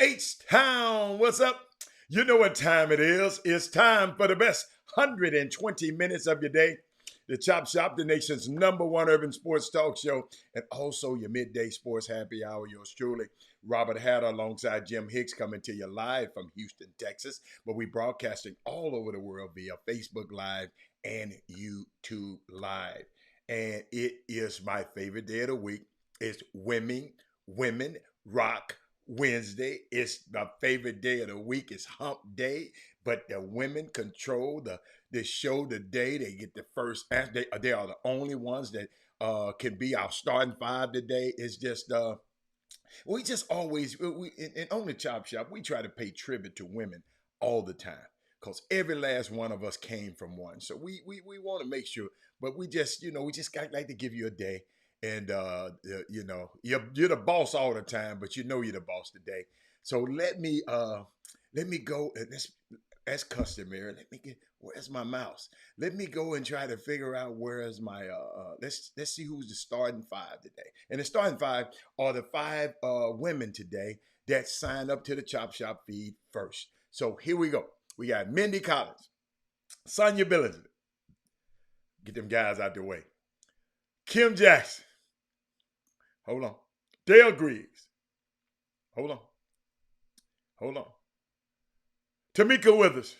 H-Town, what's up? You know what time it is. It's time for the best 120 minutes of your day. The Chop Shop, the nation's #1 urban sports talk show, and also your midday sports happy hour. Yours truly, Robert Hatter, alongside Jim Hicks, coming to you live from Houston, Texas. But we broadcasting all over the world via Facebook Live and YouTube Live. And it is my favorite day of the week. It's Women Rock Wednesday. It's my favorite day of the week. It's hump day, but the women control the show today. They get the first. They are the only ones that can be our starting five today. It's just we just always on the Chop Shop we try to pay tribute to women all the time because every last one of us came from one. So we want to make sure, but we just we just like to give you a day. And you're the boss all the time, but you're the boss today. So let me go. And that's customary. Where's my mouse? Let me go and try to figure out where's my let's see who's the starting five today. And the starting five are the five women today that signed up to the Chop Shop feed first. So here we go. We got Mindy Collins, Sonya Billingsley. Get them guys out the way. Kim Jackson. Hold on. Dale Griggs. Hold on. Tamika Withers.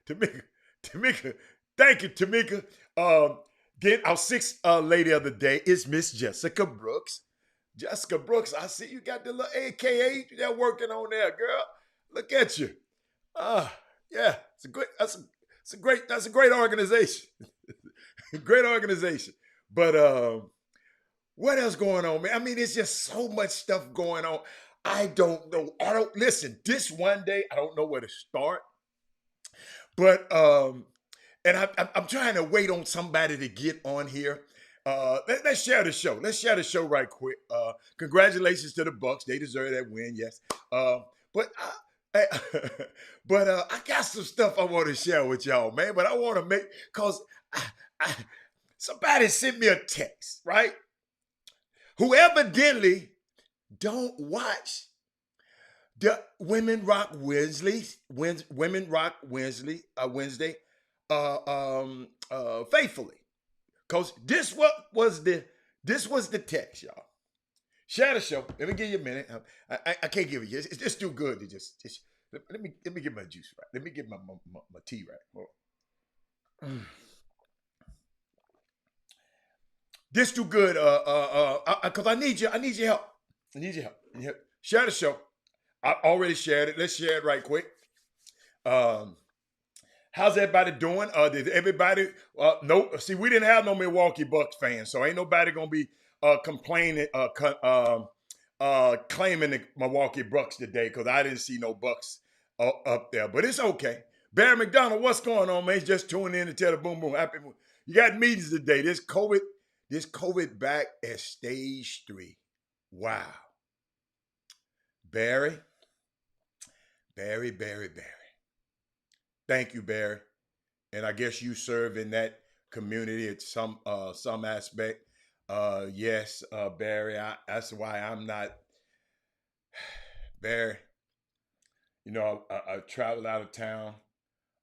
Tamika. Thank you, Tamika. Then our sixth lady of the day is Miss Jessica Brooks. Jessica Brooks, I see you got the little AKA they're working on there, girl. Look at you. Yeah, that's a great organization. Great organization. But what else going on, man? I mean, it's just so much stuff going on. I don't know. Listen, this one day, I don't know where to start. But and I'm trying to wait on somebody to get on here. Let's share the show. Let's share the show right quick. Congratulations to the Bucks. They deserve that win, yes. But I got some stuff I want to share with y'all, man. But I want to make, because somebody sent me a text, right? Who evidently don't watch the Women Rock Wednesday faithfully. Because this was the text, y'all. Share the show. Let me give you a minute. I can't give it you. It's just too good to just let me get my juice right. Let me get my tea right. This too good, because I need your help. I need your help. Share the show. I already shared it. Let's share it right quick. How's everybody doing? Did everybody? No. See, we didn't have no Milwaukee Bucks fans, so ain't nobody gonna be complaining, claiming the Milwaukee Bucks today because I didn't see no Bucks up there. But it's okay. Barry McDonald, what's going on, man? He's just tuning in to tell the Boom Boom Happy Moon. You got meetings today. This COVID back at stage 3. Wow. Barry, Barry. Thank you, Barry. And I guess you serve in that community at some aspect. Yes, Barry. That's why I'm not Barry. I traveled out of town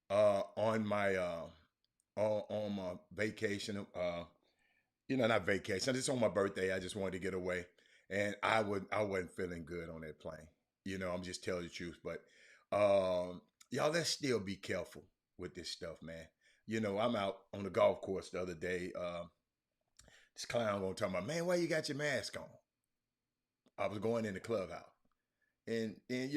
on my on my vacation. Not vacation. Just on my birthday, I just wanted to get away, and I wasn't feeling good on that plane. I'm just telling the truth. But y'all, let's still be careful with this stuff, man. I'm out on the golf course the other day. This clown gonna talk about, man, why you got your mask on? I was going in the clubhouse, and he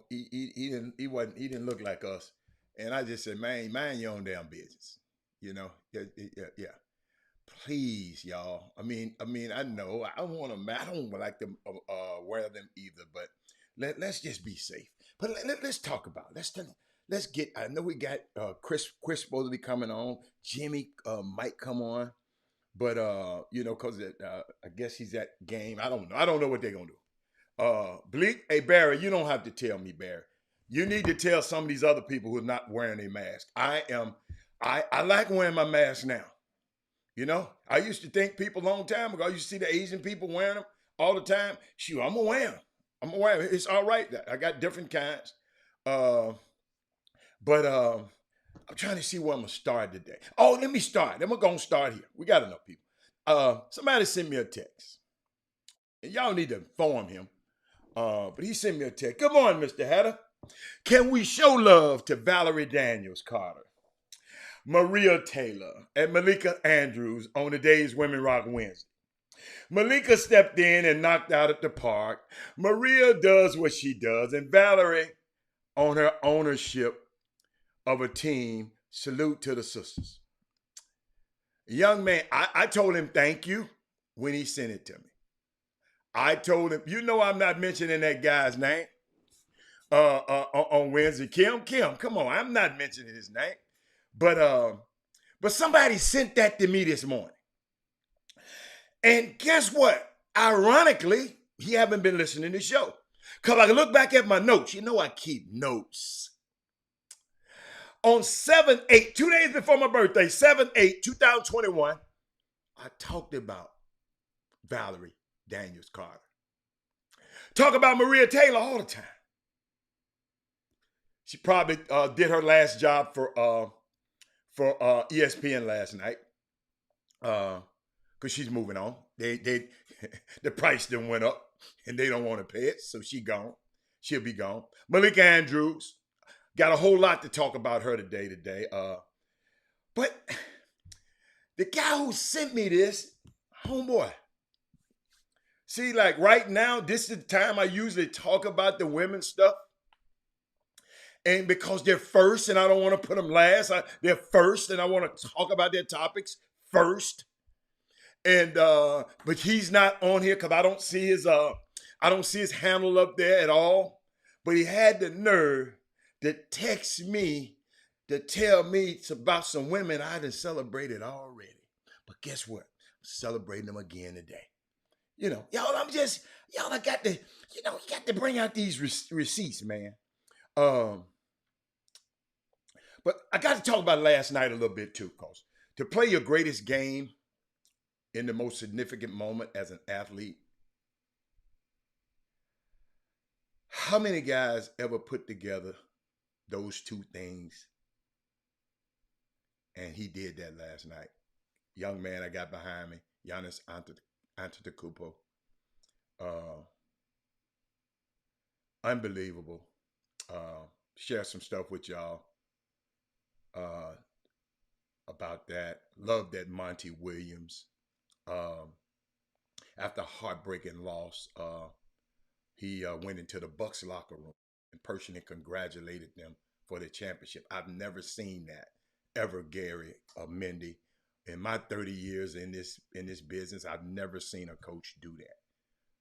didn't look like us, and I just said, man, mind your own damn business. Yeah. Please, y'all. I know I don't want to. I don't like to wear them either. But let's just be safe. But let's talk about it. Let's get. I know we got Chris supposed to be coming on. Jimmy might come on, but because I guess he's at game. I don't know. I don't know what they're gonna do. Bleak. Hey Barry, you don't have to tell me, Barry. You need to tell some of these other people who are not wearing a mask. I like wearing my mask now. I used to think people a long time ago, I used to see the Asian people wearing them all the time. Shoot, I'm going to wear them. I'm going to wear them. It's all right. I got different kinds. But I'm trying to see where I'm going to start today. Oh, let me start. I'm going to start here. We got enough people. Somebody sent me a text. And y'all need to inform him. But he sent me a text. Good morning, Mr. Hatter. Can we show love to Valerie Daniels Carter, Maria Taylor, and Malika Andrews on today's Women Rock Wednesday? Malika stepped in and knocked out at the park. Maria does what she does. And Valerie, on her ownership of a team, salute to the sisters. Young man, I told him thank you when he sent it to me. I told him, I'm not mentioning that guy's name on Wednesday. Kim, come on. I'm not mentioning his name. But somebody sent that to me this morning. And guess what? Ironically, he haven't been listening to the show. Because I look back at my notes. I keep notes. On 7/8, 2 days before my birthday, 7/8/2021, I talked about Valerie Daniels Carter. Talk about Maria Taylor all the time. She probably did her last job for ESPN last night, because she's moving on. They the price done went up, and they don't want to pay it, so she gone. She'll be gone. Malika Andrews, got a whole lot to talk about her today. But the guy who sent me this, homeboy. See, like right now, this is the time I usually talk about the women's stuff. And because they're first and I don't want to put them last, they're first and I want to talk about their topics first. And but he's not on here because I don't see his handle up there at all. But he had the nerve to text me to tell me it's about some women I done celebrated already. But guess what? I'm celebrating them again today. Y'all, I got to, you got to bring out these receipts, man. But I got to talk about last night a little bit too, because to play your greatest game in the most significant moment as an athlete, how many guys ever put together those two things? And he did that last night. Young man I got behind me, Giannis Antetokounmpo. Unbelievable. Share some stuff with y'all about that. Love that Monty Williams, after a heartbreaking loss, he went into the Bucks locker room and personally congratulated them for the championship. I've never seen that ever, Gary Mendy. In my 30 years in this business, I've never seen a coach do that.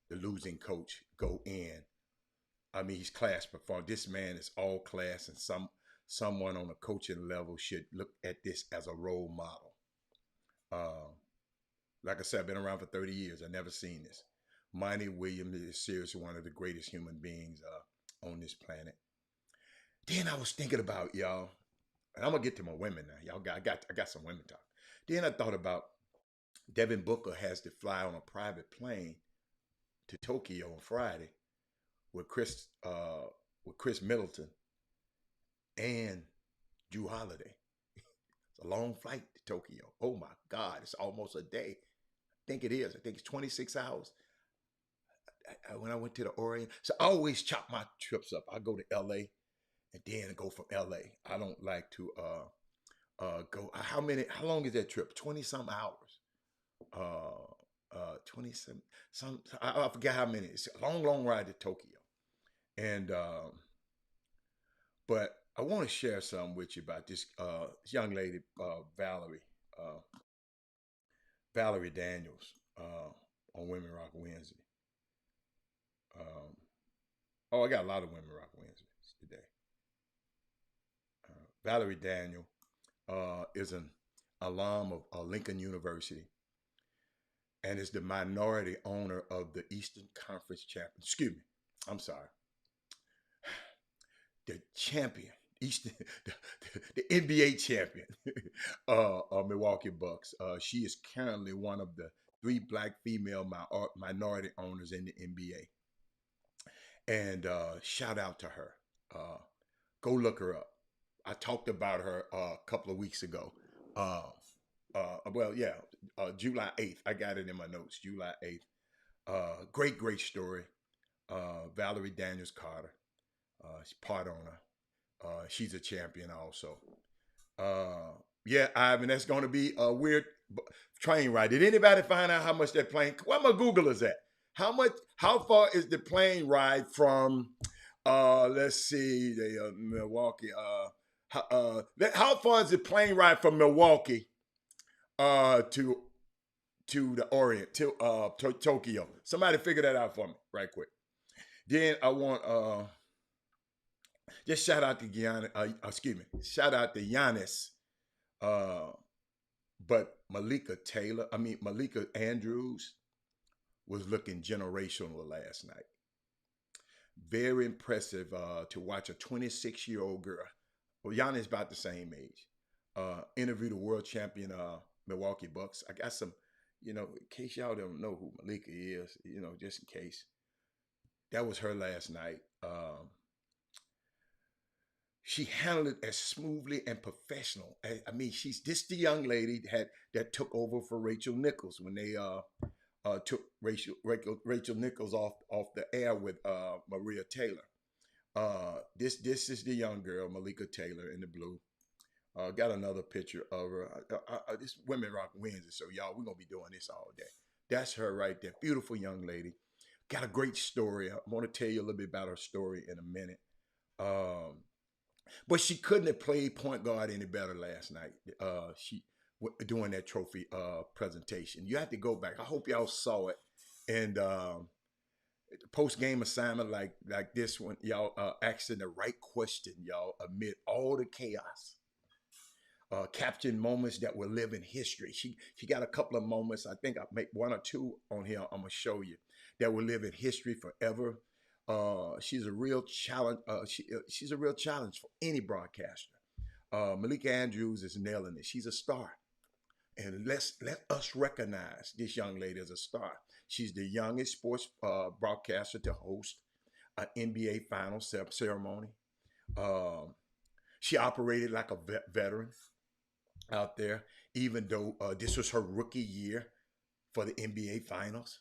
The losing coach go in. He's class performer. This man is all class, and someone on a coaching level should look at this as a role model. Uh, like I said, I've been around for 30 years. I've never seen this. Monty Williams is seriously one of the greatest human beings on this planet. Then I was thinking about y'all, and I'm gonna get to my women now. Y'all got I got some women talk. Then I thought about Devin Booker has to fly on a private plane to Tokyo on Friday with Chris Middleton and Drew Holiday. It's a long flight to Tokyo. Oh my God, it's almost a day. I think it is. I think it's 26 hours. When I went to the Orient, so I always chop my trips up. I go to LA and then go from LA. I don't like to go. How long is that trip? 20 some hours. 20 some I forget how many. It's a long ride to Tokyo. And but I want to share something with you about this young lady, uh, Valerie Daniels, on Women Rock Wednesday. Um, oh, I got a lot of Women Rock Wednesdays today. Valerie Daniel is an alum of Lincoln University and is the minority owner of the Eastern Conference champion. Excuse me, I'm sorry, the champion, Eastern, the NBA champion, Milwaukee Bucks. She is currently one of the three black female minority owners in the NBA. And shout out to her. Uh, Go look her up. I talked about her a couple of weeks ago. Uh, well, yeah, July 8th. I got it in my notes. July 8th. Great story. Valerie Daniels Carter. She's part owner. She's a champion also. Uh, yeah, Ivan, that's going to be a weird train ride. Did anybody find out how much that plane? Where my Google is at? How much? How far is the plane ride from? Let's see, the Milwaukee. How far is the plane ride from Milwaukee to the Orient to Tokyo? Somebody figure that out for me, right quick. Then I want just shout out to Giannis. Excuse me, shout out to Giannis. Uh, but Malika Andrews was looking generational last night. Very impressive to watch a 26-year-old girl. Well, Giannis about the same age. Interview the world champion Milwaukee Bucks. I got some, in case y'all don't know who Malika is, just in case. That was her last night. She handled it as smoothly and professional. I mean, she's this the young lady that took over for Rachel Nichols when they took Rachel Nichols off the air with Maria Taylor. This is the young girl, Malika Taylor in the blue. Got another picture of her. This Women Rock Wednesday, so y'all, we're gonna be doing this all day. That's her right there. Beautiful young lady. Got a great story. I want to tell you a little bit about her story in a minute. But she couldn't have played point guard any better last night. She doing that trophy presentation. You have to go back. I hope y'all saw it. And post game assignment like this one, y'all asking the right question, y'all, amid all the chaos. Capturing moments that will live in history. She got a couple of moments. I think I make one or two on here. I'm gonna show you that will live in history forever. She's a real challenge. She's a real challenge for any broadcaster. Malika Andrews is nailing it. She's a star, and let us recognize this young lady as a star. She's the youngest sports broadcaster to host an NBA Finals ceremony. Um, she operated like a veteran out there, even though this was her rookie year for the NBA Finals,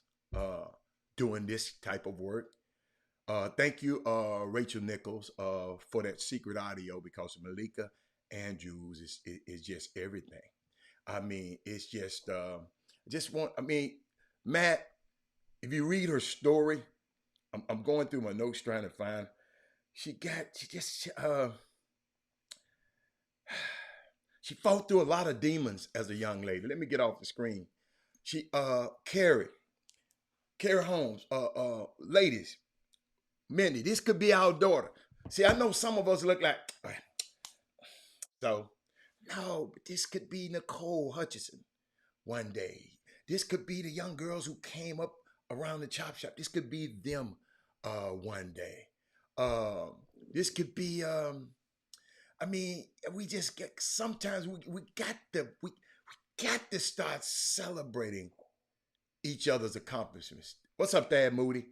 doing this type of work. Thank you, Rachel Nichols, for that secret audio because Malika Andrews is just everything. I mean, it's I mean, Matt, if you read her story, I'm going through my notes trying to find, she fought through a lot of demons as a young lady. Let me get off the screen. Carrie Holmes, ladies, Mindy, this could be our daughter. See, I know some of us look like, so, no, but this could be Nicole Hutchinson. one day. This could be the young girls who came up around the chop shop. This could be them one day. Um, this could be I mean, we just get sometimes we got to start celebrating each other's accomplishments. What's up, Dad Moody?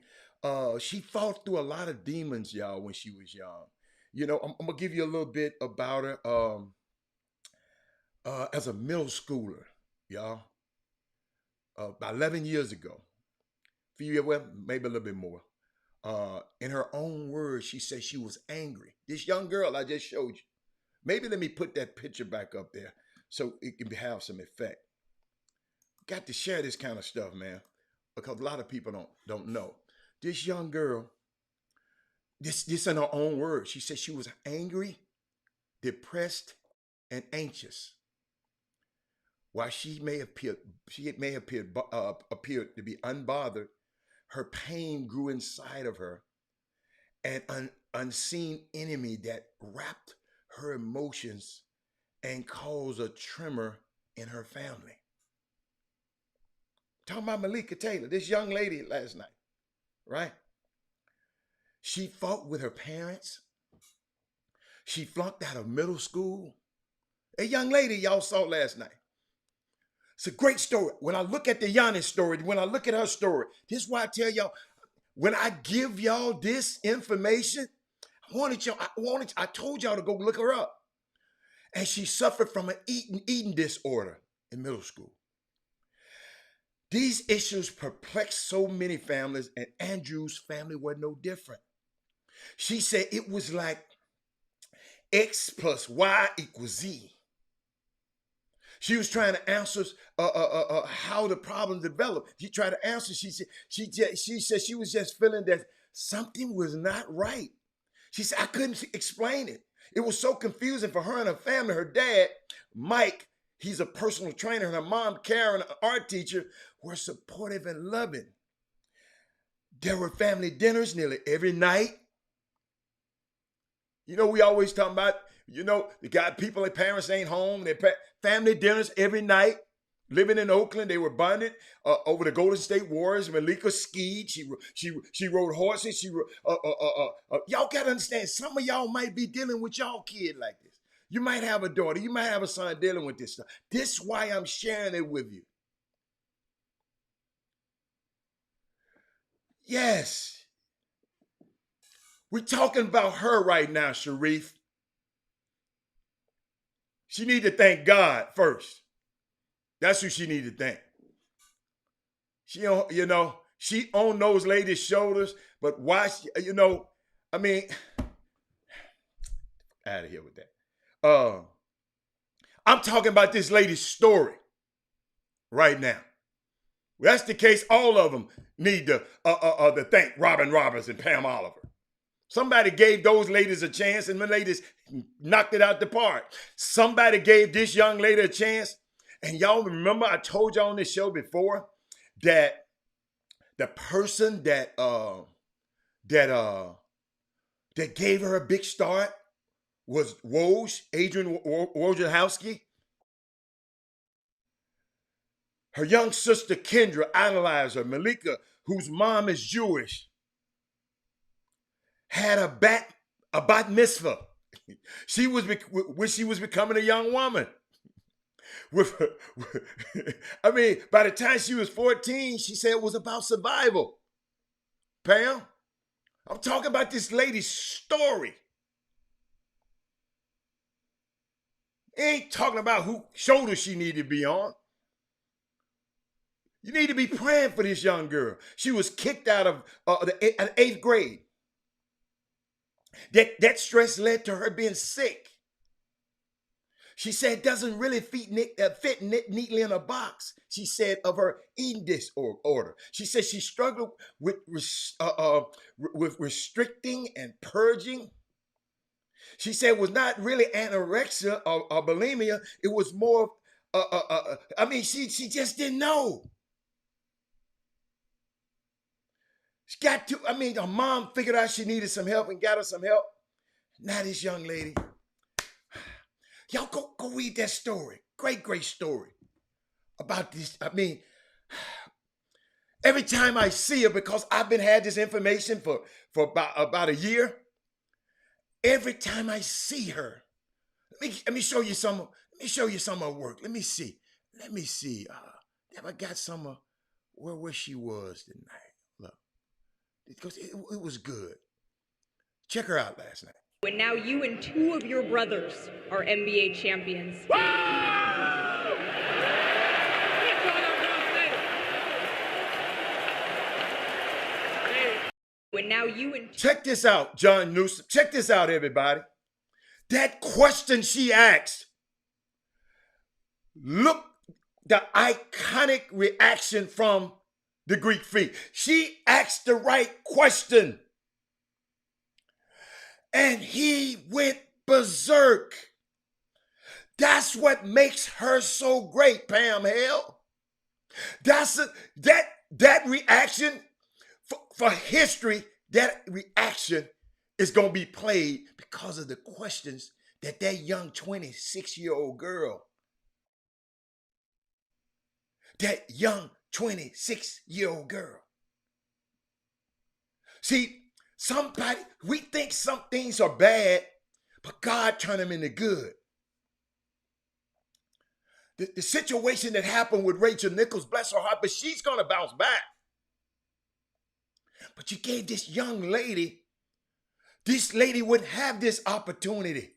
She fought through a lot of demons, y'all, when she was young. You know, I'm gonna give you a little bit about her. As a middle schooler, y'all, about 11 years ago, few years, well, maybe a little bit more. In her own words, she said she was angry. This young girl I just showed you. Maybe let me put that picture back up there so it can have some effect. Got to share this kind of stuff, man, because a lot of people don't know. This young girl, this in her own words, she said she was angry, depressed, and anxious. While she may appeared to be unbothered, her pain grew inside of her, an unseen enemy that wrapped her emotions and caused a tremor in her family. Talking about Malika Taylor, this young lady last night, right? She fought with her parents. She flunked out of middle school. A young lady y'all saw last night. It's a great story. When I look at the Giannis story, when I look at her story, this is why I tell y'all, when I give y'all this information, I told y'all to go look her up. And she suffered from an eating disorder in middle school. These issues perplexed so many families, and Andrew's family were no different. She said it was like X plus Y equals Z. She was trying to answer how the problem developed. She tried to answer. She said she was just feeling that something was not right. She said I couldn't explain it. It was so confusing for her and her family. Her dad, Mike, he's a personal trainer, and her mom, Karen, an art teacher, were supportive and loving. There were family dinners nearly every night. You know, we always talk about, you know, their parents ain't home. Family dinners every night. Living in Oakland, they were bonded over the Golden State Warriors. Malika skied. She rode horses. Y'all gotta understand. Some of y'all might be dealing with y'all kid like this. You might have a daughter. You might have a son dealing with this stuff. This is why I'm sharing it with you. Yes, we're talking about her right now, Sharif. She need to thank God first. That's who she need to thank. She don't, she on those ladies' shoulders, but why? I mean, out of here with that. I'm talking about this lady's story right now. Well, that's the case. All of them need to thank Robin Roberts and Pam Oliver. Somebody gave those ladies a chance, and the ladies knocked it out the park. Somebody gave this young lady a chance, and y'all remember I told y'all on this show before that the person that gave her a big start was Woj, Adrian Wojciechowski. Her young sister Kendra idolized her. Malika, whose mom is Jewish, had a bat mitzvah. When she was becoming a young woman. I mean, by the time she was 14, she said it was about survival. Pam, I'm talking about this lady's story. Ain't talking about whose shoulder she needed to be on. You need to be praying for this young girl. She was kicked out of the 8th grade. That stress led to her being sick. She said it doesn't really fit neatly in a box. She said of her eating disorder. She said she struggled with restricting and purging. She said it was not really anorexia or bulimia. It was more, she just didn't know. Her mom figured out she needed some help and got her some help. Now this young lady, y'all go read that story. Great story. about this. I mean, every time I see her, because I've been had this information for about a year. Every time I see her, let me show you some. Let me show you some of her work. Let me see. Let me see. Have I got some of where she was tonight? Look, because it was good. Check her out last night. And now you and two of your brothers are NBA champions. And now you and check this out, John Newsom. Check this out, everybody. That question she asked. Look, the iconic reaction from the Greek Freak. She asked the right question. And he went berserk. That's what makes her so great, Pam Hale. That reaction for history, that reaction is going to be played because of the questions that young 26-year-old girl, that young 26-year-old girl. See, we think some things are bad, but God turned them into good. The situation that happened with Rachel Nichols, bless her heart, but she's going to bounce back. But you gave this young lady, this lady wouldn't have this opportunity.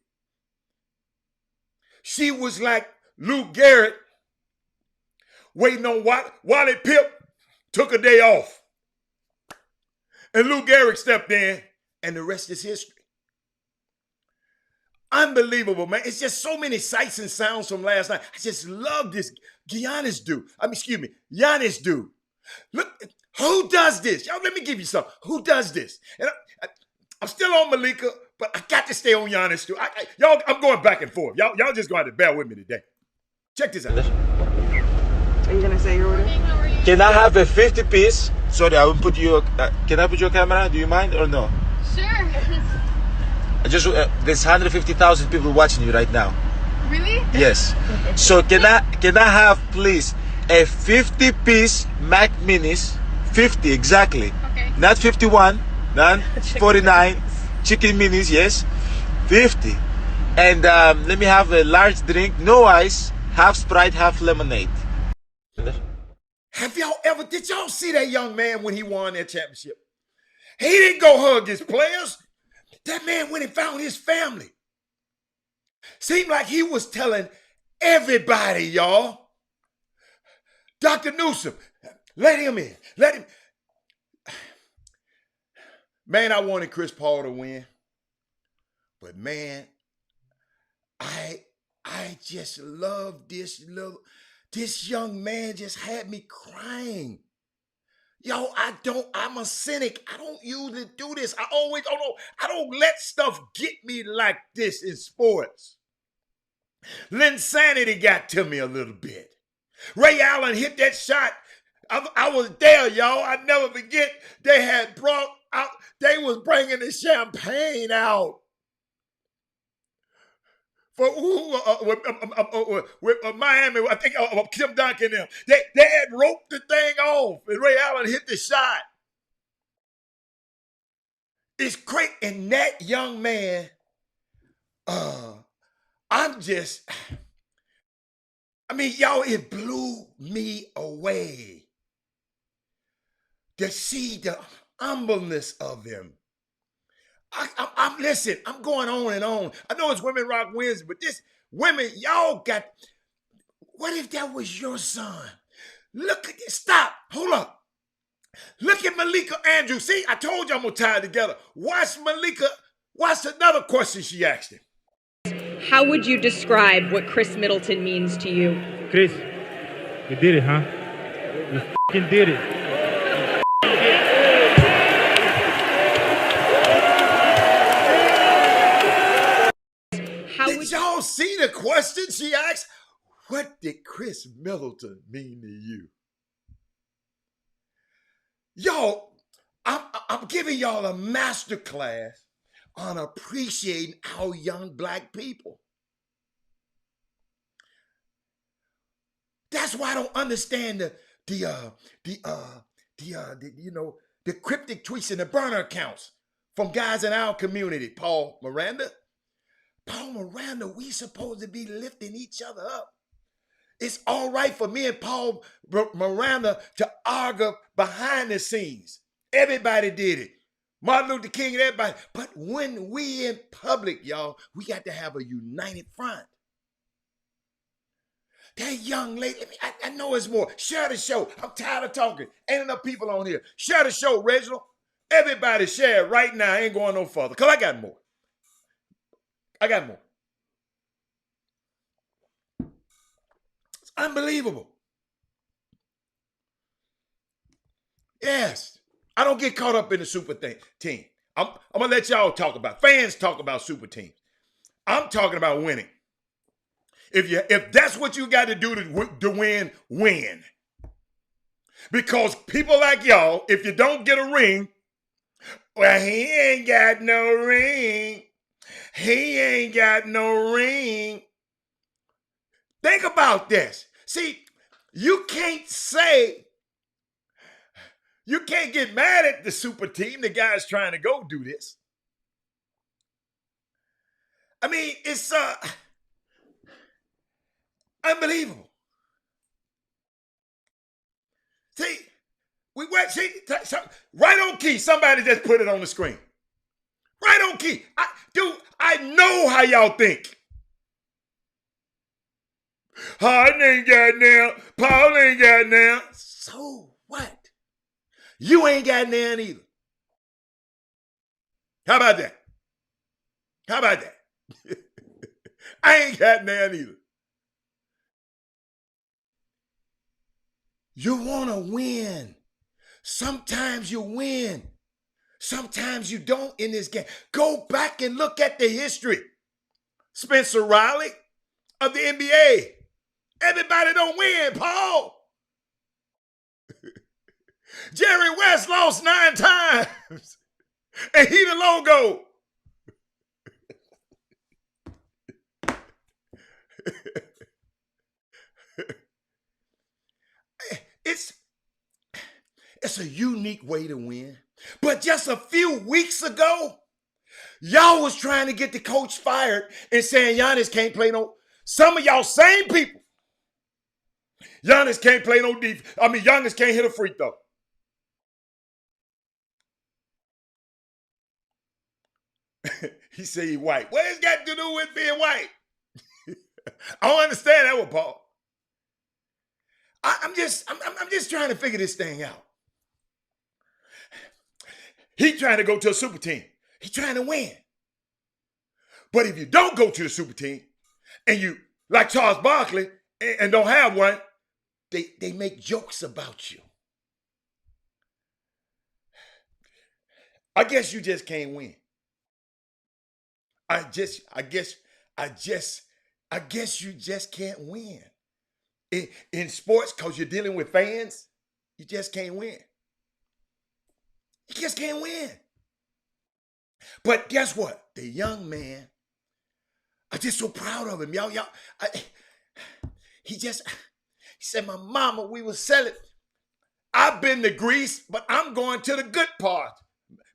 She was like Lou Gehrig waiting on Wally Pipp took a day off. And Lou Gehrig stepped in, and the rest is history. Unbelievable, man. It's just so many sights and sounds from last night. I just love this Giannis dude. Giannis dude. Look, who does this? Y'all, let me give you something. Who does this? And I'm still on Malika, but I got to stay on Giannis too. Y'all, I'm going back and forth. Y'all just going to have to bear with me today. Check this out. Are you going to say your order? Can I have a 50 piece? Sorry, I will put you. Can I put your camera? Do you mind or no? Sure. There's 150,000 people watching you right now. Really? Yes. So can I have please a 50 piece Mac Minis, 50 exactly. Okay. Not 51, not 49. Chicken Minis, yes, 50. And let me have a large drink, no ice, half Sprite, half lemonade. Did y'all see that young man when he won that championship? He didn't go hug his players. That man went and found his family. Seemed like he was telling everybody, y'all. Dr. Newsom, let him in. Let him. Man, I wanted Chris Paul to win. But man, I just love this young man just had me crying. Yo, I'm a cynic. I don't usually do this. I don't let stuff get me like this in sports. Linsanity got to me a little bit. Ray Allen hit that shot. I was there, y'all. I never forget. They was bringing the champagne out. For with Miami, I think Tim Duncan and them. They had roped the thing off, and Ray Allen hit the shot. It's great, and that young man, y'all, it blew me away to see the humbleness of him. Listen, I'm going on and on. I know it's Women Rock Wednesday, but y'all got, what if that was your son? Look at this, stop, hold up. Look at Malika Andrews. See, I told you I'm going to tie it together. Watch another question she asked him. How would you describe what Chris Middleton means to you? Chris, you did it, huh? You f***ing did it. Did y'all see the question she asked? What did Chris Middleton mean to you? Y'all, I'm giving y'all a master class on appreciating our young black people. That's why I don't understand the cryptic tweets and the burner accounts from guys in our community. Paul Miranda, we supposed to be lifting each other up. It's all right for me and Paul Miranda to argue behind the scenes. Everybody did it. Martin Luther King and everybody. But when we in public, y'all, we got to have a united front. That young lady, I know it's more. Share the show. I'm tired of talking. Ain't enough people on here. Share the show, Reginald. Everybody share it right now. I ain't going no further because I got more. It's unbelievable. Yes. I don't get caught up in the super team. I'm going to let y'all talk about, fans talk about super teams. I'm talking about winning. If that's what you got to do to win, win. Because people like y'all, if you don't get a ring, well, he ain't got no ring. He ain't got no ring. Think about this. See, you can't get mad at the super team, the guys trying to go do this. I mean, it's unbelievable. See, right on key. Somebody just put it on the screen. Right on key. I know how y'all think. Harden ain't got now. Paul ain't got now. So what? You ain't got none either. How about that? I ain't got none either. You want to win. Sometimes you win. Sometimes you don't in this game. Go back and look at the history. Spencer Riley of the NBA. Everybody don't win, Paul. Jerry West lost 9 times. And he the logo. It's a unique way to win. But just a few weeks ago, y'all was trying to get the coach fired and saying Giannis can't play no. Some of y'all same people. Giannis can't play no defense. Giannis can't hit a free throw. He said he white. What has got to do with being white? I don't understand that one, Paul. I'm just trying to figure this thing out. He trying to go to a super team. He trying to win. But if you don't go to the super team and you, like Charles Barkley, and don't have one, they make jokes about you. I guess you just can't win. I guess you just can't win. In sports, because you're dealing with fans, you just can't win. You just can't win. But guess what? The young man, I'm just so proud of him. He said, my mama, we were selling. I've been to Greece, but I'm going to the good part.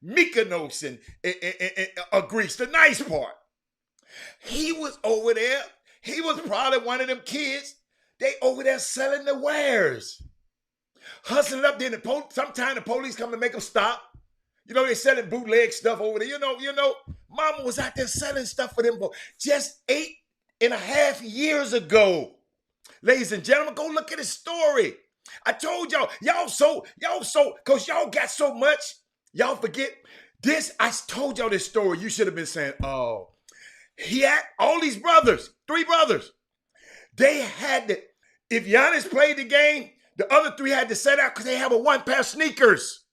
Mykonos and Greece, the nice part. He was over there. He was probably one of them kids. They over there selling the wares. Hustling up there. Sometimes the police come to make them stop. They selling bootleg stuff over there. Mama was out there selling stuff for them just 8.5 years ago. Ladies and gentlemen, go look at his story. I told y'all, because y'all got so much, y'all forget this. I told y'all this story. You should have been saying, oh, he had all these brothers, 3 brothers. They had to, if Giannis played the game, the other 3 had to set out because they have a 1 pair of sneakers.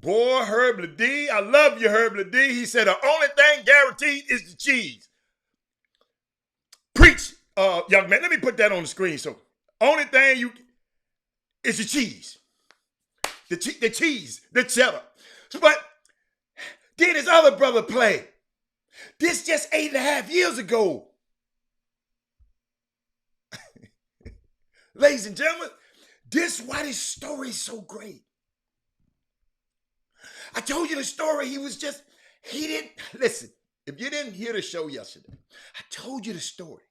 Boy, Herb Ledee, I love you, Herb Ledee. He said the only thing guaranteed is the cheese. Preach, young man. Let me put that on the screen. So, only thing is the cheese. The cheese, the cheddar. But then his other brother played. This just 8.5 years ago. Ladies and gentlemen, this is why this story is so great. I told you the story. He didn't, listen, if you didn't hear the show yesterday, I told you the story.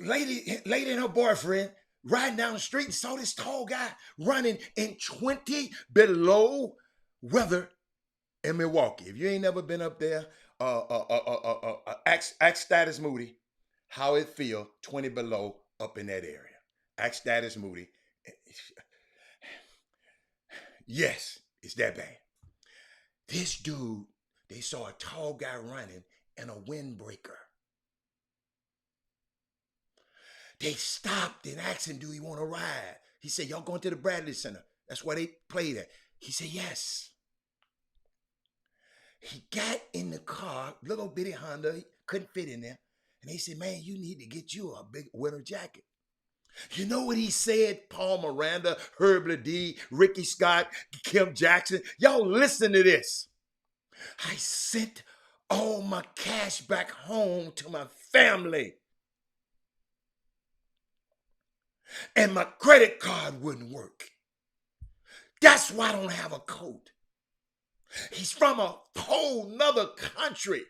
Lady and her boyfriend riding down the street and saw this tall guy running in 20 below weather in Milwaukee. If you ain't never been up there, ask Status Moody how it feel 20 below up in that area. Ask Status Moody. Yes, it's that bad. This dude, they saw a tall guy running in a windbreaker. They stopped and asked him, do he want to ride? He said, y'all going to the Bradley Center. That's where they played at. He said, yes. He got in the car, little bitty Honda, he couldn't fit in there. And they said, man, you need to get you a big winter jacket. You know what he said? Paul Miranda, Herb Ledee, Ricky Scott, Kim Jackson. Y'all listen to this. I sent all my cash back home to my family. And my credit card wouldn't work. That's why I don't have a coat. He's from a whole nother country.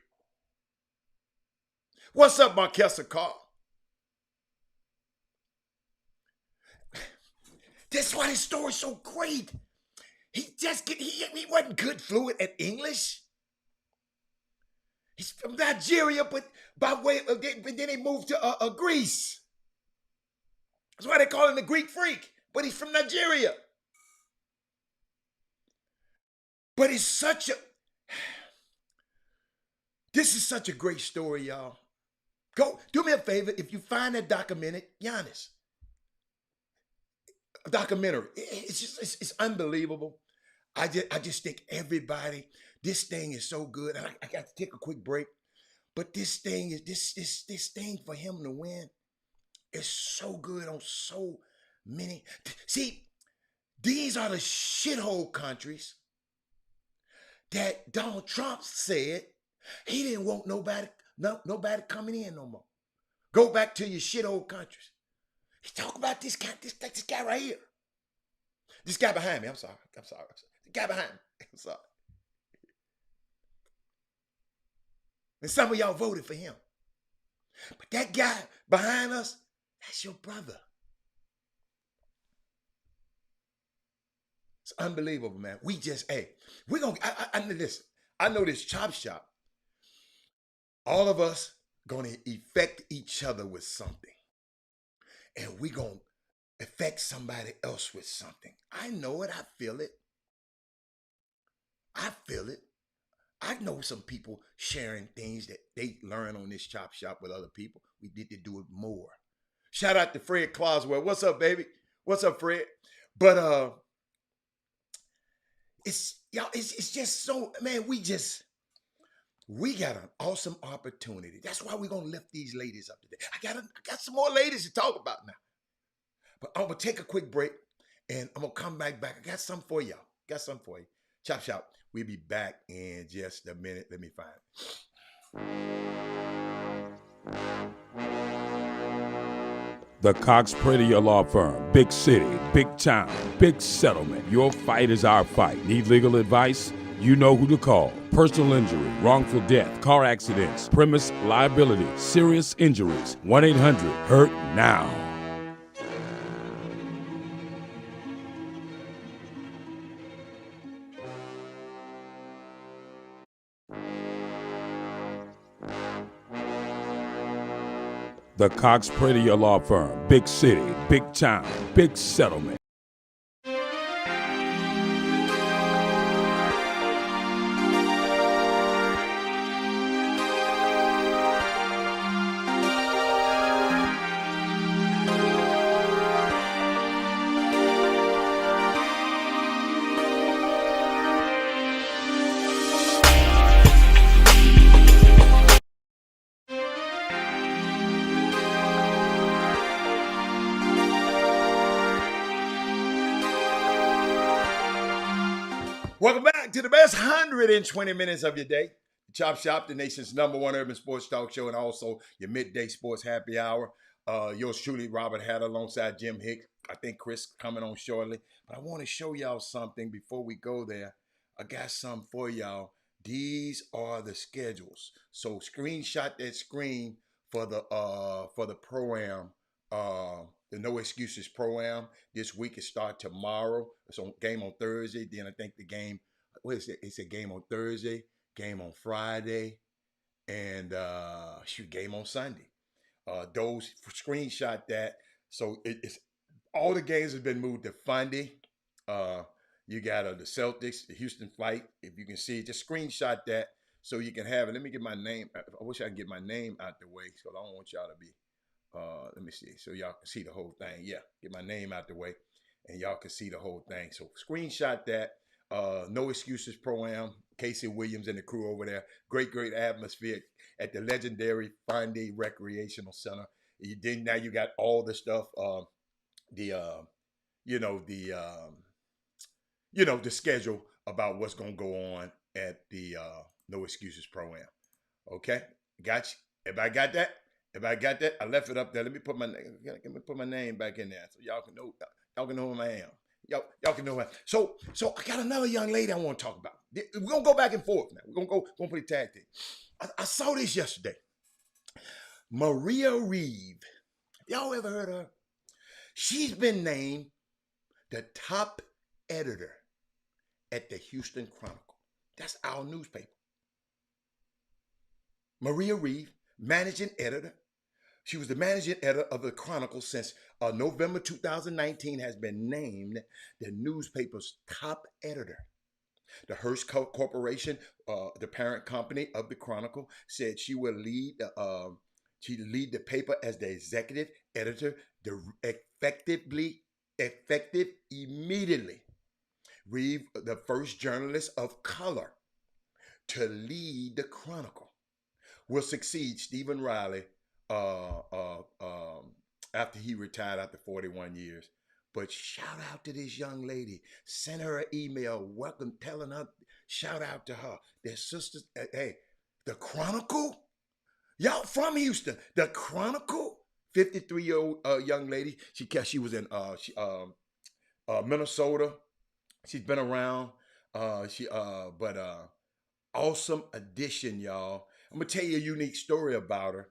What's up, Marquessa Carr? That's why this story's so great. He wasn't good fluent at English. He's from Nigeria, but by way of then they moved to Greece. That's why they call him the Greek freak. But he's from Nigeria. But this is such a great story, y'all. Go do me a favor. If you find that documentary, Giannis. Documentary. It's unbelievable. I just think everybody, this thing is so good. And I got to take a quick break. But this thing is this thing for him to win is so good on so many. See, these are the shithole countries that Donald Trump said he didn't want nobody coming in no more. Go back to your shithole countries. He talk about this guy right here. This guy behind me. I'm sorry. The guy behind me. I'm sorry. And some of y'all voted for him. But that guy behind us, that's your brother. It's unbelievable, man. We're going to, listen, I know this chop shop. All of us going to affect each other with something. And we're going to affect somebody else with something. I know it. I feel it. I know some people sharing things that they learn on this chop shop with other people. We need to do it more. Shout out to Fred Clauswell. What's up, baby? What's up, Fred? But it's just so, man, we got an awesome opportunity. That's why we're going to lift these ladies up today. I got some more ladies to talk about now. But I'm going to take a quick break, and I'm going to come back. I got something for y'all. Chop Shop. We'll be back in just a minute. Let me find it. The Cox Prater Law Firm. Big city, big town, big settlement. Your fight is our fight. Need legal advice? You know who to call. Personal injury, wrongful death, car accidents, premise liability, serious injuries. 1-800-HURT-NOW. The Cox Prater Law Firm. Big city, big town, big settlement. Welcome back to the best 120 minutes of your day. Chop Shop, the nation's #1 urban sports talk show, and also your midday sports happy hour. Yours truly, Robert Hatter, alongside Jim Hicks. I think Chris coming on shortly. But I want to show y'all something before we go there. I got something for y'all. These are the schedules. So screenshot that screen for the Pro-Am, the No Excuses Pro-Am. This week it starts tomorrow. It's on game on Thursday. Then I think the game, what is it? It's a game on Thursday, game on Friday, and game on Sunday. Those screenshot that. So it's all the games have been moved to Funday. You got the Celtics, the Houston flight. If you can see, just screenshot that so you can have it. Let me get my name. I wish I could get my name out the way because I don't want y'all to be. Let me see so y'all can see the whole thing. Yeah, get my name out the way and y'all can see the whole thing. So screenshot that. No Excuses Pro-Am. Casey Williams and the crew over there. Great atmosphere at the legendary Funday Recreational Center. Now you got all the stuff. The schedule about what's gonna go on at the No Excuses Pro-Am. Okay, got you. Everybody got that? I left it up there. Let me put my name back in there so y'all can know. Y'all can know who I am. Y'all can know who I am. So I got another young lady I want to talk about. We're gonna go back and forth now. We're gonna put a tag team. I saw this yesterday. Maria Reeve. Y'all ever heard of her? She's been named the top editor at the Houston Chronicle. That's our newspaper. Maria Reeve, managing editor. She was the managing editor of the Chronicle since November 2019, has been named the newspaper's top editor. The Hearst Corporation, the parent company of the Chronicle, said she will lead the paper as the executive editor, effective immediately. Reeve, the first journalist of color to lead the Chronicle, will succeed Stephen Riley after he retired after 41 years. But shout out to this young lady. Send her an email, welcome, telling her, shout out to her. Their sisters, hey, the Chronicle? Y'all from Houston. The Chronicle? 53-year-old young lady. She was in Minnesota. She's been around. Awesome addition, y'all. I'm gonna tell you a unique story about her.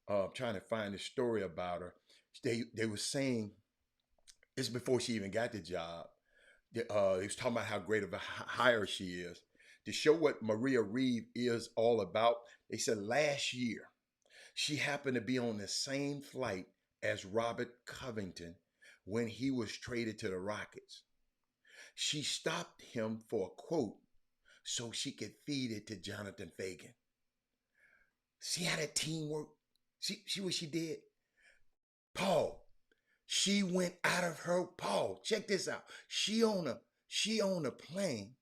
I'm trying to find a story about her. They were saying this before she even got the job. They was talking about how great of a hire she is. To show what Maria Reeve is all about, they said last year she happened to be on the same flight as Robert Covington when he was traded to the Rockets. She stopped him for a quote so she could feed it to Jonathan Fagan. See how that teamwork? See what she did? Paul, she went out of her, Paul, check this out. She on a plane.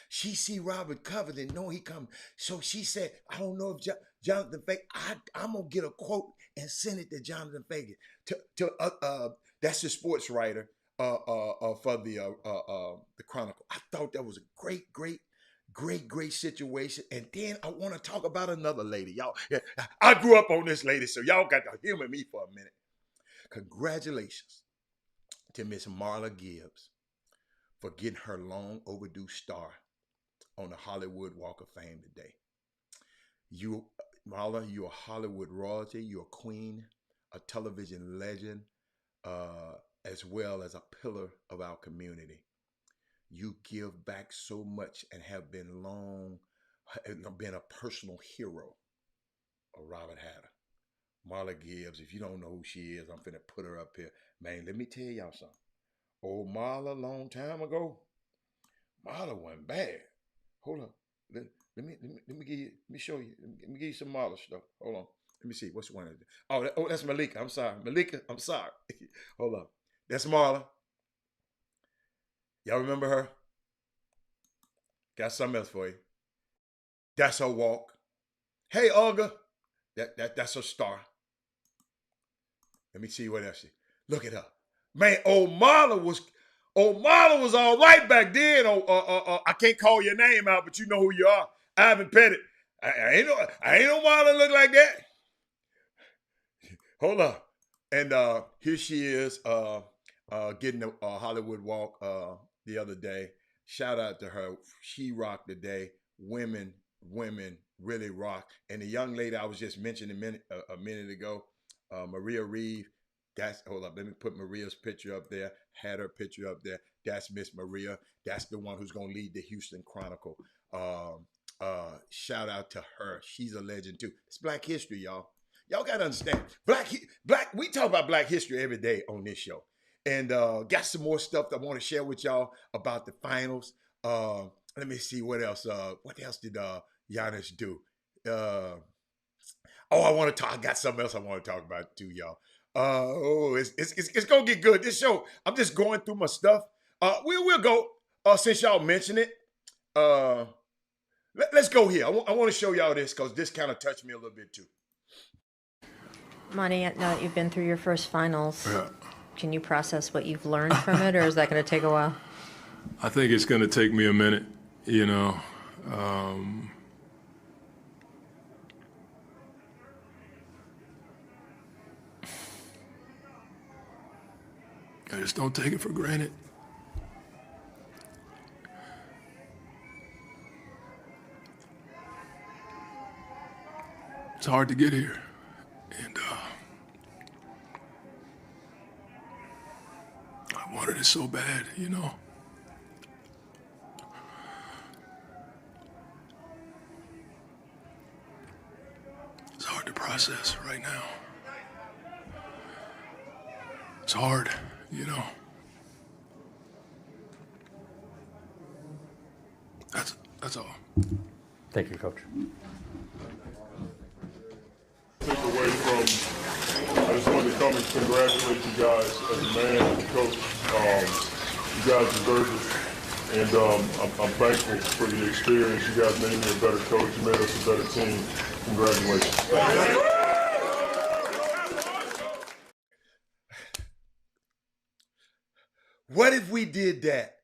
She see Robert Covington, know he coming. So she said, I don't know if Jonathan Fagan, I'm going to get a quote and send it to Jonathan Fagan. That's the sports writer for the Chronicle. I thought that was a great situation. And then I want to talk about another lady. Y'all, I grew up on this lady, so y'all got to humor me for a minute. Congratulations to Miss Marla Gibbs for getting her long overdue star on the Hollywood Walk of Fame today. Marla, you're a Hollywood royalty. You're a queen, a television legend, as well as a pillar of our community. You give back so much and have been a personal hero of Robert Hatter. Marla Gibbs, if you don't know who she is, I'm finna put her up here. Man, let me tell y'all something. Old Marla, long time ago, Marla wasn't bad. Hold on. Let me show you. Let me give you some Marla stuff. Hold on. Let me see. What's one of them? Oh, that's Malika. I'm sorry. Malika, I'm sorry. Hold on. That's Marla. Y'all remember her? Got something else for you. That's her walk. Hey, Olga. That's her star. Let me see what else. Look at her. Man, old Marla was all right back then. I can't call your name out, but you know who you are. Ivan Pettit. I ain't no Marla look like that. Hold up. And here she is getting a Hollywood Walk the other day. Shout out to her. She rocked the day. Women really rock. And the young lady I was just mentioning a minute ago, Maria Reeve. Hold up. Let me put Maria's picture up there. Had her picture up there. That's Miss Maria. That's the one who's going to lead the Houston Chronicle. Shout out to her. She's a legend too. It's Black History, y'all. Y'all got to understand. We talk about Black history every day on this show. And got some more stuff that I want to share with y'all about the finals. Let me see what else. What else did Giannis do? I got something else I want to talk about too, y'all. It's gonna get good. This show, I'm just going through my stuff. We'll go. Since y'all mentioned it, let's go here. I want to show y'all this because this kind of touched me a little bit too. Monty, now that you've been through your first finals, Yeah. can you process what you've learned from it, or is that going to take a while? I think it's going to take me a minute, you know. I just don't take it for granted. It's hard to get here, and I wanted it so bad, you know. It's hard to process right now. It's hard, you know. That's all. Thank you, Coach. Take away from, I just wanted to come and congratulate you guys as a man, as a coach. You guys deserve it, and I'm thankful for the experience. You guys made me a better coach. You made us a better team. Congratulations. What if we did that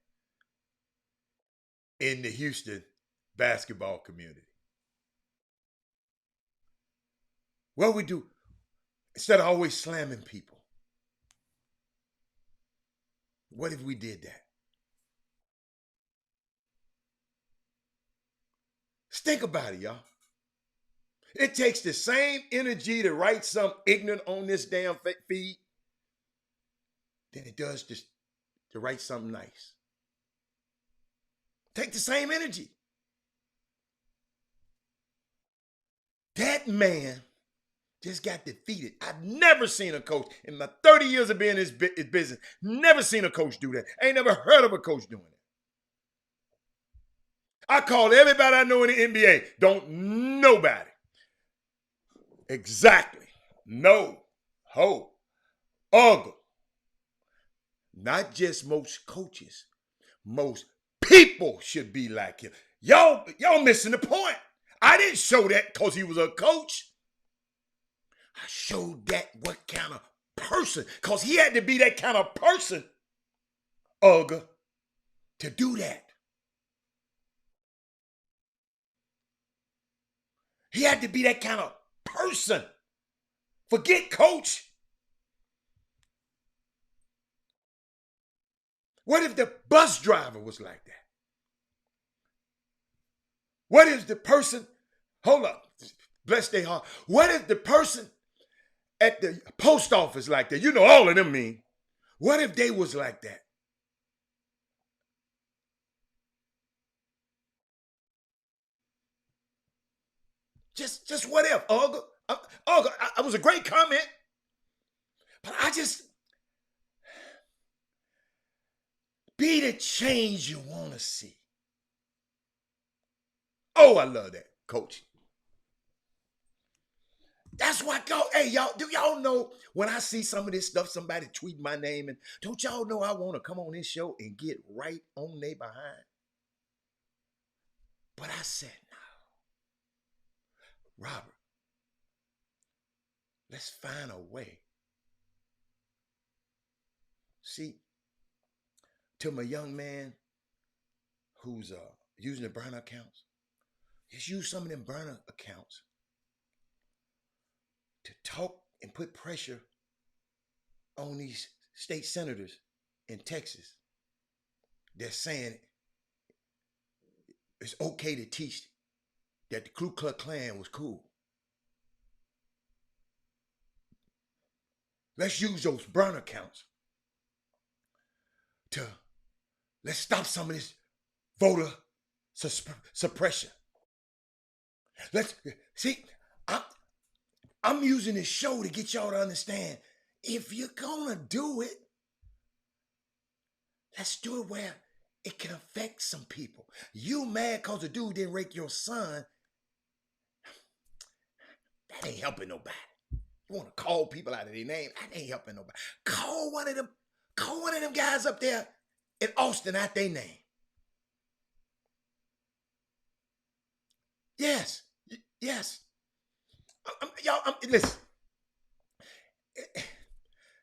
in the Houston basketball community? What we do, instead of always slamming people, what if we did that? Just think about it, y'all. It takes the same energy to write something ignorant on this damn feed than it does to write something nice. Take the same energy. That man just got defeated. I've never seen a coach in my 30 years of being in this business, never seen a coach do that. I ain't never heard of a coach doing it. I call everybody I know in the NBA. Don't nobody. Exactly. No. Ho. Ugly. Not just most coaches. Most people should be like him. Y'all missing the point. I didn't show that because he was a coach. I showed that what kind of person, because he had to be that kind of person, to do that. He had to be that kind of person. Forget coach. What if the bus driver was like that? What if the person, hold up, bless their heart. What if the person at the post office like that? You know all of them mean. What if they was like that? Just what if, Olga? It was a great comment. But I just, be the change you want to see. Oh, I love that, coach. That's why, hey, y'all, do y'all know when I see some of this stuff, somebody tweet my name, and don't y'all know I want to come on this show and get right on they behind? But I said, no. Robert, let's find a way. See, to my young man who's using the burner accounts, just use some of them burner accounts to talk and put pressure on these state senators in Texas. They're saying it's okay to teach that the Ku Klux Klan was cool. Let's use those burner accounts let's stop some of this voter suppression. Let's see, I'm using this show to get y'all to understand, if you're gonna do it, let's do it where it can affect some people. You mad because the dude didn't rape your son, that ain't helping nobody. You want to call people out of their name, that ain't helping nobody. Call one of them guys up there in Austin out their name. Yes. Y'all, listen.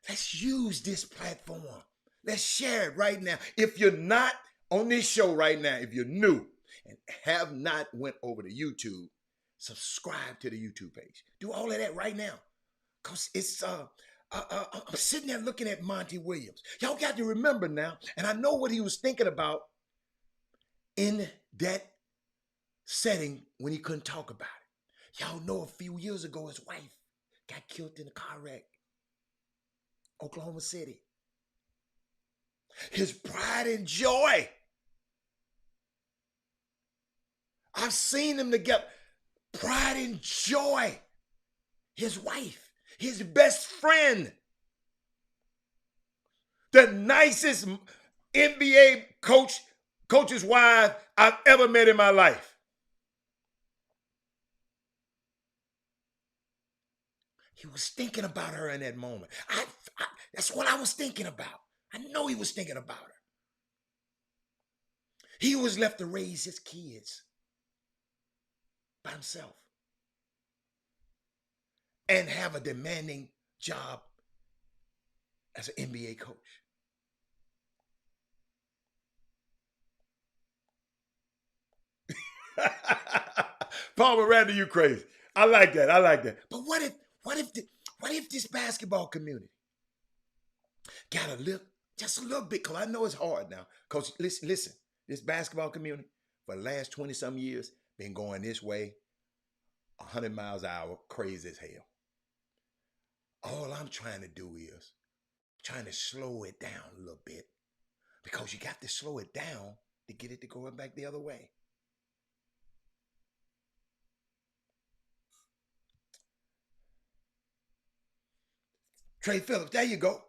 Let's use this platform. Let's share it right now. If you're not on this show right now, if you're new and have not went over to YouTube, subscribe to the YouTube page. Do all of that right now. Because it's, I'm sitting there looking at Monty Williams. Y'all got to remember now, and I know what he was thinking about in that setting when he couldn't talk about it. Y'all know a few years ago his wife got killed in a car wreck, Oklahoma City. His pride and joy. I've seen them together. Pride and joy. His wife, his best friend, the nicest NBA coach's wife I've ever met in my life. He was thinking about her in that moment. That's what I was thinking about. I know he was thinking about her. He was left to raise his kids by himself and have a demanding job as an NBA coach. Paul Miranda, you crazy. I like that. But what if this basketball community got just a little bit, because I know it's hard now. Because listen, this basketball community for the last 20-some years been going this way, 100 miles an hour, crazy as hell. All I'm trying to do is trying to slow it down a little bit, because you got to slow it down to get it to go back the other way. Trey Phillips, there you go.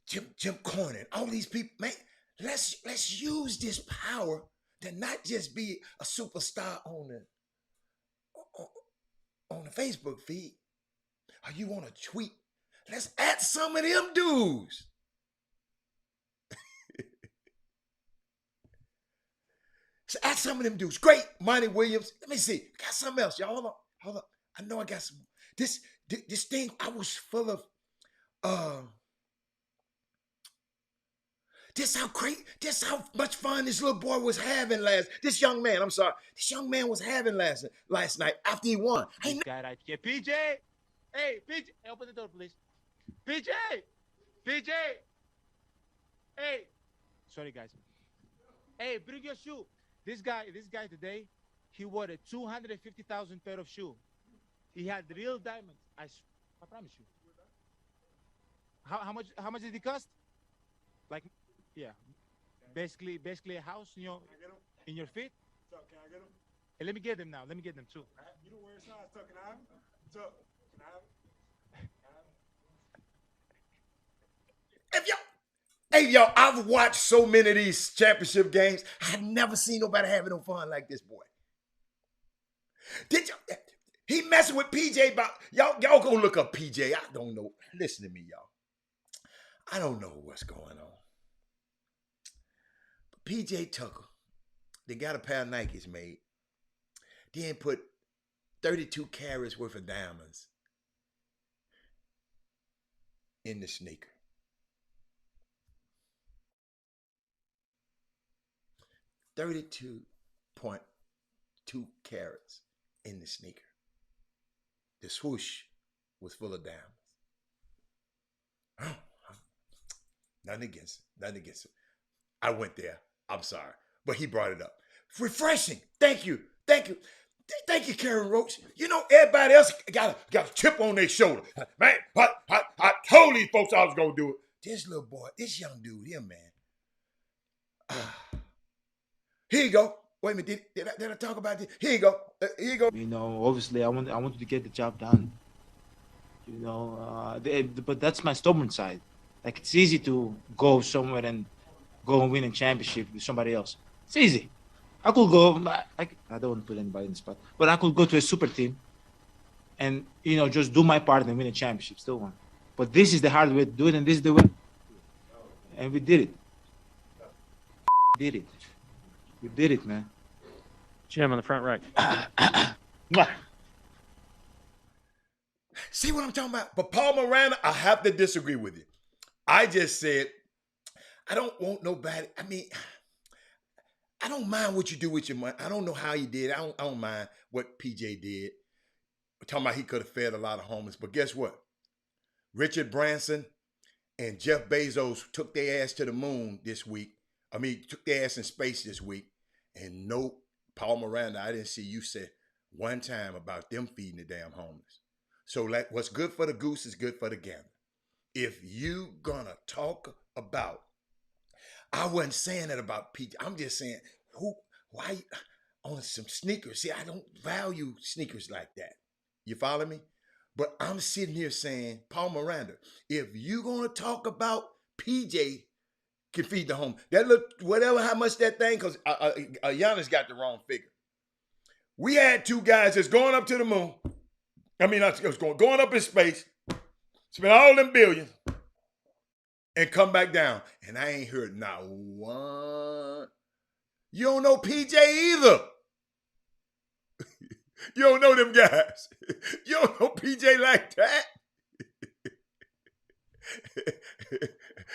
Jim Cornette, all these people, man, let's use this power to not just be a superstar on the Facebook feed, or you want to tweet. Let's add some of them dudes. So add some of them dudes. Great, Monty Williams. Let me see. Got something else, y'all. Hold up. I know I got some. This thing, I was full of. This how much fun this little boy was having this young man was having last night after he won. This guy right here, PJ. Hey, PJ, open the door, please. PJ. Hey, sorry guys. Hey, bring your shoe. This guy today, he wore a 250,000 pair of shoe. He had real diamonds. I promise you. How much did it cost? Like, yeah, basically a house in your feet. Can I get them? Hey, let me get them now. Let me get them too. You don't wear a size. Can I have them? Can I have them? Hey, yo, I've watched so many of these championship games. I've never seen nobody having no fun like this boy. He messing with PJ about, y'all go look up PJ. I don't know. Listen to me, y'all. I don't know what's going on. But PJ Tucker, they got a pair of Nikes made. Then put 32 carats worth of diamonds in the sneaker. 32.2 carats in the sneaker. The swoosh was full of diamonds. Nothing against it. I went there. I'm sorry. But he brought it up. Refreshing. Thank you. Thank you, Karen Roach. You know, everybody else got a chip on their shoulder. Man, I told these folks I was going to do it. This little boy, this young dude here, man. Here you go. Wait a minute. Did I talk about this? Here you go. Here you go. You know, obviously, I wanted to get the job done. You know, but that's my stubborn side. Like, it's easy to go somewhere and go and win a championship with somebody else. It's easy. I could go. I don't want to put anybody in the spot, but I could go to a super team and, you know, just do my part and win a championship. Still won. But this is the hard way to do it, and this is the way. And we did it. We did it, man. Jim on the front right. See what I'm talking about? But Paul Miranda, I have to disagree with you. I just said, I don't want nobody. I mean, I don't mind what you do with your money. I don't know how you did. I don't mind what PJ did. We're talking about he could have fed a lot of homeless. But guess what? Richard Branson and Jeff Bezos took their ass to the moon this week. I mean, took their ass in space this week. And no, Paul Miranda, I didn't see you say one time about them feeding the damn homeless. So like, what's good for the goose is good for the gander. If you gonna talk about, I wasn't saying that about PJ. I'm just saying, why on some sneakers? See, I don't value sneakers like that. You follow me? But I'm sitting here saying, Paul Miranda, if you gonna talk about PJ can feed the home, that look whatever how much that thing, because Giannis got the wrong figure. We had two guys that's going up to the moon. I mean, it was going up in space, spend all them billions, and come back down. And I ain't heard not one. You don't know PJ either. You don't know them guys. You don't know PJ like that.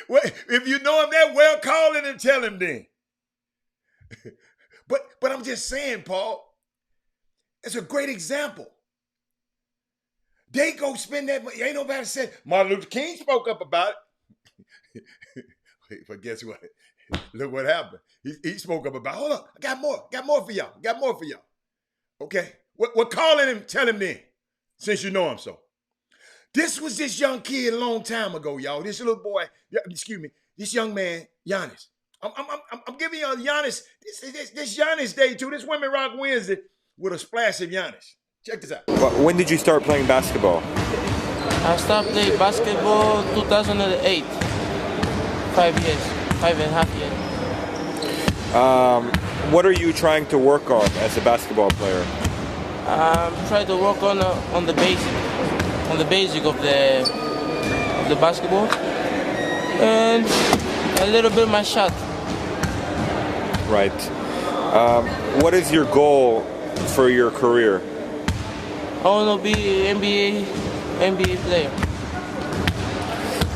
Well, if you know him that well, call him and tell him then. But I'm just saying, Paul, it's a great example. They go spend that money. Ain't nobody said. Martin Luther King spoke up about it. But guess what? Look what happened. He spoke up about it. Hold up. I got more for y'all. Okay. What calling him, tell him then, since you know him so. This was this young kid a long time ago, y'all. This little boy, this young man, Giannis. I'm giving y'all Giannis, this Giannis day too. This Women Rock Wednesday with a splash of Giannis. Check this out. When did you start playing basketball? I started playing basketball 2008. 5.5 years. What are you trying to work on as a basketball player? I'm trying to work on the basic of the basketball, and a little bit of my shot. Right. What is your goal for your career? I want to be an NBA player.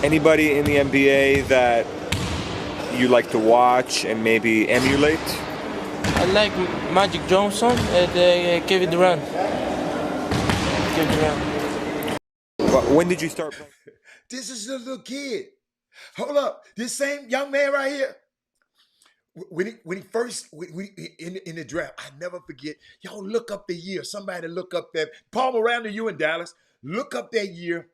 Anybody in the NBA that you like to watch and maybe emulate? I like Magic Johnson and Kevin Durant. When did you start playing? This is a little kid. Hold up. This same young man right here. When he first in the draft, I never forget. Y'all look up the year. Somebody look up that. Paul Miranda, you in Dallas. Look up that year.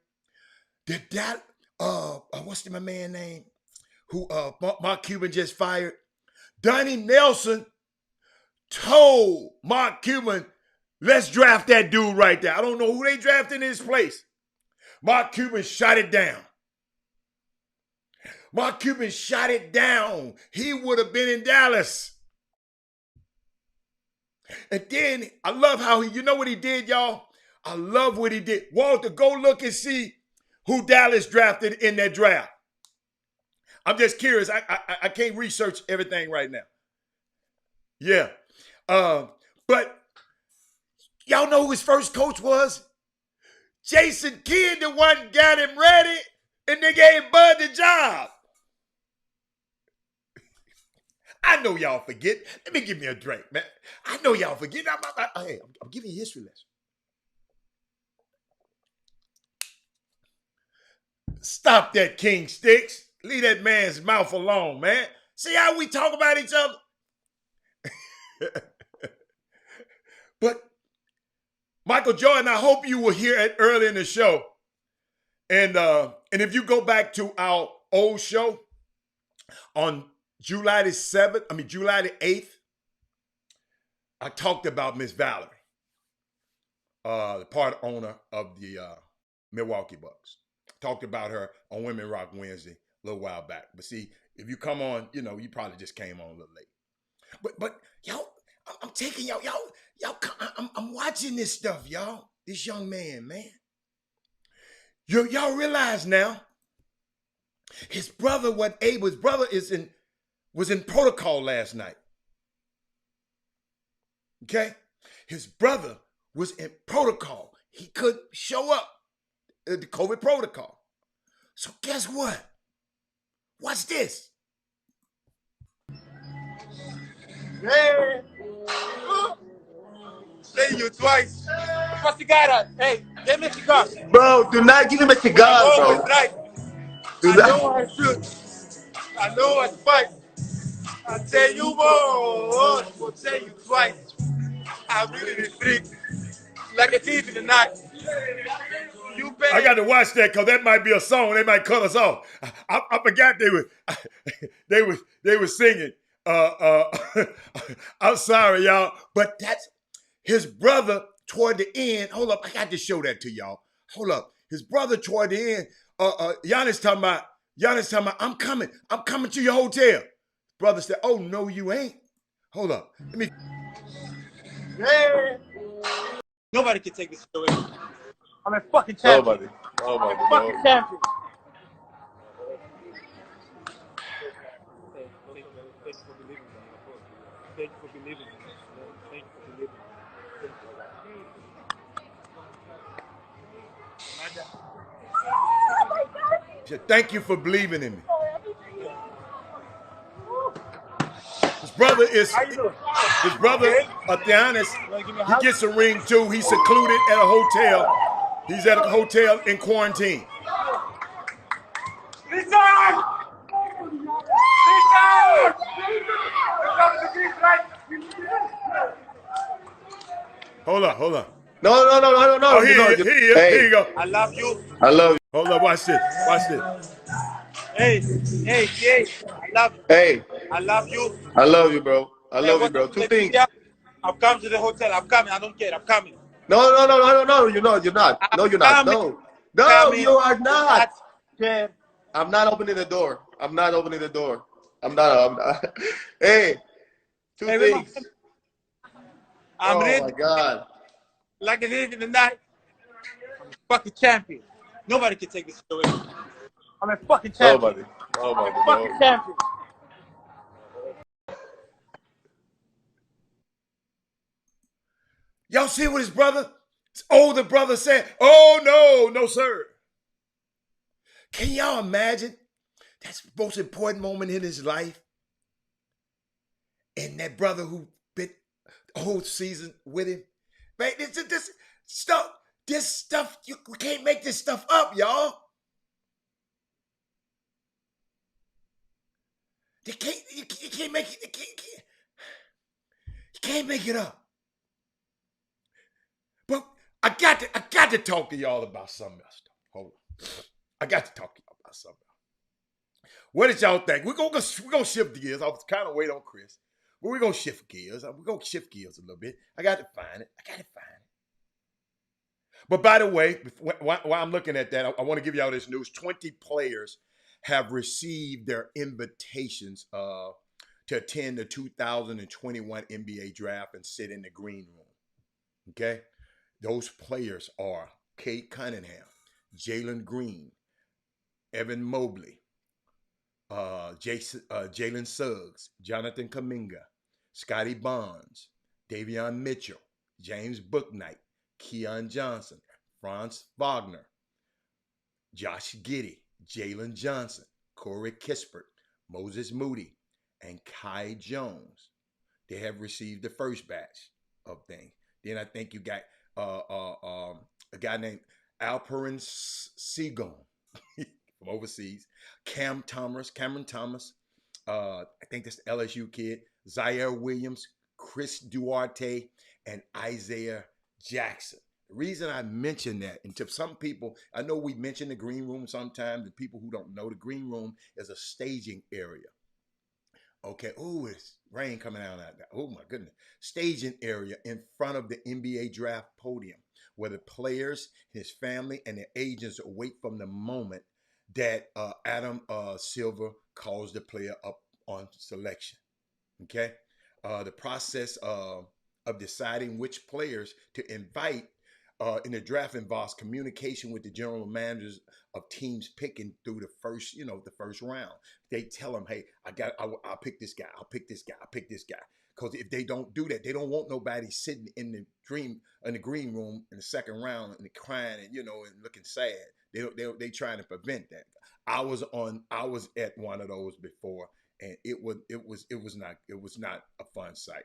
What's my man name? Who Mark Cuban just fired? Donnie Nelson told Mark Cuban, let's draft that dude right there. I don't know who they drafted in his place. Mark Cuban shot it down. Mark Cuban shot it down. He would have been in Dallas. And then I love how you know what he did, y'all? I love what he did. Walter, go look and see who Dallas drafted in that draft. I'm just curious. I can't research everything right now. Yeah. But y'all know who his first coach was? Jason Kidd, the one got him ready, and they gave Bud the job. I know y'all forget. Let me give me a drink, man. I know y'all forget. I'm giving you a history lesson. Stop that, King Sticks. Leave that man's mouth alone, man. See how we talk about each other? But Michael Jordan, I hope you were here early in the show. And if you go back to our old show on July the 8th, I talked about Miss Valerie, the part owner of the Milwaukee Bucks. Talked about her on Women Rock Wednesday a little while back. But see, if you come on, you probably just came on a little late. But y'all, I'm taking y'all, I'm watching this stuff, y'all. This young man. Y'all realize now, his brother wasn't able. His brother was in protocol last night. Okay? His brother was in protocol. He couldn't show up at the COVID protocol. So guess what? Watch this. Hey! Say you twice. What's the guy that? Hey, give me a cigar. Bro, do not give him a cigar, I'm bro. always right. I know I should. I know I fight. I tell you more. I will tell you twice. I really did trick like a thief in the night. You better. I got to watch that because that might be a song. They might cut us off. I forgot they were singing. I'm sorry, y'all, but that's his brother toward the end. Hold up, I got to show that to y'all. Hold up, his brother toward the end. Giannis talking about, I'm coming to your hotel. Brother said, oh no, you ain't. Hold up, let me. Hey. Nobody can take this away. I'm a fucking champion. Nobody. I'm a fucking champion. Thank you for believing in me. Thank you for believing in me. Thank you for believing in me. Thank you for believing in me. His brother, Giannis, he gets a ring too. He's secluded at a hotel. He's at a hotel in quarantine. Listen! Hold on. No. Oh, here you go. I love you. I love you. Hold on, watch this. Hey, I love you. Hey, I love you. I love you, bro. I love you, Hey, bro. Two things. I've come to the hotel. I'm coming. I don't care. I'm coming. No. You're not. No, you're not. No, you are not. I'm not opening the door. I'm not. Hey, two things. I'm ready. Oh my God. Like it is in the night. I'm a fucking champion. Nobody can take this away. I'm a fucking champion. Nobody. I'm a fucking champion. Y'all see what his older brother said? Oh, no, sir. Can y'all imagine? That's the most important moment in his life. And that brother who been the whole season with him. Man, this stuff, we can't make this stuff up, y'all. You can't make it. You can't make it up. But I got to talk to y'all about something else. Hold on. I got to talk to y'all about something else. What did y'all think? We're gonna shift gears. I was kind of waiting on Chris, but we're gonna shift gears. We're gonna shift gears a little bit. I got to find it. But by the way, while I'm looking at that, I want to give y'all this news. 20 players have received their invitations to attend the 2021 NBA draft and sit in the green room. Okay? Those players are Kate Cunningham, Jalen Green, Evan Mobley, Jalen Suggs, Jonathan Kuminga, Scotty Barnes, Davion Mitchell, James Bouknight, Keon Johnson, Franz Wagner, Josh Giddey, Jalen Johnson, Corey Kispert, Moses Moody, and Kai Jones. They have received the first batch of things. Then I think you got a guy named Alperen Sengun. from overseas. Cameron Thomas, I think that's the LSU kid. Zaire Williams, Chris Duarte, and Isaiah Jackson. The reason I mention that, and to some people, I know we mention the green room sometimes. The people who don't know, the green room is a staging area. Okay. Oh, it's rain coming out of that. Oh my goodness. Staging area in front of the NBA draft podium where the players, his family, and their agents await from the moment that Adam Silver calls the player up on selection. Okay. The process of deciding which players to invite in the draft involves communication with the general managers of teams picking through the first round. They tell them, hey, I'll pick this guy. I'll pick this guy. I'll pick this guy. Because if they don't do that, they don't want nobody sitting in the green room in the second round and crying and and looking sad. They trying to prevent that. I was at one of those before, and it was not a fun sight.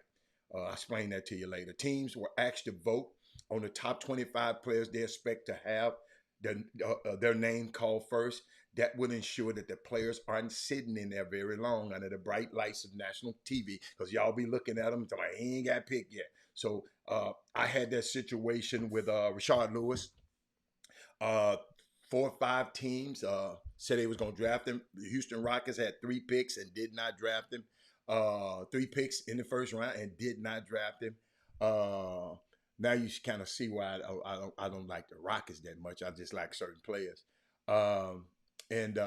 I'll explain that to you later. Teams were asked to vote on the top 25 players they expect to have their name called first. That would ensure that the players aren't sitting in there very long under the bright lights of national TV, because y'all be looking at them like, he ain't got picked yet. So I had that situation with Rashard Lewis. 4 or 5 teams said they was going to draft him. The Houston Rockets had 3 picks and did not draft him. 3 picks in the first round and did not draft him. Now you kind of see why I don't like the Rockets that much. I just like certain players. And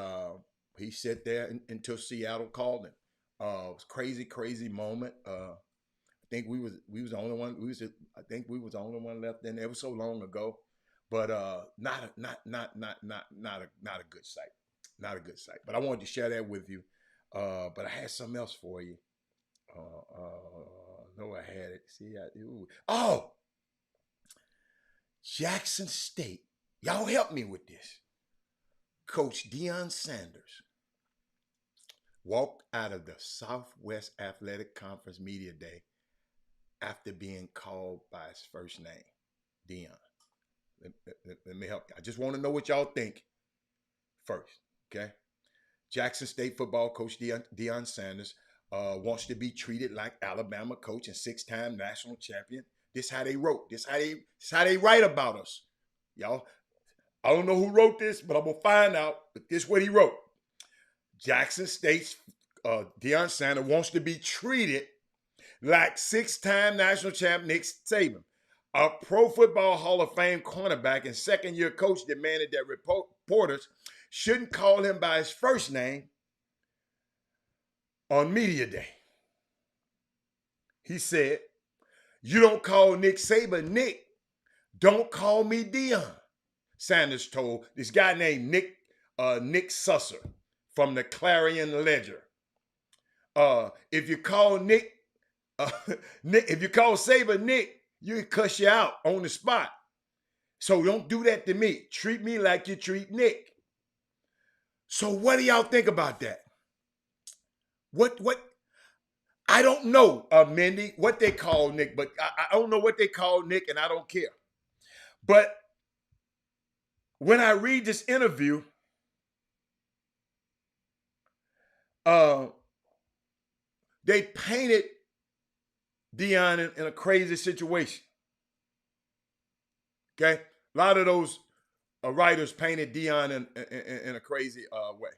he sat there until Seattle called him. It was crazy moment. I think we was the only one. I think we was the only one left in there. It was so long ago, but not a good sight. Not a good sight. But I wanted to share that with you. But I had something else for you. No, I had it. See, Jackson State. Y'all help me with this. Coach Deion Sanders walked out of the Southwest Athletic Conference Media Day after being called by his first name, Deion. Let me help you. I just want to know what y'all think first, okay? Jackson State football coach Deion Sanders wants to be treated like Alabama coach and 6-time national champion. This how they wrote. This how they write about us, y'all. I don't know who wrote this, but I'm going to find out. But this is what he wrote. Jackson State's Deion Sanders wants to be treated like 6-time national champ Nick Saban. A Pro Football Hall of Fame cornerback and second-year coach demanded that reporters shouldn't call him by his first name on media day. He said, "You don't call Nick Saban Nick. Don't call me Deion," Sanders told this guy named Nick Susser from the Clarion Ledger. If you call if you call Saban Nick, you can cuss you out on the spot. So don't do that to me. Treat me like you treat Nick. So what do y'all think about that? What? I don't know, Mindy, what they call Nick, but I don't know what they call Nick, and I don't care. But when I read this interview, they painted Deion in a crazy situation. Okay? A lot of those writers painted Deion in a crazy way.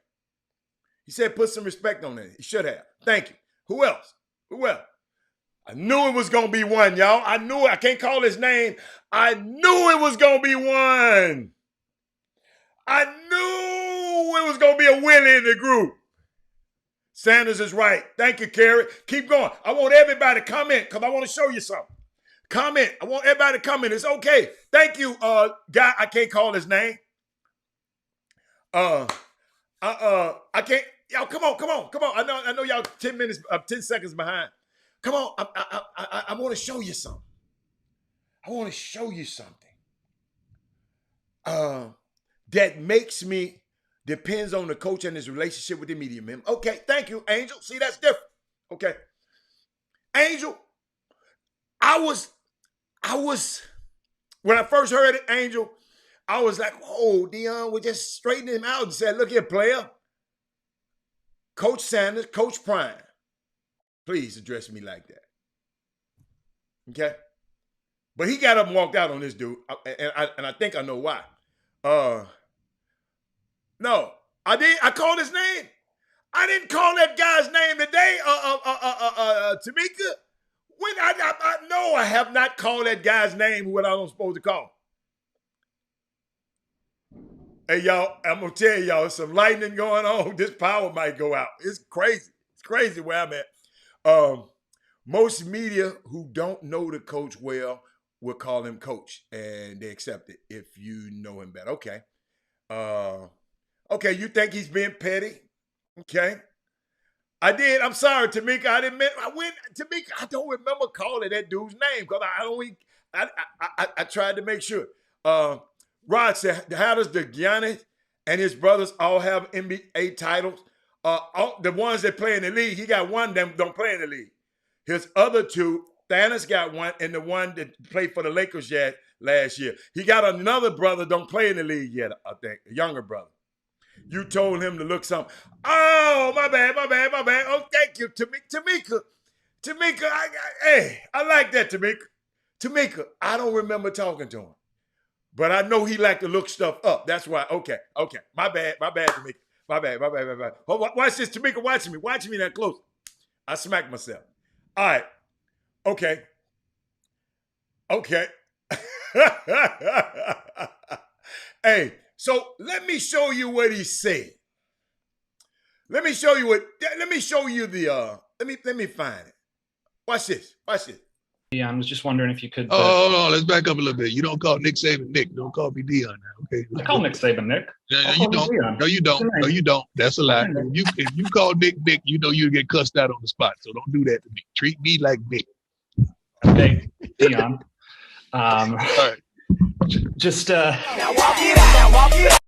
He said, put some respect on it. He should have. Thank you. Who else? I knew it was going to be one, y'all. I knew it. I can't call his name. I knew it was going to be one. I knew it was going to be a Willie in the group. Sanders is right. Thank you, Kerry. Keep going. I want everybody to comment because I want to show you something. Comment. I want everybody to comment. It's okay. Thank you, guy. I can't call his name. I can't. Y'all, come on. I know y'all 10 seconds behind. Come on. I want to show you something. That makes me depends on the coach and his relationship with the media member. Okay, thank you, Angel. See, that's different. Okay. Angel, I was when I first heard it, Angel, I was like, whoa, Deion would just straighten him out and said, look here, player. Coach Sanders, Coach Prime, please address me like that. Okay? But he got up and walked out on this dude, and I think I know why. No, I called his name. I didn't call that guy's name today, Tamika. When no, I have not called that guy's name what I'm supposed to call. Hey, y'all, I'm going to tell y'all, there's some lightning going on. This power might go out. It's crazy. It's crazy where I'm at. Most media who don't know the coach well will call him coach, and they accept it if you know him better. Okay. Okay, you think he's being petty? Okay. I did. I'm sorry, Tamika. Tamika, I don't remember calling that dude's name because I tried to make sure. Rod said, how does the Giannis and his brothers all have NBA titles? The ones that play in the league, he got one of them don't play in the league. His other two, Thanos got one, and the one that played for the Lakers last year. He got another brother don't play in the league yet, I think, a younger brother. You told him to look something. Oh, my bad. Oh, thank you, Tamika. Tamika, I like that, Tamika. Tamika, I don't remember talking to him. But I know he like to look stuff up. That's why. Okay. My bad, Tamika. My bad. Oh, watch this, Tamika. Watch me that close. I smacked myself. All right. Okay. Hey, so let me show you what he said. Let me find it. Watch this. Yeah, I was just wondering if you could. Hold on, let's back up a little bit. You don't call Nick Saban Nick. Don't call me Deion now, okay? I call Nick Saban Nick. You don't. No, you don't. No, you don't. That's a lie. If you call Nick Nick, you know you'll get cussed out on the spot. So don't do that to me. Treat me like Nick. Okay, Deion. All right. Just Now walk it out.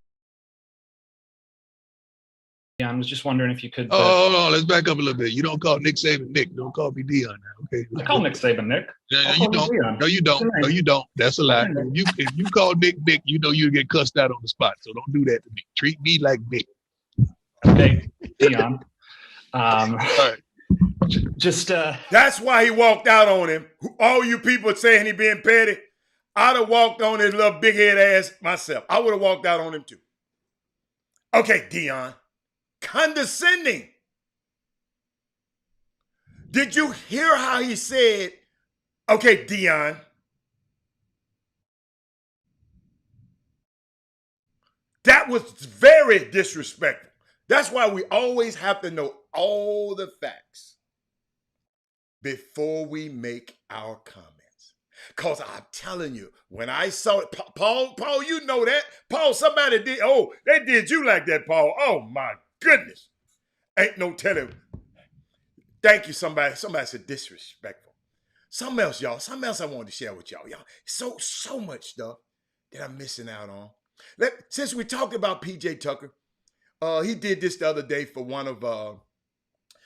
Yeah, I was just wondering if you could. Hold on, let's back up a little bit. You don't call Nick Saban Nick. Don't call me Deion now, okay? I call Nick Saban Nick. You don't. No, you don't. No, you don't. That's a lie. If you call Nick Nick, you know you'll get cussed out on the spot. So don't do that to me. Treat me like Nick. Okay, Deion. All right. Just That's why he walked out on him. All you people saying he being petty, I'd have walked on his little big head ass myself. I would have walked out on him too. Okay, Deion. Condescending. Did you hear how he said, okay, Deion? That was very disrespectful. That's why we always have to know all the facts before we make our comments. Because I'm telling you, when I saw it, Paul, you know that. Paul, somebody did, they did you like that, Paul. Oh, my goodness. Ain't no telling. Thank you, somebody. Somebody said disrespectful. Something else, y'all. Something else I wanted to share with y'all. So much stuff that I'm missing out on. Since we talked about PJ Tucker, he did this the other day for one of,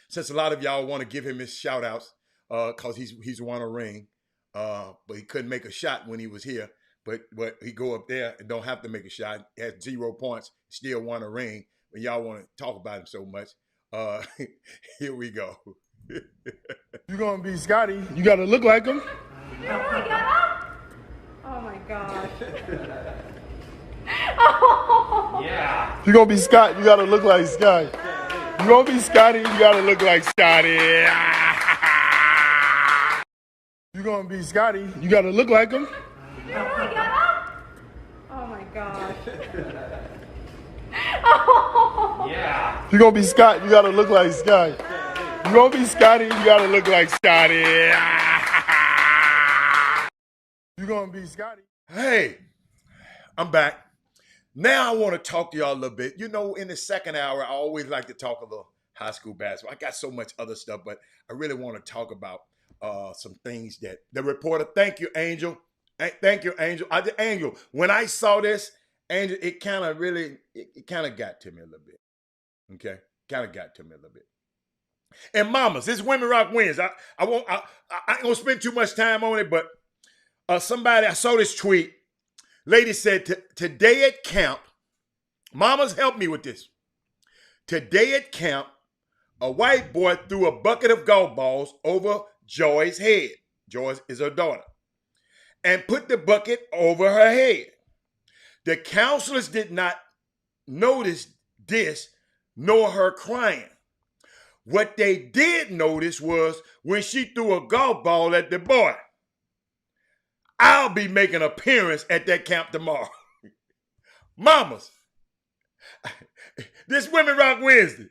since a lot of y'all want to give him his shout outs, because he's won a ring, but he couldn't make a shot when he was here. But he go up there and don't have to make a shot. He has 0 points, still won a ring. But y'all want to talk about him so much. Here we go. You're going to be Scotty. You got to look like him. Oh my gosh. Yeah. You're going to be Scott. You got to look like Scotty. You're going to be Scotty. You got to look like Scotty. You're going to be Scotty. You got to look like him. Oh my gosh. Yeah. You're going to be Scott. You got to look like Scotty. You're going to be Scotty. You got to look like Scotty. You're going to be Scotty. Hey, I'm back. Now I want to talk to y'all a little bit. You know, in the second hour, I always like to talk a little high school basketball. I got so much other stuff, but I really want to talk about some things that the reporter, thank you, Angel. Thank you, Angel. Angel, when I saw this, Angel, it kind of got to me a little bit. Okay? Kind of got to me a little bit. And mamas, this Women Rock wins. I ain't gonna spend too much time on it, but I saw this tweet. Lady said, today at camp, mamas help me with this. Today at camp, a white boy threw a bucket of golf balls over Joy's head. Joy is her daughter. And put the bucket over her head. The counselors did not notice this, nor her crying. What they did notice was when she threw a golf ball at the boy. I'll be making an appearance at that camp tomorrow. Mamas, this Women Rock Wednesday.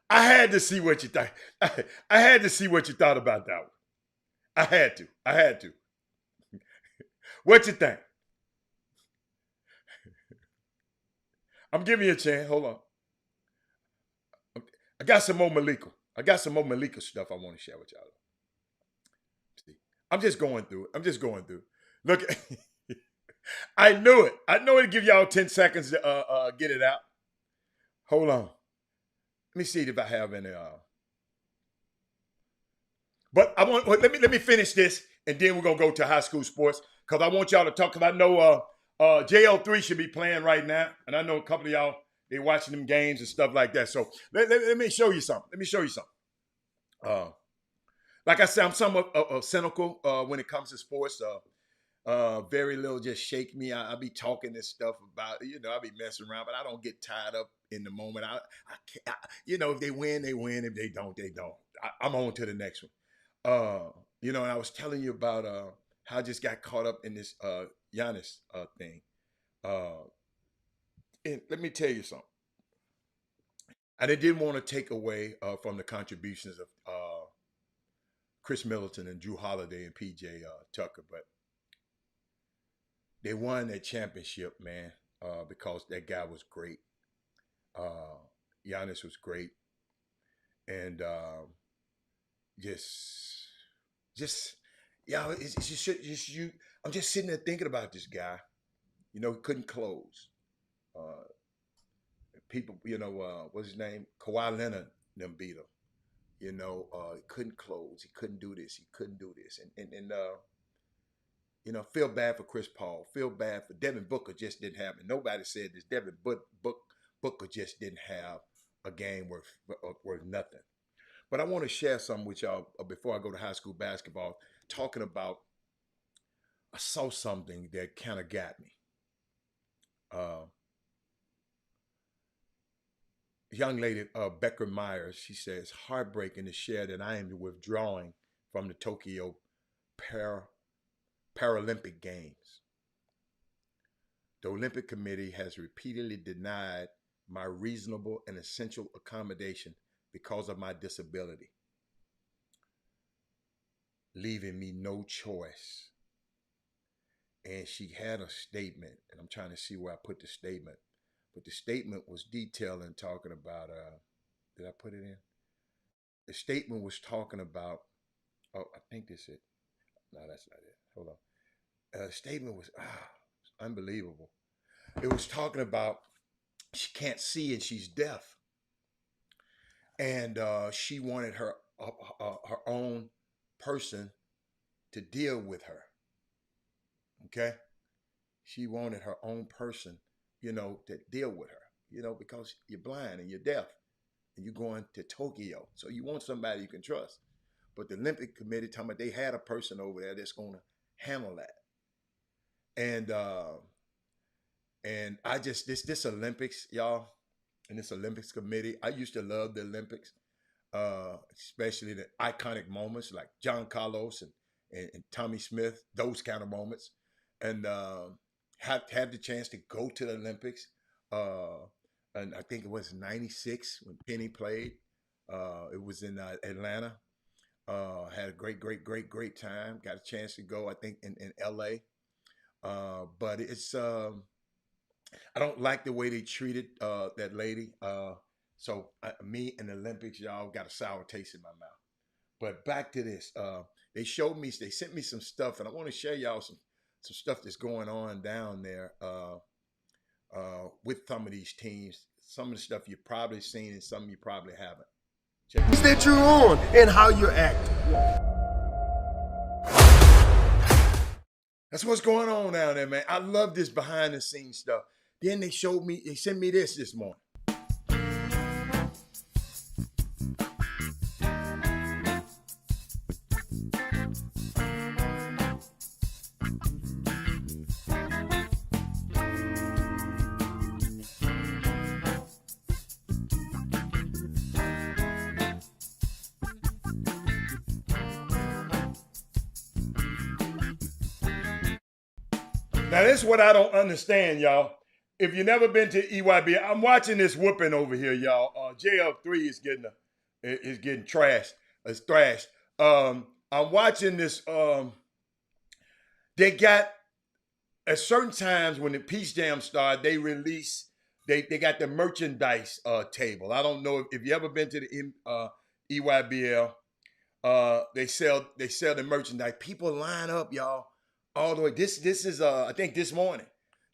I had to see what you thought. I had to see what you thought about that one. I had to. What you think? I'm giving you a chance. Hold on. I got some more Malika. Stuff I want to share with y'all. See, I'm just going through it. Look, I knew it. I know it'd give y'all 10 seconds to get it out. Hold on. Let me see if I have any. But let me finish this, and then we're gonna go to high school sports because I want y'all to talk. Because I know JL3 should be playing right now, and I know a couple of y'all they watching them games and stuff like that. So let me show you something. Like I said, I'm somewhat cynical when it comes to sports. Very little just shake me. I be talking this stuff about, I be messing around, but I don't get tied up in the moment. I if they win, they win. If they don't, they don't. I'm on to the next one. And I was telling you about how I just got caught up in this Giannis thing. And let me tell you something. And I didn't want to take away from the contributions of Chris Middleton and Drew Holiday and PJ Tucker, but they won that championship, man, because that guy was great. Giannis was great. And I'm just sitting there thinking about this guy. He couldn't close. People, what's his name? Kawhi Leonard, them beat him. He couldn't close. He couldn't do this. And feel bad for Chris Paul. Feel bad for Devin Booker. Just didn't happen. Nobody said this. Devin Booker just didn't have a game worth nothing. But I want to share something with y'all before I go to high school basketball, talking about I saw something that kind of got me. Young lady, Becker Myers, she says, heartbreaking to share that I am withdrawing from the Tokyo Paralympic Games. The Olympic Committee has repeatedly denied my reasonable and essential accommodation because of my disability, leaving me no choice. And she had a statement, and I'm trying to see where I put the statement, but the statement was detailing, talking about, did I put it in? The statement was talking about, I think this is it. No, that's not it. Hold on. The statement was unbelievable. It was talking about she can't see and she's deaf. And she wanted her own person to deal with her. Okay? She wanted her own person, to deal with her, because you're blind and you're deaf and you're going to Tokyo. So you want somebody you can trust. But the Olympic Committee talking about they had a person over there that's going to handle that. And I just, this Olympics, y'all, and this Olympics committee, I used to love the Olympics, especially the iconic moments like John Carlos and Tommy Smith, those kind of moments. And had the chance to go to the Olympics. And I think it was 96 when Penny played. It was in Atlanta. Had a great time. Got a chance to go, I think, in LA. But it's, I don't like the way they treated that lady. So me and the Olympics, y'all got a sour taste in my mouth. But back to this. They sent me some stuff, and I want to share y'all some stuff that's going on down there with some of these teams. Some of the stuff you've probably seen and some you probably haven't. Things that you're on and how you're acting. That's what's going on down there, man. I love this behind the scenes stuff. Then they sent me this morning. Now, this is what I don't understand, y'all. If you've never been to EYB, I'm watching this whooping over here, y'all. JL3 is getting trashed. It's thrashed. I'm watching this. They got, at certain times when the Peace Jam started, they release, they got the merchandise table. I don't know if you ever been to the EYBL. They sell the merchandise. People line up, y'all. All the way. This is I think this morning.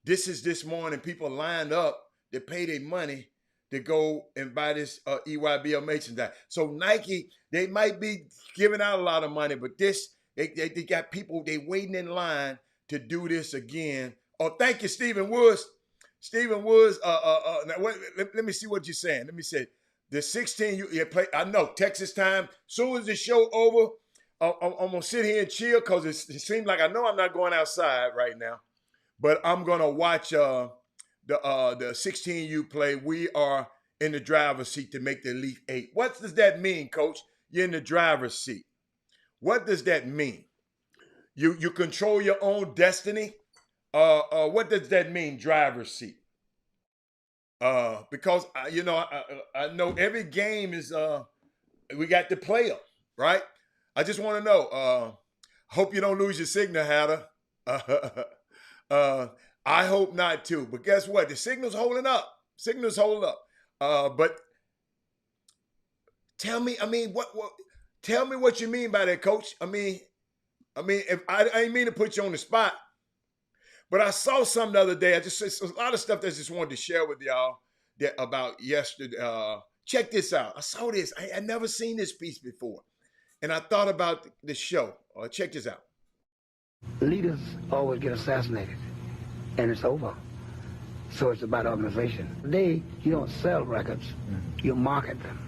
This morning. People lined up to pay their money to go and buy this EYBL merchandise. So Nike, they might be giving out a lot of money, but they got people, they waiting in line to do this again. Oh, thank you, Stephen Woods. Stephen Woods, let me see what you're saying. Let me say the 16 you play. I know Texas time. Soon as the show over, I'm gonna sit here and chill because it seems like I know I'm not going outside right now, but I'm gonna watch the 16U play. We are in the driver's seat to make the Elite Eight. What does that mean, Coach? You're in the driver's seat. What does that mean? You control your own destiny. What does that mean, driver's seat? Because I know every game is we got to play them, right? I just want to know. Hope you don't lose your signal, Hatter. I hope not too. But guess what? The signal's holding up. Signal's holding up. But tell me, tell me what you mean by that, Coach. I mean, if I didn't mean to put you on the spot, but I saw something the other day. It's a lot of stuff that I just wanted to share with y'all about yesterday. Check this out. I saw this. I had never seen this piece before. And I thought about the show. Check this out. Leaders always get assassinated, and it's over. So it's about organization. Today, you don't sell records, you market them.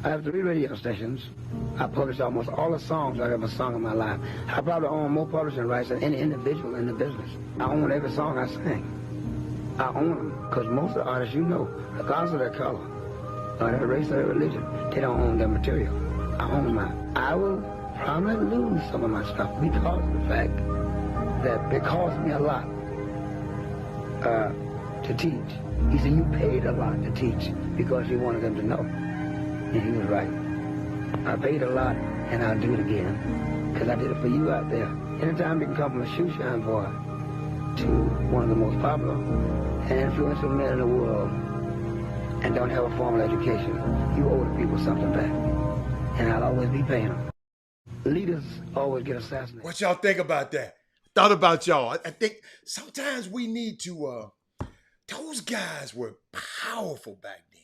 I have 3 radio stations. I publish almost all the songs I've ever sung in my life. I probably own more publishing rights than any individual in the business. I own every song I sing. I own them, because most of the artists you know, regardless of their color, or their race or their religion, they don't own their material. I own mine. I will probably lose some of my stuff because of the fact that it cost me a lot to teach. He said, you paid a lot to teach because you wanted them to know. And he was right. I paid a lot, and I'll do it again because I did it for you out there. Anytime you can come from a shoe shine boy to one of the most popular and influential men in the world and don't have a formal education, you owe the people something back. And I'll always be paying them. Leaders always get assassinated. What y'all think about that? Thought about y'all. I think sometimes we need to, those guys were powerful back then.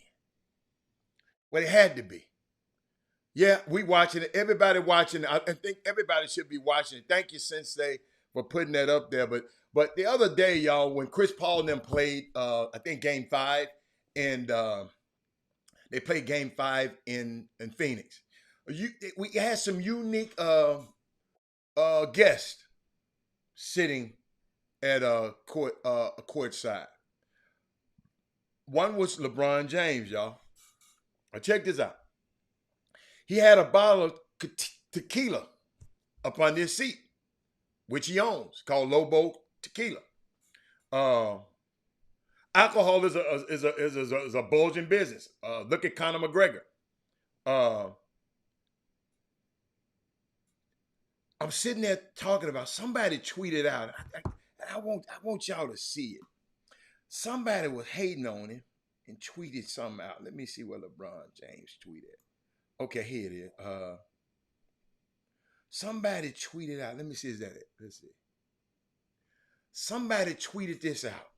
Well, it had to be. Yeah, we watching it. Everybody watching it. I think everybody should be watching it. Thank you, Sensei, for putting that up there. But the other day, y'all, when Chris Paul and them played, I think Game 5, and they played Game 5 in Phoenix. We had some unique guests sitting at a court side. One was LeBron James, y'all. Now check this out. He had a bottle of tequila up on his seat, which he owns, called Lobo Tequila. Alcohol is a bulging business. Look at Conor McGregor. I'm sitting there talking about, somebody tweeted out, I want y'all to see it. Somebody was hating on him and tweeted something out. Let me see what LeBron James tweeted. Okay, here it is. Somebody tweeted out. Let me see, is that it? Let's see. Somebody tweeted this out.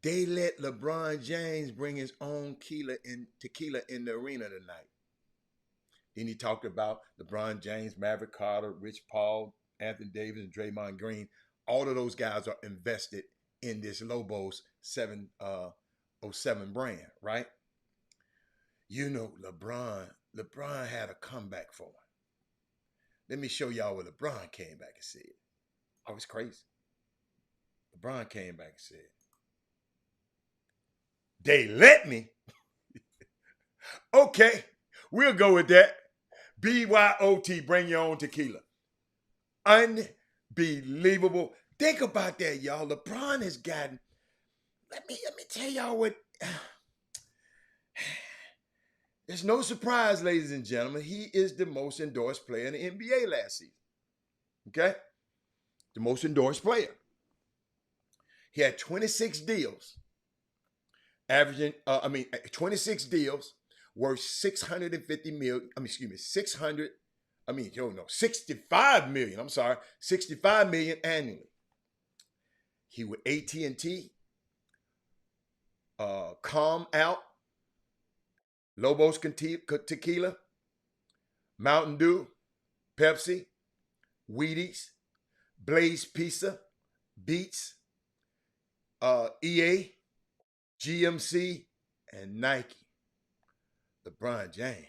They let LeBron James bring his own tequila in the arena tonight. Then he talked about LeBron James, Maverick Carter, Rich Paul, Anthony Davis and Draymond Green. All of those guys are invested in this Lobos 707 brand, right? You know, LeBron had a comeback for him. Let me show y'all what LeBron came back and said. Oh, it's crazy. LeBron came back and said, they let me. Okay, we'll go with that. BYOT, bring your own tequila. Unbelievable. Think about that, y'all. LeBron has gotten, let me tell y'all what, there's no surprise, ladies and gentlemen. He is the most endorsed player in the NBA last season. Okay? The most endorsed player. He had 26 deals, averaging, 26 deals worth 65 million. 65 million annually. He with AT&T, Calm Out, Lobos Tequila, Mountain Dew, Pepsi, Wheaties, Blaze Pizza, Beats, EA, GMC, and Nike. LeBron James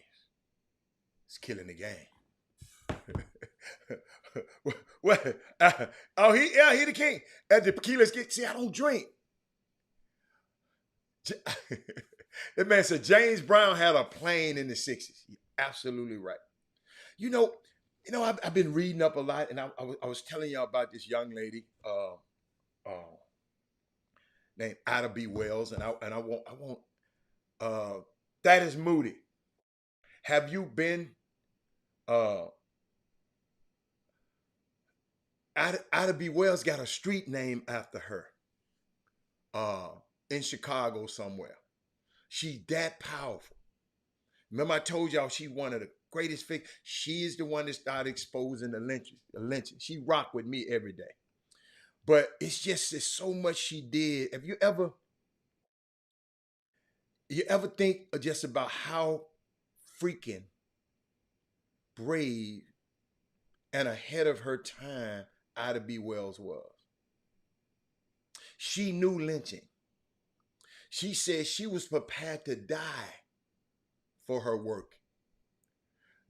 is killing the game. What? He the king. At the tequila's get. See, I don't drink. That man said James Brown had a plane in the 60s. You're absolutely right. You know, I've been reading up a lot, and I was telling y'all about this young lady named Ida B. Wells, and I want that is Moody. Have you been Ida B. Wells got a street name after her in Chicago somewhere. She's that powerful. Remember I told y'all she one of the greatest figures. She is the one that started exposing the lynching. She rocked with me every day. But it's so much she did. Have you ever think just about how freaking brave and ahead of her time Ida B. Wells was? She knew lynching. She said she was prepared to die for her work,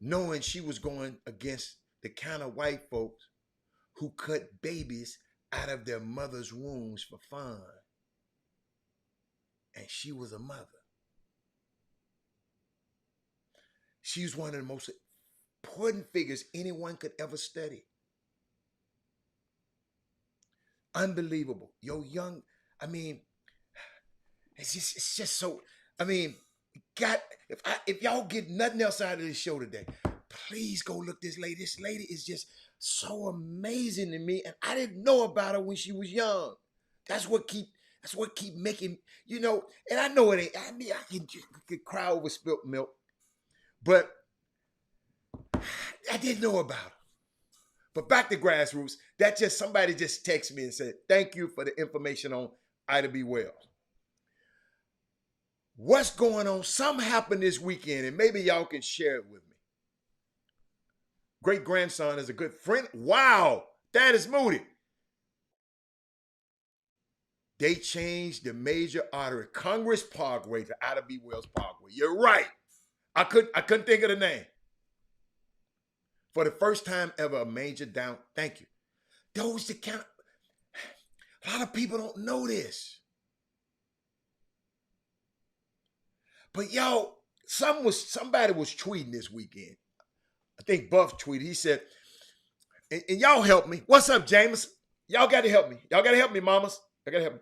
knowing she was going against the kind of white folks who cut babies out of their mother's wombs for fun. And she was a mother. She's one of the most important figures anyone could ever study. Unbelievable. It's just so, God, if y'all get nothing else out of this show today, please go look this lady. This lady is just so amazing to me. And I didn't know about her when she was young. That's what keep making, and I know it ain't, I can cry over spilt milk, but I didn't know about her. But back to grassroots, somebody just texted me and said, thank you for the information on Ida B. Wells. What's going on? Something happened this weekend, and maybe y'all can share it with me. Great-grandson is a good friend. Wow, that is Moody. They changed the major artery, Congress Parkway, to Ida B. Wells Parkway. You're right. I couldn't think of the name. For the first time ever, a major down. Thank you. A lot of people don't know this. But y'all, somebody was tweeting this weekend. I think Buff tweeted. He said, and y'all help me. What's up, James? Y'all got to help me. Y'all got to help me, mamas. Y'all got to help me.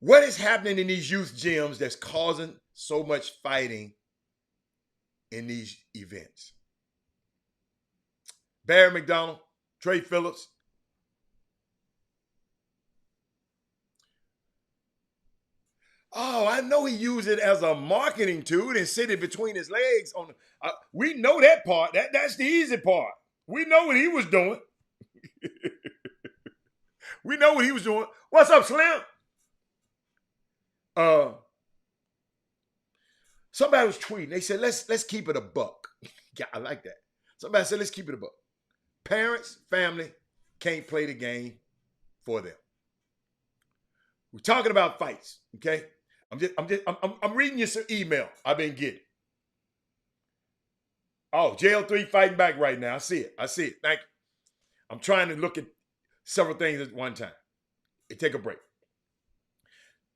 What is happening in these youth gyms that's causing so much fighting in these events? Barry McDonald, Trey Phillips. Oh, I know he used it as a marketing tool and sit it between his legs. We know that part. That's the easy part. We know what he was doing. We know what he was doing. What's up, Slim? Somebody was tweeting. They said, let's keep it a buck. Yeah, I like that. Somebody said, let's keep it a buck. Parents, family can't play the game for them. We're talking about fights, okay? I'm reading you some email I've been getting. Oh, JL3 fighting back right now. I see it. Thank you. I'm trying to look at several things at one time. Take a break.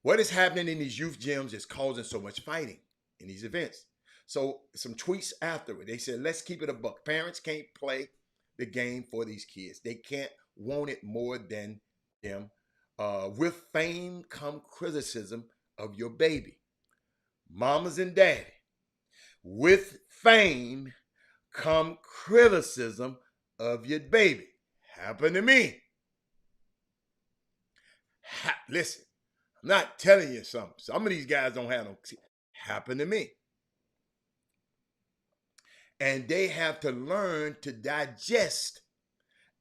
What is happening in these youth gyms is causing so much fighting in these events. So some tweets afterward, they said, let's keep it a buck. Parents can't play the game for these kids. They can't want it more than them. With fame come criticism of your baby. Mamas and daddy, with fame come criticism of your baby. Happened to me. Listen, I'm not telling you something. Some of these guys don't have no. Happened to me. And they have to learn to digest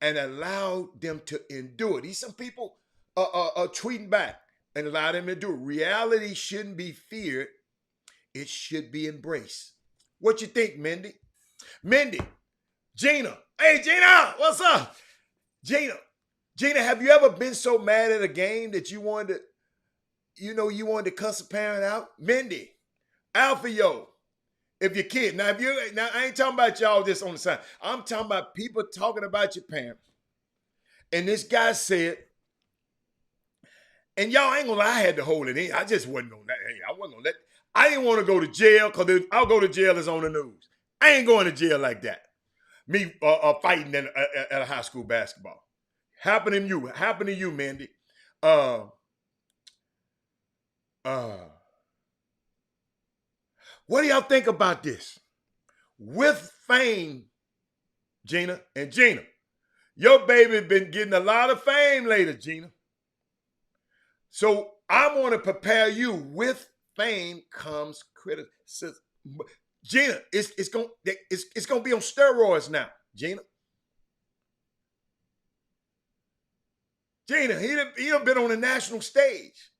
and allow them to endure. These some people are tweeting back and allow them to do it. Reality shouldn't be feared. It should be embraced. What you think, Mindy? Mindy, Gina. Hey, Gina, what's up? Gina, have you ever been so mad at a game that you wanted to cuss a parent out? Mindy, Alfio, if your kid, now I ain't talking about y'all just on the side. I'm talking about people talking about your parents. And this guy said, and y'all ain't gonna lie, I had to hold it in. I just wasn't gonna let, I didn't want to go to jail because I'll go to jail is on the news. I ain't going to jail like that. Me fighting at a high school basketball. Happened to you, Mandy. What do y'all think about this? With fame, Gina, your baby been getting a lot of fame later, Gina. So I want to prepare you. With fame comes criticism. Gina, it's gonna be on steroids now, Gina. Gina, he done been on the national stage.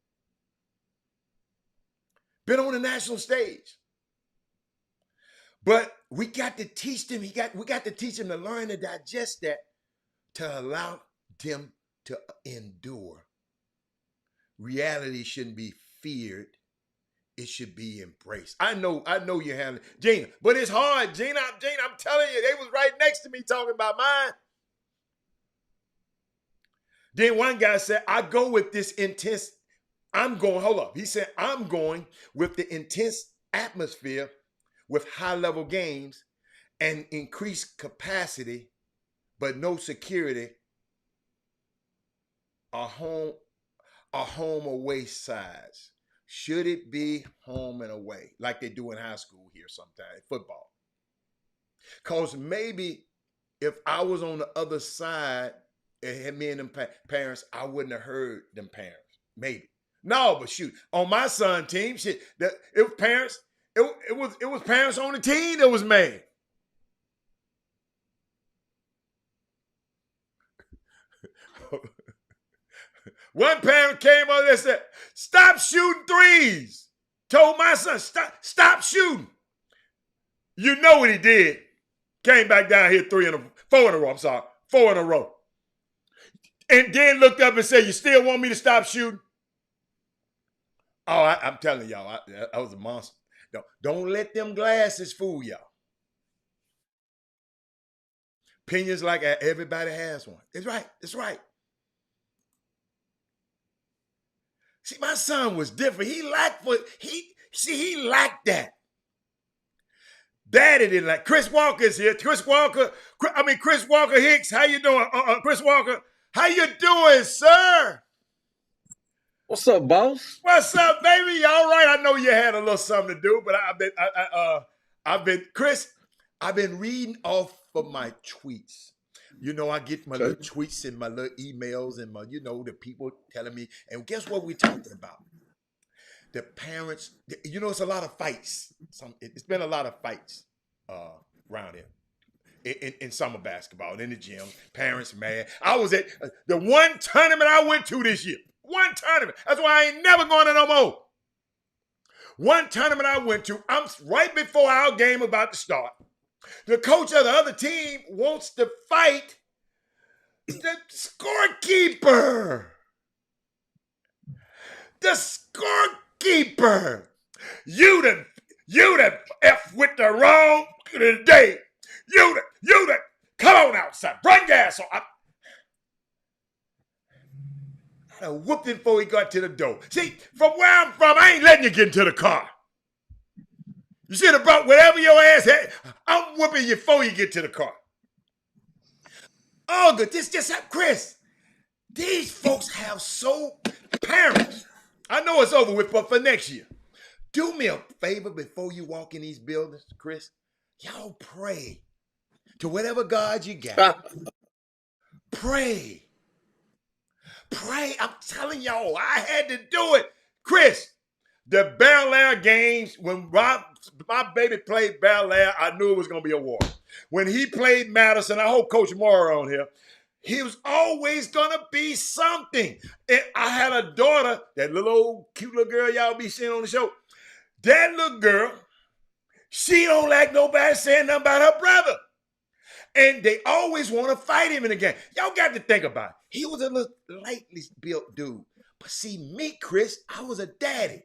But we got to teach them. We got to teach them to learn to digest that, to allow them to endure. Reality shouldn't be feared. It should be embraced. I know you have it, Gina, but it's hard, Gina. I'm telling you, they was right next to me talking about mine. Then one guy said, I go with this intense. He said, I'm going with the intense atmosphere with high-level games and increased capacity, but no security. A home away sides. Should it be home and away like they do in high school here sometimes, football? Because maybe if I was on the other side and had me and them parents, I wouldn't have heard them parents. Maybe. No, but shoot, on my son's team, it was parents. It was parents on the team that was mad. One parent came over and said, stop shooting threes. Told my son, stop shooting. You know what he did. Came back down here 4 in a row. And then looked up and said, you still want me to stop shooting? Oh, I'm telling y'all, I was a monster. Don't let them glasses fool y'all. Opinions like everybody has one. It's right. See, my son was different. He lacked that. Daddy didn't like. Chris Walker's here. Chris Walker Hicks. How you doing, Chris Walker? How you doing, sir? What's up, boss? What's up, baby? You all right? I know you had a little something to do, but I've been reading off of my tweets. You know, I get my little tweets and my little emails and the people telling me. And guess what we're talking about? The parents, it's a lot of fights. It's been a lot of fights around here in summer basketball, in the gym. Parents mad. I was at the one tournament I went to this year. One tournament. That's why I ain't never going to no more. One tournament I went to, I'm right before our game about to start. The coach of the other team wants to fight the scorekeeper. The scorekeeper. You the F with the wrong today. You the come on outside. Bring gas on. I had a whooping before he got to the door. See, from where I'm from, I ain't letting you get into the car. You should have brought whatever your ass had. I'm whooping you before you get to the car. Oh, good. This just happened. Chris, these folks have parents. I know it's over with, but for next year, do me a favor before you walk in these buildings, Chris. Y'all pray to whatever God you got. Pray. Pray. I'm telling y'all, I had to do it. Chris, the Bel Air games, when my baby played Bel Air, I knew it was going to be a war. When he played Madison, I hope Coach Moore on here, he was always going to be something. And I had a daughter, that little old cute little girl y'all be seeing on the show. That little girl, she don't like nobody saying nothing about her brother. And they always want to fight him in the game. Y'all got to think about it. He was a little lightly built dude. But see, me, Chris, I was a daddy.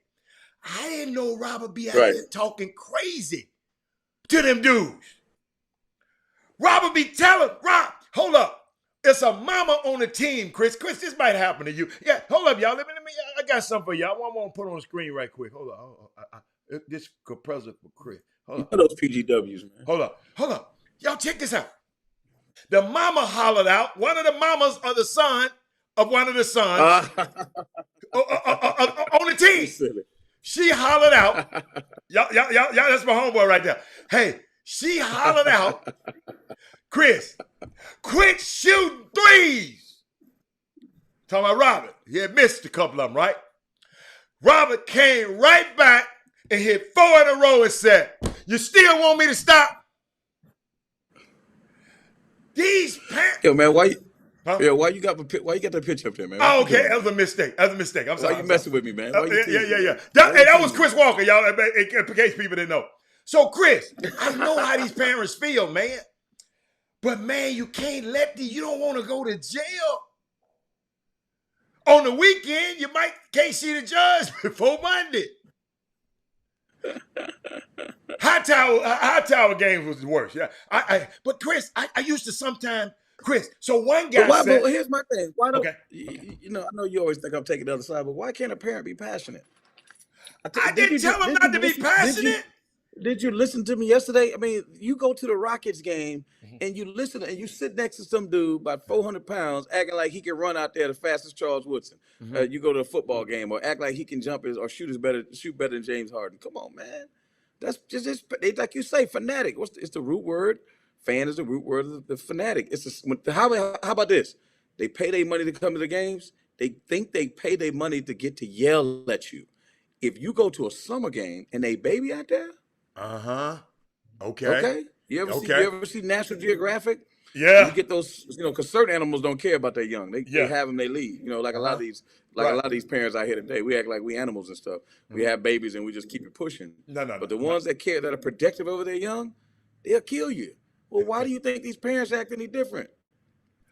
I didn't know Robert be out there talking crazy to them dudes. Robert be telling, Rob, hold up. It's a mama on the team, Chris. Chris, this might happen to you. Yeah, hold up, y'all. Let me. I got something for y'all. I want to put on the screen right quick. Hold up. This present for Chris. Hold up. Those PGWs, man. Hold up. Y'all check this out. The mama hollered out. One of the mamas of the son of one of the sons on the team. She hollered out. Y'all, that's my homeboy right there. Hey, she hollered out. Chris, quit shooting threes. Talking about Robert. He had missed a couple of them, right? Robert came right back and hit 4 in a row and said, "You still want me to stop?" These parents. Yo, man, why you got the picture up there, man? Oh, okay, that was a mistake. I'm sorry. Why you messing with me, man? Yeah. That was Chris Walker, y'all, in case people didn't know. So, Chris, I know how these parents feel, man. But, man, you can't you don't want to go to jail. On the weekend, you can't see the judge before Monday. High tower games was the worst. Yeah, but Chris, I used to sometimes, Chris. So one guy said, but here's my thing. Why don't I know you always think I'm taking the other side, but why can't a parent be passionate? I didn't tell him not to be passionate. Did you listen to me yesterday? I mean, you go to the Rockets game and you listen and you sit next to some dude about 400 pounds acting like he can run out there the fastest Charles Woodson. You go to a football game or act like he can jump or shoot better than James Harden. Come on, man. That's just like you say, fanatic. It's the root word? Fan is the root word of the fanatic. How about this? They pay their money to come to the games. They think they pay their money to get to yell at you. If you go to a summer game and they baby out there, okay. You ever see National Geographic? Yeah. You get those, because certain animals don't care about their young. They have them, they leave. Like a lot of these, a lot of these parents out here today, we act like we animals and stuff. We have babies and we just keep it pushing. No. But the ones that care, that are protective over their young, they'll kill you. Well, why do you think these parents act any different?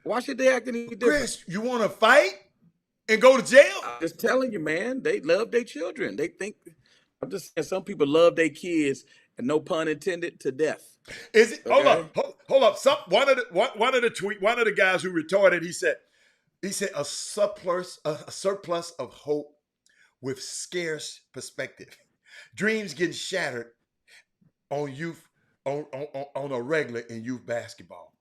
Why should they act any different? Chris, you want to fight and go to jail? I'm just telling you, man. They love their children. They think. I'm just saying, some people love their kids, and no pun intended, to death. Is it? Okay? Hold up. One of the guys who retorted, he said a surplus of hope with scarce perspective. Dreams getting shattered on youth on a regular in youth basketball.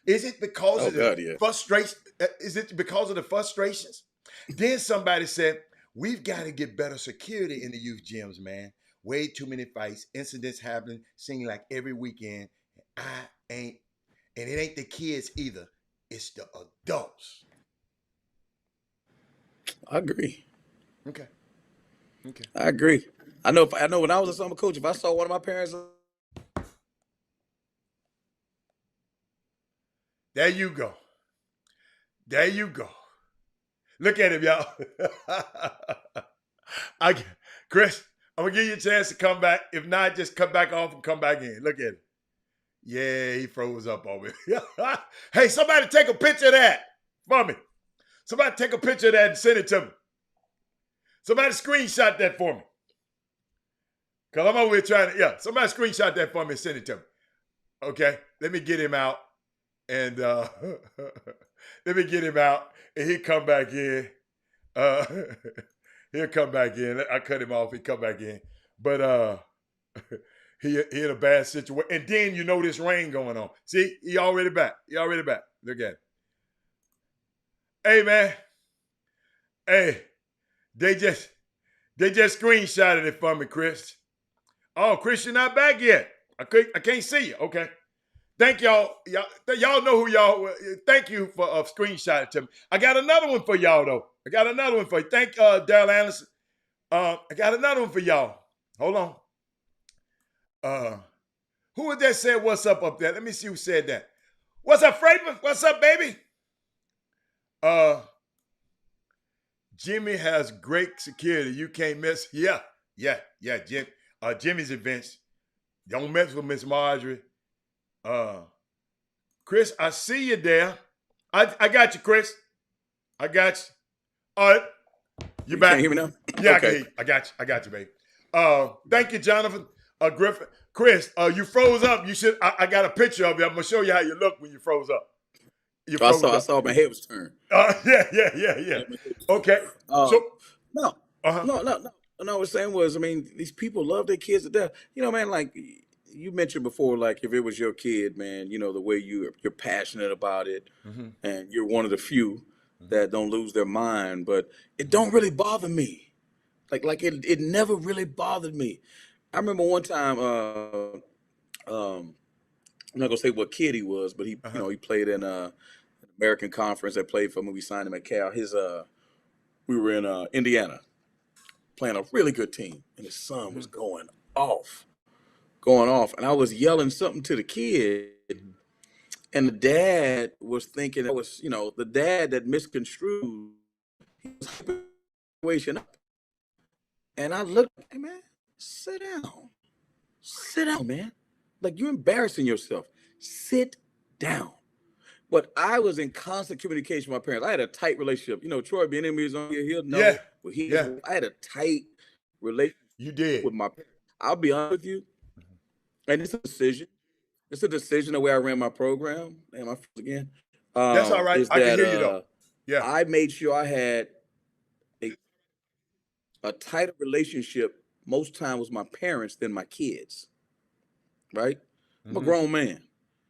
Is it because of the frustration? Is it because of the frustrations? Then somebody said, we've got to get better security in the youth gyms, man. Way too many fights, incidents happening, seeming like every weekend. And it ain't the kids either. It's the adults. I agree. Okay. I agree. I know when I was a summer coach, if I saw one of my parents. There you go. Look at him, y'all. Chris, I'm going to give you a chance to come back. If not, just come back off and come back in. Look at him. Yeah, he froze up on me. Hey, somebody take a picture of that for me. Somebody take a picture of that and send it to me. Somebody screenshot that for me. Because I'm over here trying to, somebody screenshot that for me and send it to me. Okay, let me get him out. And let me get him out. And he'll come back in. He'll come back in. I cut him off. He'll come back in. But he in a bad situation. And then you know this rain going on. See, he already back. Look at it. Hey, man. Hey, they just screenshotted it for me, Chris. Oh, Chris, you're not back yet. I can't see you. Okay. Thank y'all. Y'all know who y'all. Thank you for screenshotting to me. I got another one for y'all though. Thank Daryl Anderson. I got another one for y'all. Hold on. Who was that said what's up there? Let me see who said that. What's up, Fraper? What's up, baby? Jimmy has great security. You can't miss. Yeah, Jim. Jimmy's events. Don't mess with Miss Marjorie. Chris, I see you there. I got you, Chris. I got you. All right. You back? Can't hear me now? Yeah, Okay. I got you, baby. Thank you, Jonathan. Griffin. Chris, you froze up. You should. I got a picture of you. I'm gonna show you how you look when you froze up. I saw my head was turned. Yeah. Okay. No. I was saying was, I mean, these people love their kids to death. You know, man, like you mentioned before, like if it was your kid, man, you know, the way you're passionate about it, and you're one of the few that don't lose their mind, but it don't really bother me. Like it never really bothered me. I remember one time, I'm not gonna say what kid he was, but he, you know, he played in an American Conference. That played for me. We signed him at Cal. We were in Indiana, playing a really good team, and his son was going off, and I was yelling something to the kid, and the dad was thinking that was, you know, the dad that misconstrued his situation up, and I looked, hey man, sit down, man, like you're embarrassing yourself, sit down. But I was in constant communication with my parents. I had a tight relationship. You know, Troy being is on here, he'll know. Yeah. I had a tight relationship. You did. With my parents. I'll be honest with you. And it's a decision. It's a decision the way I ran my program. Damn, I again. That's all right. I can hear you though. Yeah. I made sure I had a tighter relationship most times with my parents than my kids. Right? I'm a grown man.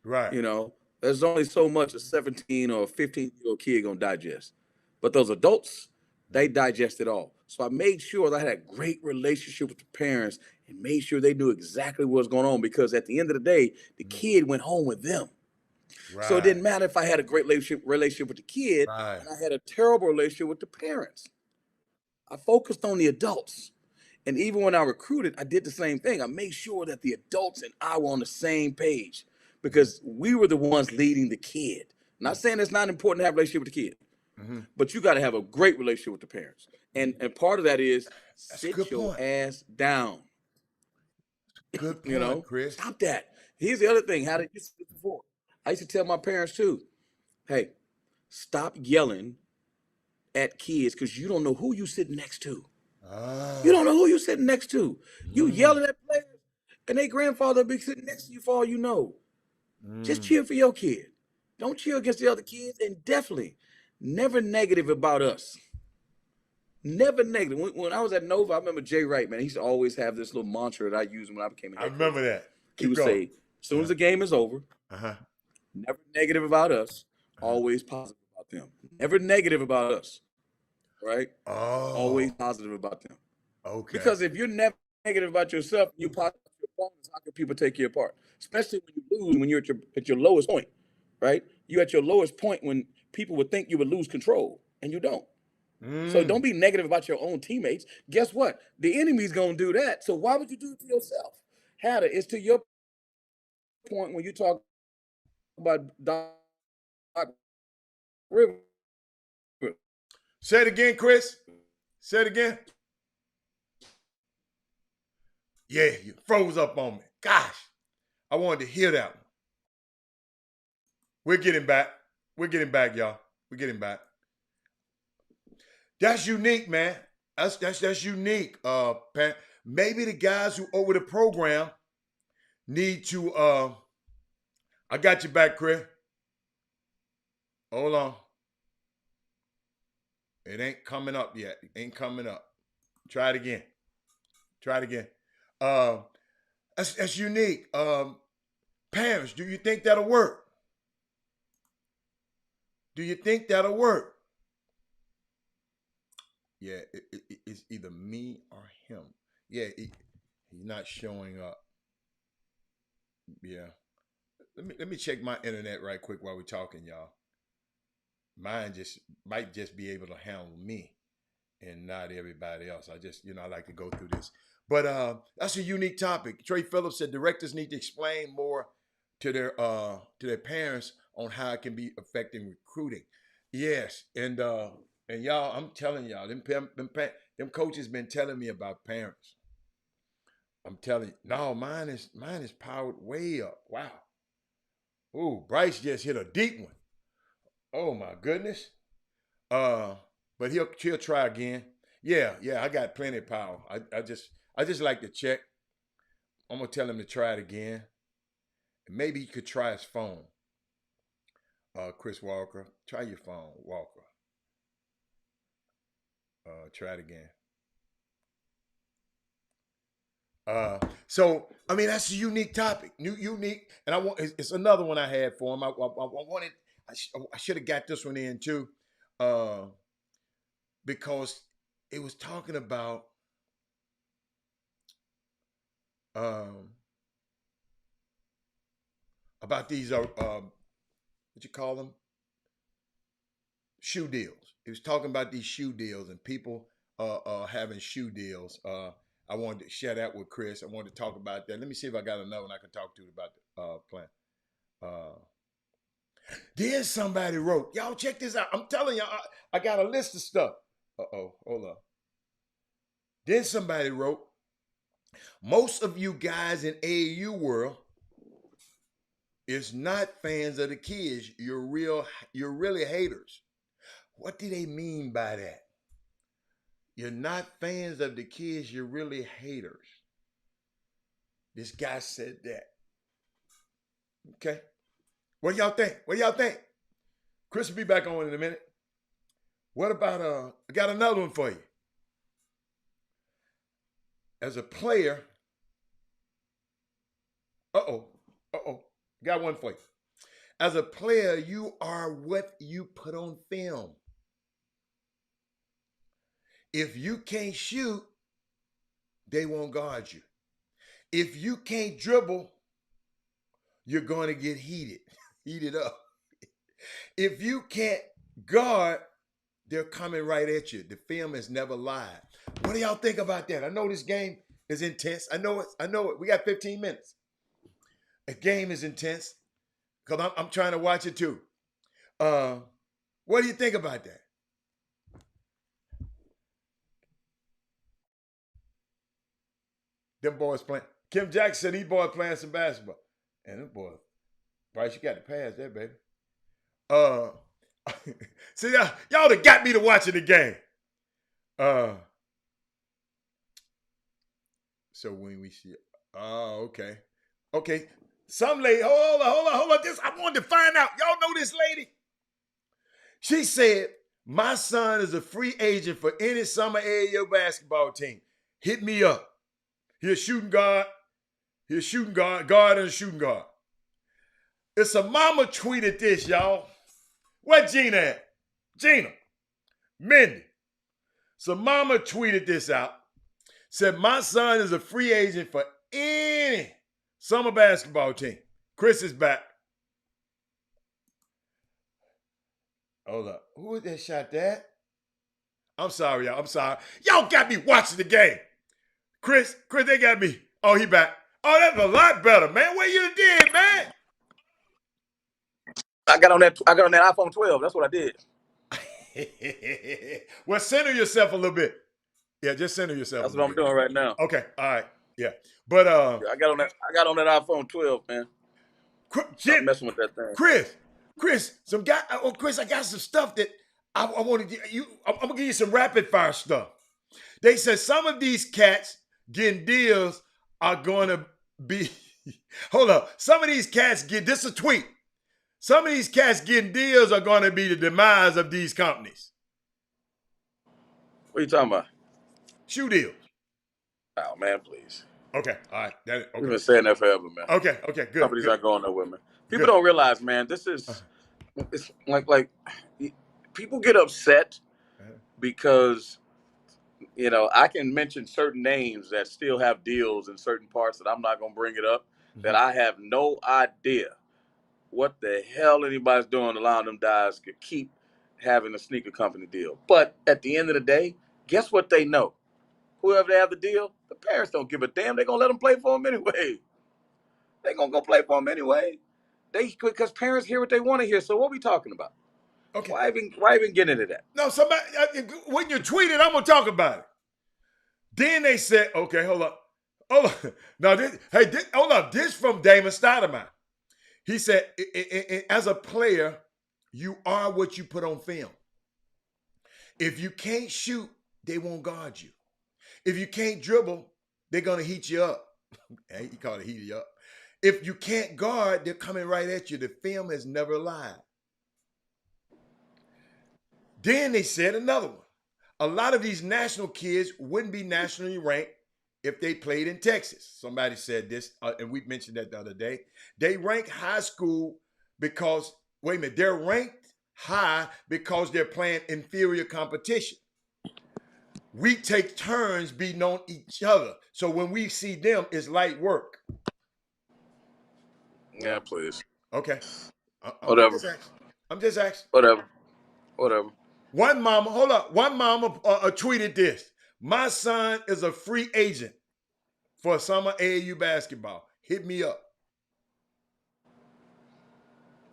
Right. You know. There's only so much a 17 or 15-year-old kid gonna digest. But those adults, they digest it all. So I made sure that I had a great relationship with the parents and made sure they knew exactly what was going on, because at the end of the day, the kid went home with them. Right. So it didn't matter if I had a great relationship with the kid and I had a terrible relationship with the parents. I focused on the adults. And even when I recruited, I did the same thing. I made sure that the adults and I were on the same page, because we were the ones leading the kid. Not saying it's not important to have a relationship with the kid, but you got to have a great relationship with the parents. And part of that is sit your ass down. Good point, you know, Chris. Stop that. Here's the other thing. How did you say this before? I used to tell my parents too, hey, stop yelling at kids because you don't know who you sitting next to. You don't know who you sitting next to. You yelling at players, and their grandfather be sitting next to you for all you know. Just cheer for your kid. Don't cheer against the other kids, and definitely never negative about us. Never negative. When I was at Nova, I remember Jay Wright, man. He used to always have this little mantra that I used when I became a head coach. I remember that. He would say, as soon as the game is over, never negative about us, always positive about them. Never negative about us, right? Always positive about them. Okay. Because if you're never negative about yourself, you positive about your opponents, how can people take you apart? Especially when you lose, when you're at your lowest point, right? You're at your lowest point when people would think you would lose control, and you don't. So don't be negative about your own teammates. Guess what? The enemy's going to do that. So why would you do it to yourself? Hatter, it's to your point when you talk about Doc Rivers. Say it again, Chris. Say it again. Yeah, you froze up on me. Gosh, I wanted to hear that one. We're getting back. We're getting back, y'all. We're getting back. That's unique, man. That's unique. Maybe the guys who over the program need to. I got you back, Chris. Hold on. It ain't coming up yet. It ain't coming up. Try it again. Try it again. That's unique. Parents, do you think that'll work? Do you think that'll work? Yeah, it's either me or him. Yeah, he's not showing up. Yeah. Let me check my internet right quick while we're talking, y'all. Mine might just be able to handle me and not everybody else. I like to go through this. But that's a unique topic. Trey Phillips said directors need to explain more to their parents on how it can be affecting recruiting. Yes, and y'all, I'm telling y'all, them coaches been telling me about parents. I'm telling you, no, mine is powered way up. Wow. Ooh, Bryce just hit a deep one. Oh my goodness. But he'll try again. Yeah, I got plenty of power. I just like to check. I'm gonna tell him to try it again. Maybe he could try his phone. Chris Walker, try your phone, Walker. Try it again. So I mean that's a unique topic, unique, and it's another one I had for him. I should have got this one in too, because it was talking about these what you call them? Shoe deals. It was talking about these shoe deals and people having shoe deals. I wanted to share that with Chris. I wanted to talk about that. Let me see if I got another one I can talk to about the plan. Then somebody wrote, y'all check this out. I'm telling y'all, I got a list of stuff. Hold up. Then somebody wrote, most of you guys in AAU world is not fans of the kids. You're really haters. What do they mean by that? You're not fans of the kids, you're really haters. This guy said that. Okay. What do y'all think? What do y'all think? Chris will be back on in a minute. What about, I got another one for you. As a player, got one for you. As a player, you are what you put on film. If you can't shoot, they won't guard you. If you can't dribble, you're going to get heated up. If you can't guard, they're coming right at you. The film has never lied. What do y'all think about that? I know this game is intense. I know it. We got 15 minutes. The game is intense because I'm trying to watch it too. What do you think about that? Them boys playing. Kim Jackson said these boys playing some basketball. And them boys, Bryce, you got to pass that, baby. See, y'all that got me to watching the game. So when we see, okay. Some lady, hold on. I wanted to find out. Y'all know this lady? She said, my son is a free agent for any summer AAU basketball team. Hit me up. He's a shooting guard. Guard and a shooting guard. It's a mama tweeted this, y'all. Where Gina at? Gina. Mindy. So mama tweeted this out. Said, my son is a free agent for any summer basketball team. Chris is back. Hold up. Who that shot that? I'm sorry, y'all. I'm sorry. Y'all got me watching the game. Chris, they got me. Oh, he back. Oh, that's a lot better, man. What you did, man? I got on that iPhone 12. That's what I did. Well, center yourself a little bit. Yeah, just center yourself. That's what I'm doing right now. Okay, all right, yeah. But I got on that iPhone 12, man. I'm messing with that thing. Chris, Chris, Chris, I got some stuff that I want to give you. I'm gonna give you some rapid fire stuff. They said some of these cats getting deals are going to be. Hold up. Some of these cats this is a tweet. Some of these cats getting deals are going to be the demise of these companies. What are you talking about? Shoe deals. Oh man, please. Okay, all right. We've been saying that forever, man. Okay, good. Companies good. aren't going nowhere, man. People don't realize, man. This is it's like people get upset because I can mention certain names that still have deals in certain parts that I'm not going to bring it up. That I have no idea what the hell anybody's doing allowing them guys to keep having a sneaker company deal. But at the end of the day, guess what they know? Whoever they have the deal, the parents don't give a damn. They're going to let them play for them anyway. They're going to go play for them anyway. Because parents hear what they want to hear. So what are we talking about? Okay. Why even get into that? No, somebody, when you tweet it, I'm going to talk about it. Then they said, okay, hold up. Now, hold up. This from Damon Stoudemire. He said, as a player, you are what you put on film. If you can't shoot, they won't guard you. If you can't dribble, they're going to heat you up. He called it heat you up. If you can't guard, they're coming right at you. The film has never lied. Then they said another one. A lot of these national kids wouldn't be nationally ranked if they played in Texas. Somebody said this, and we mentioned that the other day. They rank high school because, they're ranked high because they're playing inferior competition. We take turns beating on each other. So when we see them, it's light work. Yeah, please. Okay. Whatever. I'm just asking. Whatever. One mama tweeted this. My son is a free agent for summer AAU basketball. Hit me up.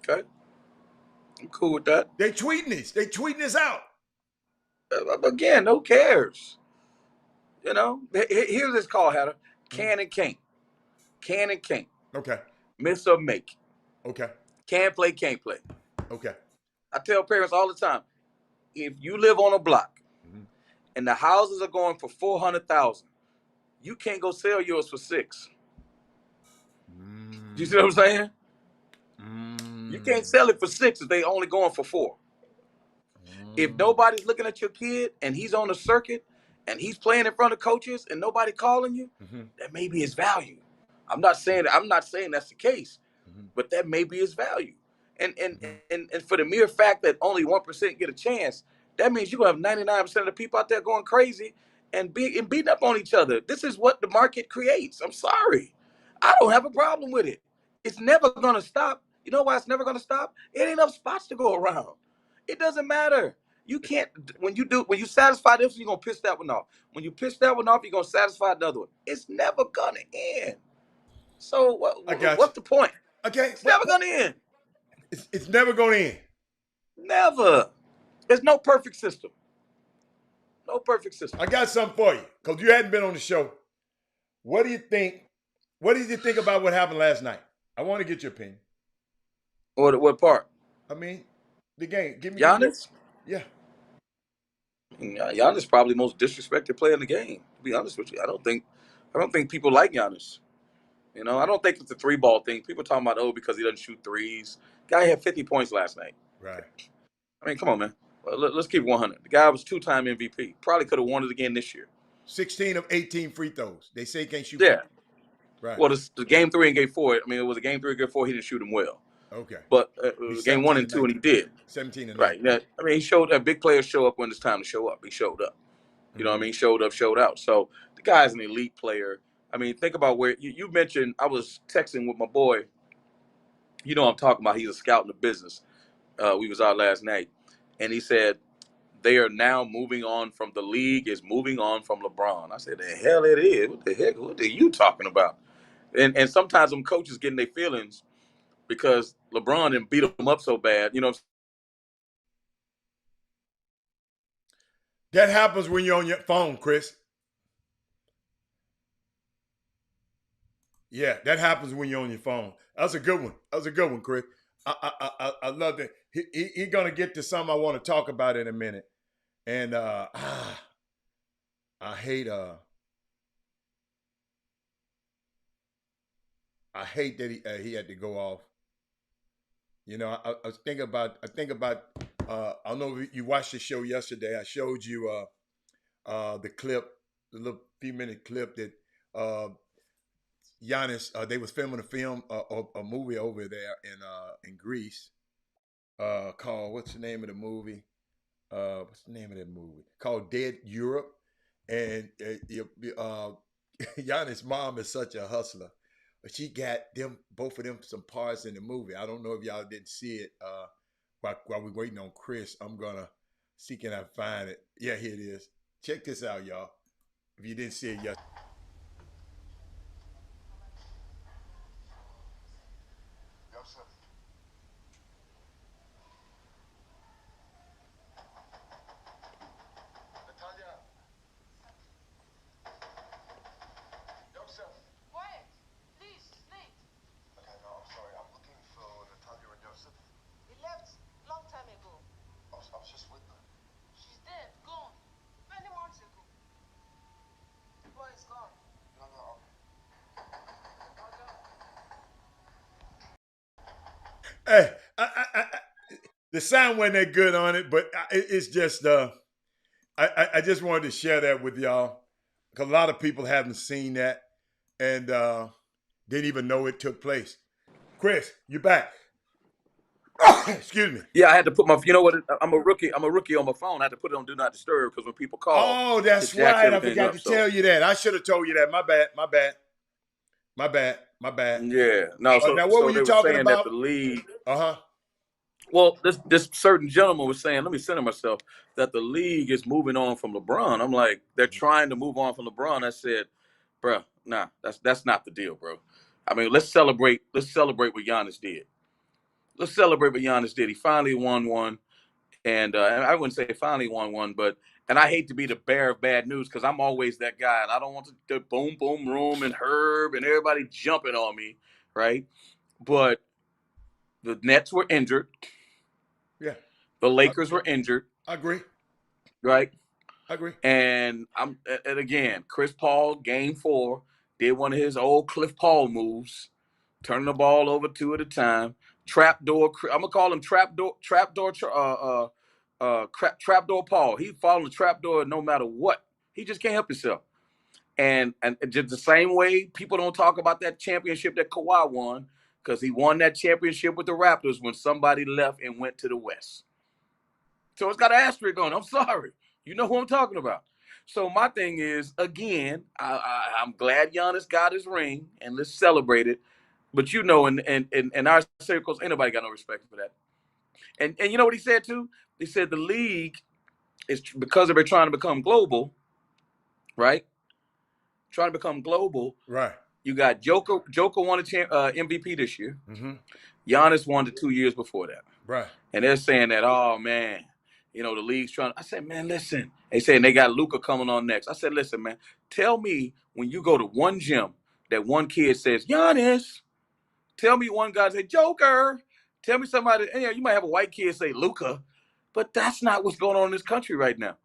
Okay. I'm cool with that. They tweeting this out. Again, who cares? Here's this call, Hatter. Can and can't. Can and can't. Okay. Miss or make. Okay. Can play, can't play. Okay. I tell parents all the time, if you live on a block and the houses are going for $400,000, you can't go sell yours for $600,000. You see what I'm saying? You can't sell it for $600,000 if they only going for $400,000. If nobody's looking at your kid and he's on the circuit and he's playing in front of coaches and nobody calling you, that may be his value. I'm not saying that's the case, but that may be his value. And for the mere fact that only 1% get a chance, that means you're going to have 99% of the people out there going crazy and beating up on each other. This is what the market creates. I'm sorry. I don't have a problem with it. It's never going to stop. You know why it's never going to stop? It ain't enough spots to go around. It doesn't matter. You can't, when you satisfy this, you're going to piss that one off. When you piss that one off, you're going to satisfy the other one. It's never going to end. So what's the point? Okay. It's never going to end. It's never going to end. Never. There's no perfect system. No perfect system. I got something for you because you hadn't been on the show. What do you think? What did you think about what happened last night? I want to get your opinion. What part? I mean, the game. Give me Giannis? Yeah. Giannis is probably the most disrespected player in the game, to be honest with you. I don't think people like Giannis. I don't think it's a 3-ball thing. People talking about, because he doesn't shoot threes. Guy had 50 points last night. Right. I mean, come on, man. Let's keep 100. The guy was 2-time MVP. Probably could have won it again this year. 16 of 18 free throws. They say he can't shoot. Yeah. Right. Well, the game 3 and game 4, it was a game 3 and game 4, he didn't shoot them well. Okay. But game 1 and 2, and he did. 17 and 19. Right. I mean, he showed that big players show up when it's time to show up. He showed up. You know what I mean? Showed up, showed out. So the guy's an elite player. I mean, think about where you mentioned, I was texting with my boy. I'm talking about, he's a scout in the business. We was out last night. And he said, they are now moving on from, the league is moving on from LeBron. I said, the hell it is. What the heck? What are you talking about? And sometimes them coaches getting their feelings because LeBron didn't beat them up so bad. You know what I'm saying? That happens when you're on your phone, Chris. Yeah, that happens when you're on your phone. That's a good one. Chris. I love that. He gonna get to something I want to talk about in a minute. And I hate that he had to go off. You know, I think about I don't know if you watched the show yesterday. I showed you the clip, the little few minute clip that Giannis, they was filming a movie over there in Greece, called, what's the name of the movie? What's the name of that movie? Called Dead Europe. And Giannis' mom is such a hustler. But she got both of them some parts in the movie. I don't know if y'all didn't see it. While we're waiting on Chris, I'm gonna see can I find it. Yeah, here it is. Check this out, y'all. If you didn't see it yet. Hey, the sound wasn't that good on it, but it's just I just wanted to share that with y'all because a lot of people haven't seen that and didn't even know it took place. Chris, you back? Excuse me. Yeah, I had to put my. You know what? I'm a rookie on my phone. I had to put it on Do Not Disturb because when people call. Oh, that's right. I forgot to tell you that. I should have told you that. My bad. Yeah. No. So now what were you talking about? That the league. Well, this certain gentleman was saying, let me center myself, that the league is moving on from LeBron. I'm like, they're trying to move on from LeBron. I said, bro, nah, that's not the deal, bro. I mean, let's celebrate what Giannis did. Let's celebrate what Giannis did. He finally won one. And I wouldn't say finally won one, and I hate to be the bearer of bad news because I'm always that guy. And I don't want the boom, boom room and Herb and everybody jumping on me, right? But the Nets were injured. Yeah. The Lakers were injured. I agree. Right? I agree. And again, Chris Paul, game 4, did one of his old Cliff Paul moves, turning the ball over 2 at a time. Trapdoor. I'm gonna call him trapdoor Paul. He following the trapdoor no matter what. He just can't help himself. And just the same way people don't talk about that championship that Kawhi won because he won that championship with the Raptors when somebody left and went to the West. So it's got an asterisk on it. I'm sorry. You know who I'm talking about. So my thing is, again, I'm glad Giannis got his ring, and let's celebrate it. But you know, in our circles, ain't nobody got no respect for that. And you know what he said too? He said the league is, because they're trying to become global, right? Trying to become global. Right. You got Joker won a MVP this year. Mm-hmm. Giannis won the 2 years before that. Right. And they're saying that, oh man, you know, the league's trying. I said, man, listen. They saying they got Luka coming on next. I said, listen, man, tell me when you go to one gym that one kid says, Giannis. Tell me one guy say Joker. Tell me somebody. Yeah, you might have a white kid say Luka, but that's not what's going on in this country right now.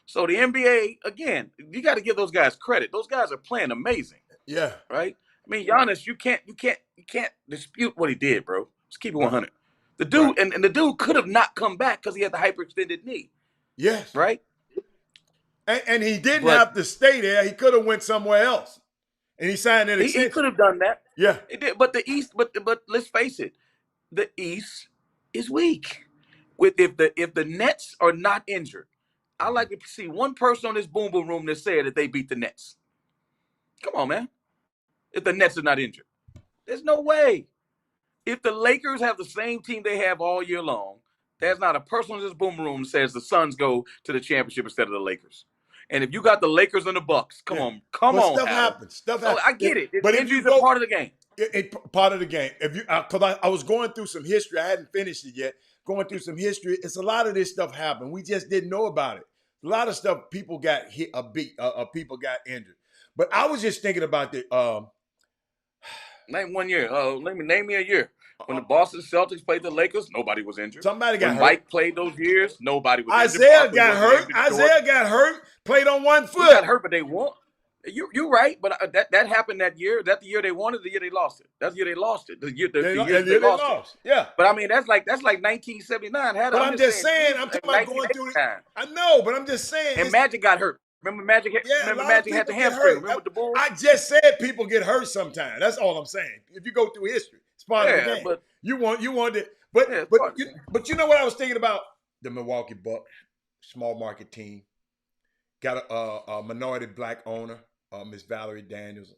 So the NBA, again, you got to give those guys credit. Those guys are playing amazing. Yeah. Right. I mean, Giannis, you can't dispute what he did, bro. Let's keep it 100. The dude and the dude could have not come back because he had the hyperextended knee. Yes. Right. And he didn't have to stay there. He could have went somewhere else. And he signed an extension. He could have done that. Yeah. It did. But the East, but let's face it, the East is weak. If the Nets are not injured, I like to see one person on this boom boom room that said that they beat the Nets. Come on, man. If the Nets are not injured, there's no way. If the Lakers have the same team they have all year long, there's not a person in this boom room that says the Suns go to the championship instead of the Lakers. And if you got the Lakers and the Bucks, come on. Stuff happens. Stuff happens. I get it. But injuries are part of the game. Part of the game. If you, because I was going through some history, I hadn't finished it yet. Going through some history, it's a lot of this stuff happened. We just didn't know about it. A lot of stuff, people got hit, people got injured. But I was just thinking about the name 1 year. Name me a year. When the Boston Celtics played the Lakers, nobody was injured. Somebody got when hurt. Mike played those years, nobody was injured. Isaiah Barkley got wasn't hurt. injured. Isaiah got hurt. Played on one foot. He got hurt, but they won. You're right, but that happened that year. That the year they won it, the year they lost it. That's the year they lost it. The year they lost it. Yeah. But I mean, that's like 1979. But I'm just saying, I'm talking about going through it. I know, but I'm just saying. And Magic got hurt. Remember Magic? Magic had the hamstring. Remember the Bulls? I just said people get hurt sometimes. That's all I'm saying. If you go through history, it's part of the game. But you want it. But you know what I was thinking about? The Milwaukee Bucks, small market team, got a minority black owner, Miss Valerie Daniels.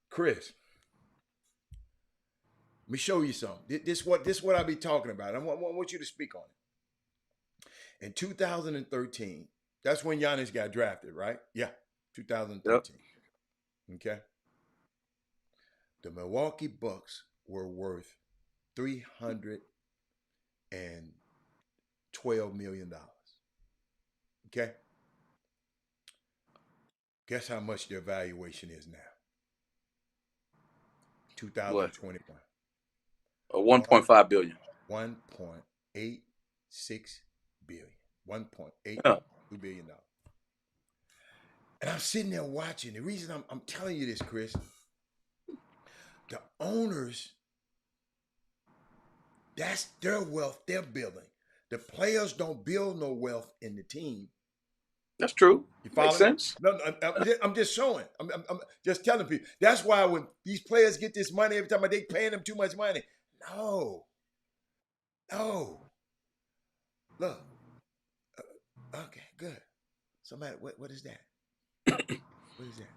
Chris, let me show you something. This what I be talking about. I want you to speak on it. In 2013, that's when Giannis got drafted, right? Yeah, 2013. Yep. Okay. The Milwaukee Bucks were worth $312 million. Okay. Guess how much their valuation is now? 2021. 1.5 billion. 1.86 billion. $1.8 billion. And I'm sitting there watching. The reason I'm telling you this, Chris, the owners, that's their wealth they're building. The players don't build no wealth in the team. That's true. You follow? Makes sense. No, I'm just showing. I'm just telling people. That's why when these players get this money, every time they paying them too much money. No. Look. Okay, good. Somebody, what is that? What is that?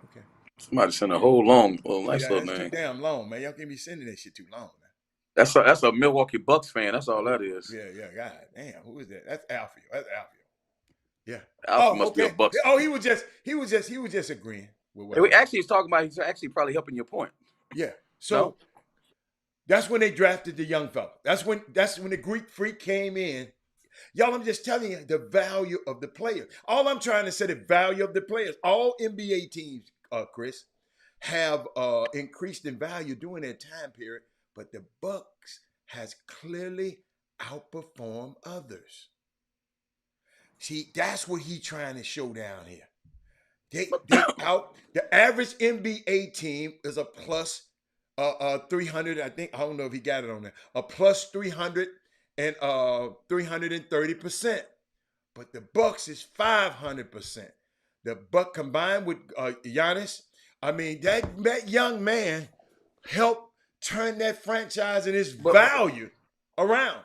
Okay. Somebody sent a whole nice little that's name. too damn long, man. Y'all can't be sending that shit too long, man. That's a Milwaukee Bucks fan. That's all that is. Yeah. God damn, who is that? That's Alfie. Yeah. Alfie must be a Bucks. Oh, he was just agreeing with what. He's actually probably helping your point. Yeah. So that's when they drafted the young fella. That's when the Greek freak came in. Y'all, I'm just telling you the value of the players. All I'm trying to say, the value of the players. All NBA teams, Chris, have increased in value during that time period, but the Bucks has clearly outperformed others. See, that's what he's trying to show down here. The average NBA team is a plus 300. I don't know if he got it on there. A plus 300 and 330%. But the Bucks is 500%. The Buck combined with Giannis, I mean, that young man helped turn that franchise and its value around.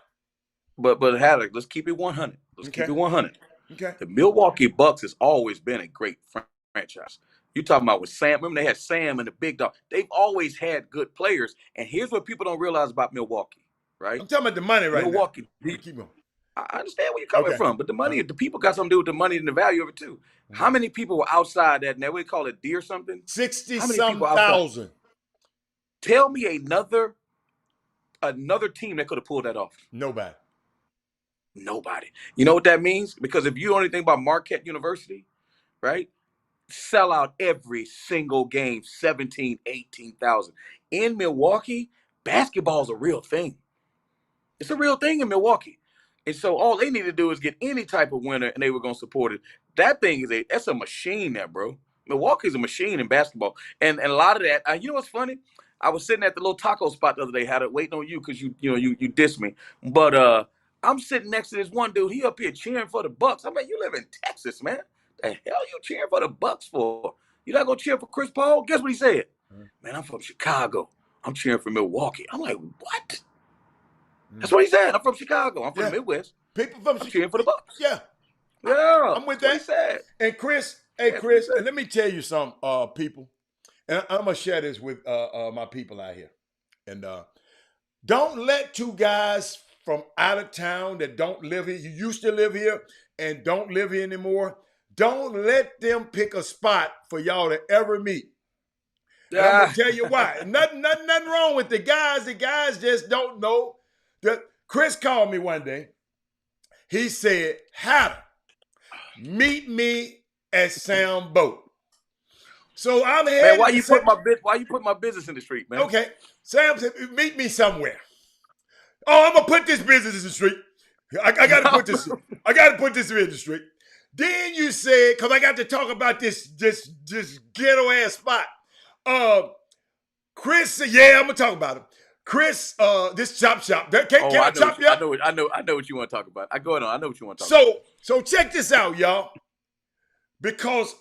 But Haddock, let's keep it 100. Keep it 100. Okay. The Milwaukee Bucks has always been a great franchise. You talking about with Sam? Remember they had Sam and the Big Dog. They've always had good players. And here's what people don't realize about Milwaukee, right? I'm talking about the money right Milwaukee. now. Keep going. I understand where you're coming from, but the money, the people got something to do with the money and the value of it too. How many people were outside that? Now we call it D or something. 60-some thousand. Tell me another team that could have pulled that off. Nobody. You know what that means? Because if you know anything about Marquette University, right? Sell out every single game, 17, 18,000. In Milwaukee, basketball is a real thing. It's a real thing in Milwaukee. And so all they need to do is get any type of winner and they were going to support it. That thing that's a machine there, bro. Milwaukee's a machine in basketball. And a lot of that, you know what's funny? I was sitting at the little taco spot the other day, had it waiting on you because you dissed me. But I'm sitting next to this one dude. He up here cheering for the Bucks. I'm like, you live in Texas, man. The hell you cheering for the Bucks for? You not gonna cheer for Chris Paul? Guess what he said? Man, I'm from Chicago. I'm cheering for Milwaukee. I'm like, what? That's what he said. I'm from Chicago. I'm from the Midwest. People from cheering for the Bucks. Yeah. I'm with that. What he said. And Chris, and let me tell you something, people. And I'm gonna share this with my people out here. And don't let two guys from out of town that don't live here, you used to live here and don't live here anymore, don't let them pick a spot for y'all to ever meet. And I'm gonna tell you why. Nothing wrong with the guys. The guys just don't know. Chris called me one day. He said, Hatter, meet me at Sound Boat. So I'm Man, headed. why you put my business in the street, man? Okay, Sam said, meet me somewhere. Oh, I'm gonna put this business in the street. I got to put this. I got to put this in the street. Then you said, because I got to talk about this ghetto ass spot. Chris said, yeah, I'm gonna talk about him. Chris, this chop shop. Can I chop you up? I know what you want to talk about. I know what you want to talk about. So check this out, y'all. Because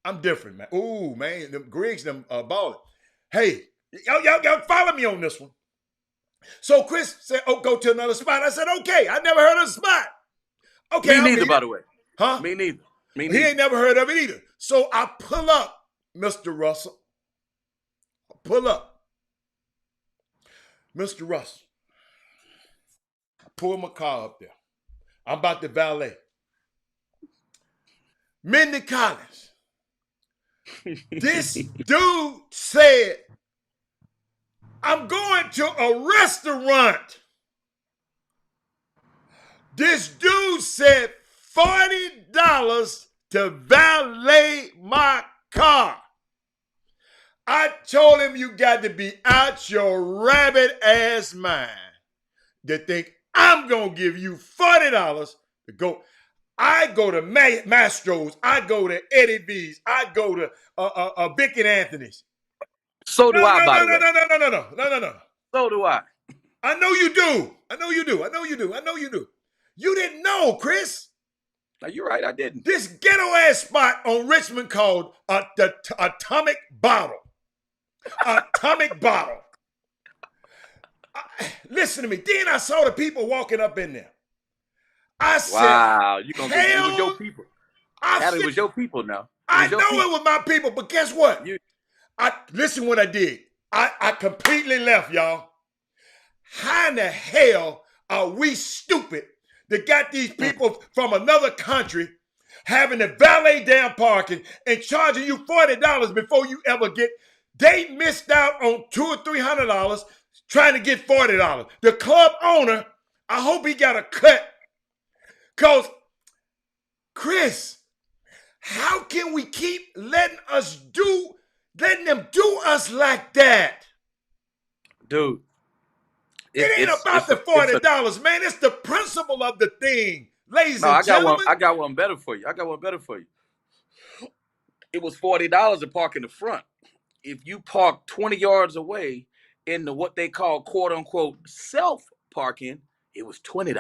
I'm different, man. Ooh, man, them Griggs, them balling. Hey, y'all follow me on this one. So Chris said, "Oh, go to another spot." I said, "Okay." I never heard of the spot. Okay, me neither, by the way. Huh? Me neither. He ain't never heard of it either. So I pull up, Mr. Russell. Pull up, Mr. Russell. I pull my car up there. I'm about to valet. Mindy Collins. This dude said, I'm going to a restaurant. This dude said $40 to valet my car. I told him you got to be out your rabbit ass mind to think I'm going to give you $40 to go. I go to Mastro's. I go to Eddie V's. I go to Vic and Anthony's. So do I, by the way. No. So do I. I know you do. I know you do. You didn't know, Chris. No, you're right. I didn't. This ghetto ass spot on Richmond called the Atomic Bottle. Atomic Bottle. Listen to me. Then I saw the people walking up in there. I said, wow, you gonna get it with your people. It was your people now. I know it was my people, but guess what? Listen what I did. I completely left, y'all. How in the hell are we stupid that got these people from another country having to valet down parking and charging you $40 before you ever get? They missed out on $200 or $300 trying to get $40. The club owner, I hope he got a cut. Because, Chris, how can we keep letting them do us like that? Dude. It ain't about the $40, man. It's the principle of the thing. Ladies and gentlemen. I got one better for you. It was $40 to park in the front. If you park 20 yards away in the what they call quote-unquote self-parking, it was $20.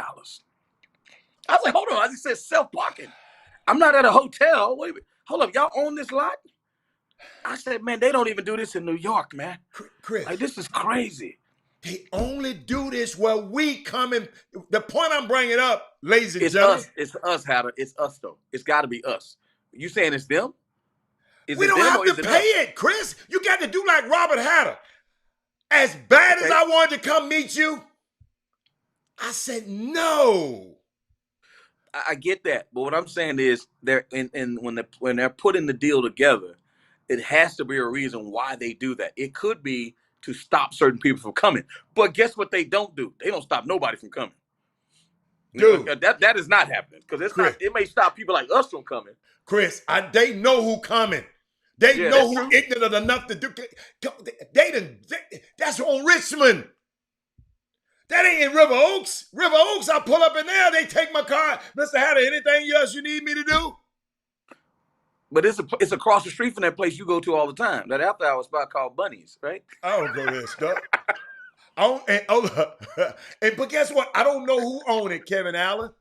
I was like, hold on. I just said self-parking. I'm not at a hotel. Wait a minute. Hold up. Y'all own this lot? I said, man, they don't even do this in New York, man. Chris. Like, this is crazy. They only do this where we come in. The point I'm bringing up, ladies and gentlemen. It's us, Hatter. It's us, though. It's got to be us. You saying it's them? We don't have to pay it, Chris. You got to do like Robert Hatter. As bad as I wanted to come meet you, I said no. I get that, but what I'm saying is when they're putting the deal together, it has to be a reason why they do that. It could be to stop certain people from coming, but guess what they don't do? They don't stop nobody from coming. Dude, that is not happening because it may stop people like us from coming. Chris, they know who coming. They know who ignorant enough to do. That's on Richmond. That ain't in River Oaks. River Oaks, I pull up in there, they take my car. Mr. Hatter, anything else you need me to do? But it's across the street from that place you go to all the time. That after hour spot called Bunny's, right? I don't go there, stuff. But guess what? I don't know who owned it, Kevin Allen.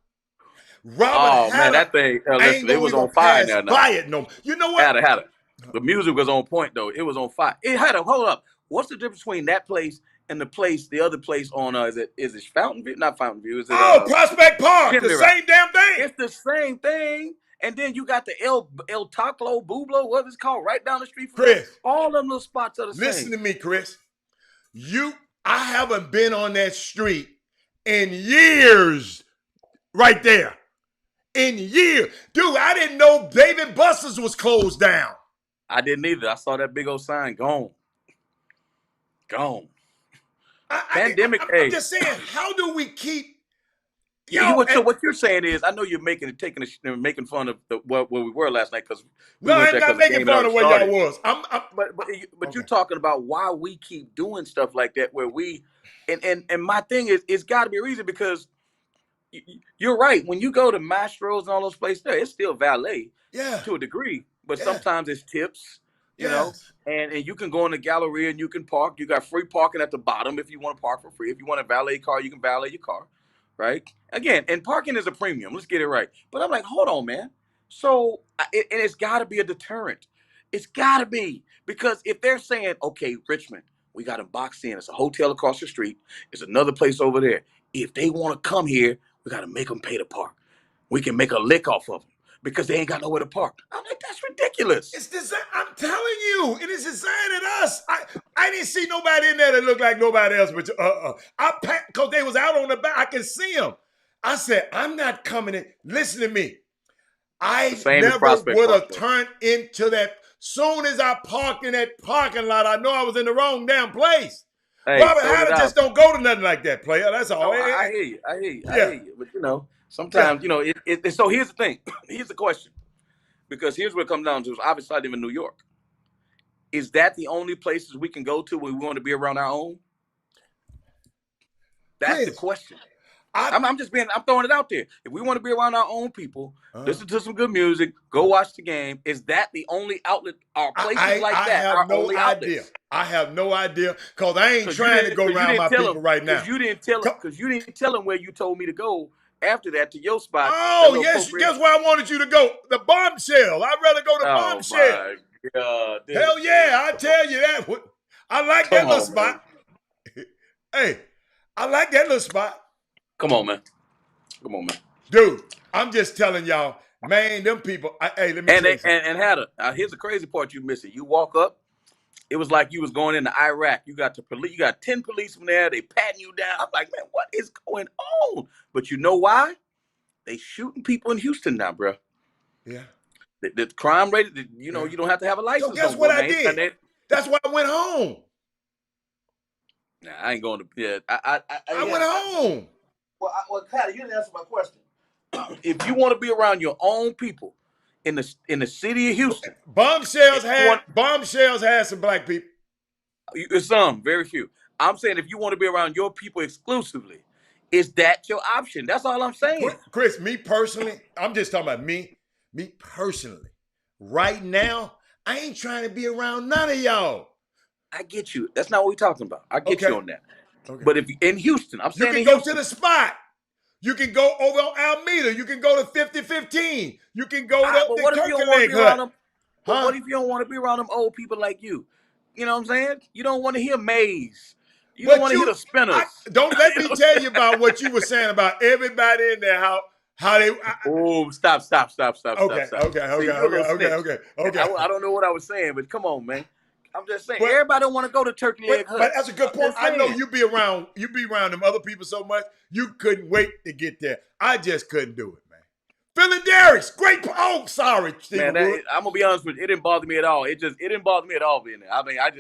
Robert Hatter, man, that thing, listen, it was on fire now. Buy it, no. You know what? Hatter. The music was on point, though. It was on fire. It had a hold up. What's the difference between that place and the other place on is it Fountain View? Not Fountain View. Is it Prospect Park? The same damn thing. It's the same thing. And then you got the El Taclo, Bublo, what is it called, right down the street from Chris. All them little spots are the same. Listen to me, Chris. I haven't been on that street in years. Right there. In years. Dude, I didn't know David Buster's was closed down. I didn't either. I saw that big old sign. Gone. Pandemic. I'm just saying, how do we keep? So what you're saying is, I know you're making fun of where we were last night because no, I'm not making fun of where y'all was. But you're talking about why we keep doing stuff like that, where we, and my thing is, it's got to be a reason because you're right. When you go to Mastro's and all those places, there, it's still valet, to a degree, but sometimes it's tips. You know, and you can go in the gallery and you can park. You got free parking at the bottom if you want to park for free. If you want a valet car, you can valet your car, right? Again, and parking is a premium. Let's get it right. But I'm like, hold on, man. So, and it's got to be a deterrent. It's got to be. Because if they're saying, okay, Richmond, we got them boxed in. It's a hotel across the street. It's another place over there. If they want to come here, we got to make them pay to park. We can make a lick off of them because they ain't got nowhere to park. I'm like, that's ridiculous. It's designed. I'm telling you, it is designed at us. I didn't see nobody in there that looked like nobody else, but I packed because they was out on the back. I can see them. I said, I'm not coming in. Listen to me. I never would have turned into that. Soon as I parked in that parking lot, I know I was in the wrong damn place. Hey, Robert Hatter just don't go to nothing like that, player. That's all. No, I hear you. I hear you. But, you know, sometimes, you know, so here's the thing. Here's the question. Because here's what it comes down to. Obviously, I live in New York. Is that the only places we can go to when we want to be around our own? That's the question. I'm throwing it out there. If we want to be around our own people, listen to some good music, go watch the game, is that the only outlet or places like that? I have no idea. I have no idea because I ain't trying to go around my people right now. Because you didn't tell them where you told me to go after that to your spot. Oh, yes. Guess where I wanted you to go? The Bombshell. I'd rather go to Bombshell. My God. Hell yeah, I tell you that. I like that little spot. Hey, I like that little spot. Come on, man. Dude, I'm just telling y'all, man, them people, hey, let me tell you something. And Hatter, here's the crazy part you missing. You walk up, it was like you was going into Iraq. You got 10 policemen there, they patting you down. I'm like, man, what is going on? But you know why? They shooting people in Houston now, bro. Yeah. The crime rate, you know, you don't have to have a license. So guess what I did? That's why I went home. Nah, I ain't going to, I went home. Well, Patty, you didn't answer my question. If you want to be around your own people in the city of Houston, Bombshells had some black people. Some, very few. I'm saying if you want to be around your people exclusively, is that your option? That's all I'm saying. Chris, me personally, I'm just talking about me. Me personally, right now, I ain't trying to be around none of y'all. I get you. That's not what we're talking about. I get you on that. Okay. But if in Houston, I'm saying you can go to the spot. You can go over on Alameda. You can go to 5015. You can go to the Kirkland Hut. But what if you don't want to be around them old people like you? You know what I'm saying? You don't want to hear Maze. You don't want to hear the Spinners. Don't let me tell you about what you were saying about everybody in there, how they. Stop. Okay. I don't know what I was saying, but come on, man. I'm just saying, everybody don't want to go to Turkey Leg Hut. But that's a good point. I know you be around them other people so much, you couldn't wait to get there. I just couldn't do it, man. Phil and Darius, great. Oh, sorry, Stephen Wood. I'm gonna be honest with you, it didn't bother me at all. It didn't bother me at all being there. I mean, it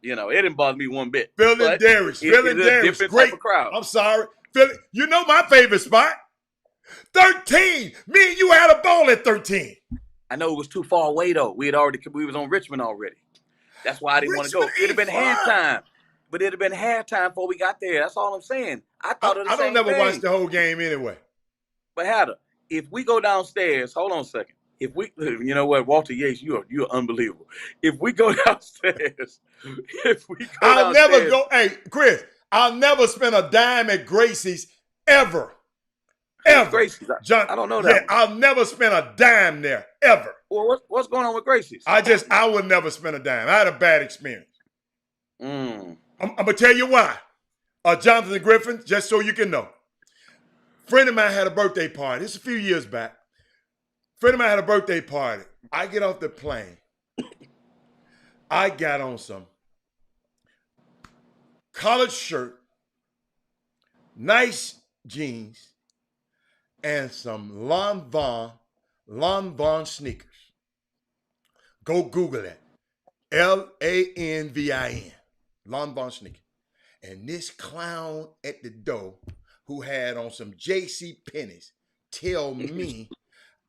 didn't bother me one bit. Phil and Darius, great. Type of crowd. I'm sorry, Phil. You know my favorite spot, 13. Me and you had a ball at 13. I know it was too far away though. We was on Richmond already. That's why I didn't want to go. It'd have been halftime. But it'd have been halftime before we got there. That's all I'm saying. I don't never watch the whole game anyway. But Hatter, if we go downstairs, hold on a second. You know what, Walter Yates, you're unbelievable. If we go downstairs, never go. Hey, Chris, I'll never spend a dime at Gracie's ever. Ever. Gracie's, John, I don't know that. Yeah, I'll never spend a dime there ever. Well, what's going on with Gracie's? I would never spend a dime. I had a bad experience. I'm gonna tell you why. Jonathan Griffin, just so you can know. Friend of mine had a birthday party. It's a few years back. Friend of mine had a birthday party. I get off the plane. I got on some collared shirt, nice jeans, and some Lanvin sneakers. Go Google that. Lanvin. Lanvin sneakers. And this clown at the door who had on some J.C. Penney's tell me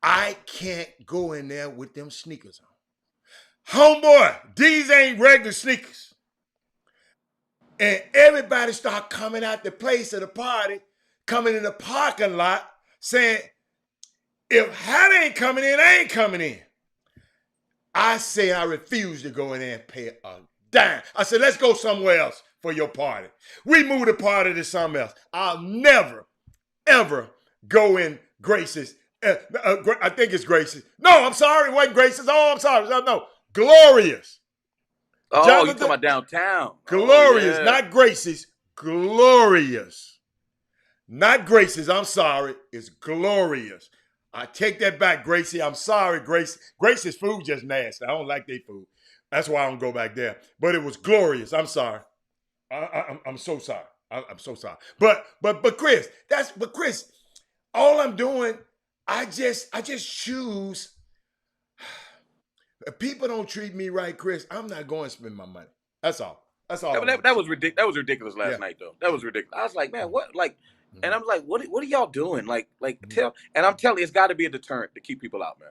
I can't go in there with them sneakers on. Homeboy, these ain't regular sneakers. And everybody start coming out the place of the party, coming in the parking lot, saying, if Hat ain't coming in, I ain't coming in. I say I refuse to go in there and pay a dime. I said, let's go somewhere else for your party. We moved the party to somewhere else. I'll never, ever go in Grace's. I think it's Grace's. No, I'm sorry, it wasn't Grace's. Oh, I'm sorry. No, Glorious. Oh, Jonathan, you talking about downtown? Glorious, Oh, yeah. not Grace's. Glorious. Not Grace's. I'm sorry. It's Glorious. I take that back, Gracie. I'm sorry, Grace. Grace's food just nasty. I don't like their food. That's why I don't go back there. But it was Glorious. I'm sorry. I'm so sorry. I'm so sorry. But Chris, Chris, all I'm doing, I just choose. If people don't treat me right, Chris, I'm not going to spend my money. That's all. That's all. That was ridiculous. That was ridiculous last night, though. That was ridiculous. I was like, man, what? Like, and I'm like, what are y'all doing? Like, and I'm telling you, it's got to be a deterrent to keep people out, man.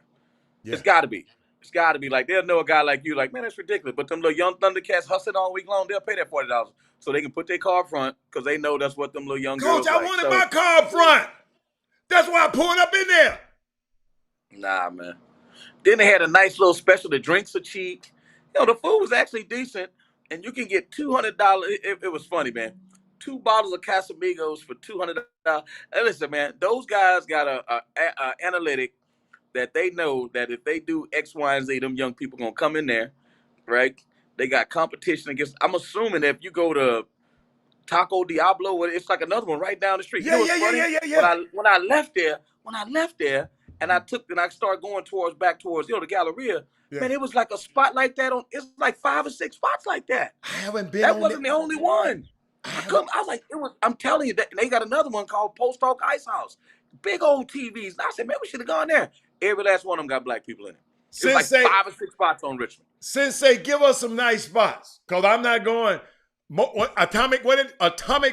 Yeah. It's got to be. It's got to be. Like, they'll know a guy like you, like, man, that's ridiculous. But them little young Thundercats hustling all week long, they'll pay that $40 so they can put their car up front because they know that's what them little young girls Coach, I like. wanted my car up front. That's why I pulled up in there. Nah, man. Then they had a nice little special. The drinks are cheap. You know, the food was actually decent, and you can get $200. It was funny, man. 2 bottles of Casamigos for $200. And listen, man, those guys got a analytic that they know that if they do X, Y, and Z, them young people gonna come in there, right? They got competition against. I'm assuming that if you go to Taco Diablo, it's like another one right down the street. Yeah. When I left there. And I started going back towards the Galleria. Yeah. Man, it was like a spot like that it's like 5 or 6 spots like that. I haven't been. That wasn't the only one. I was like, I'm telling you that they got another one called Post Oak Ice House. Big old TVs. And I said, man, we should have gone there. Every last one of them got black people in it. It was like 5 or 6 spots on Richmond. Sensei, give us some nice spots. Cause I'm not going atomic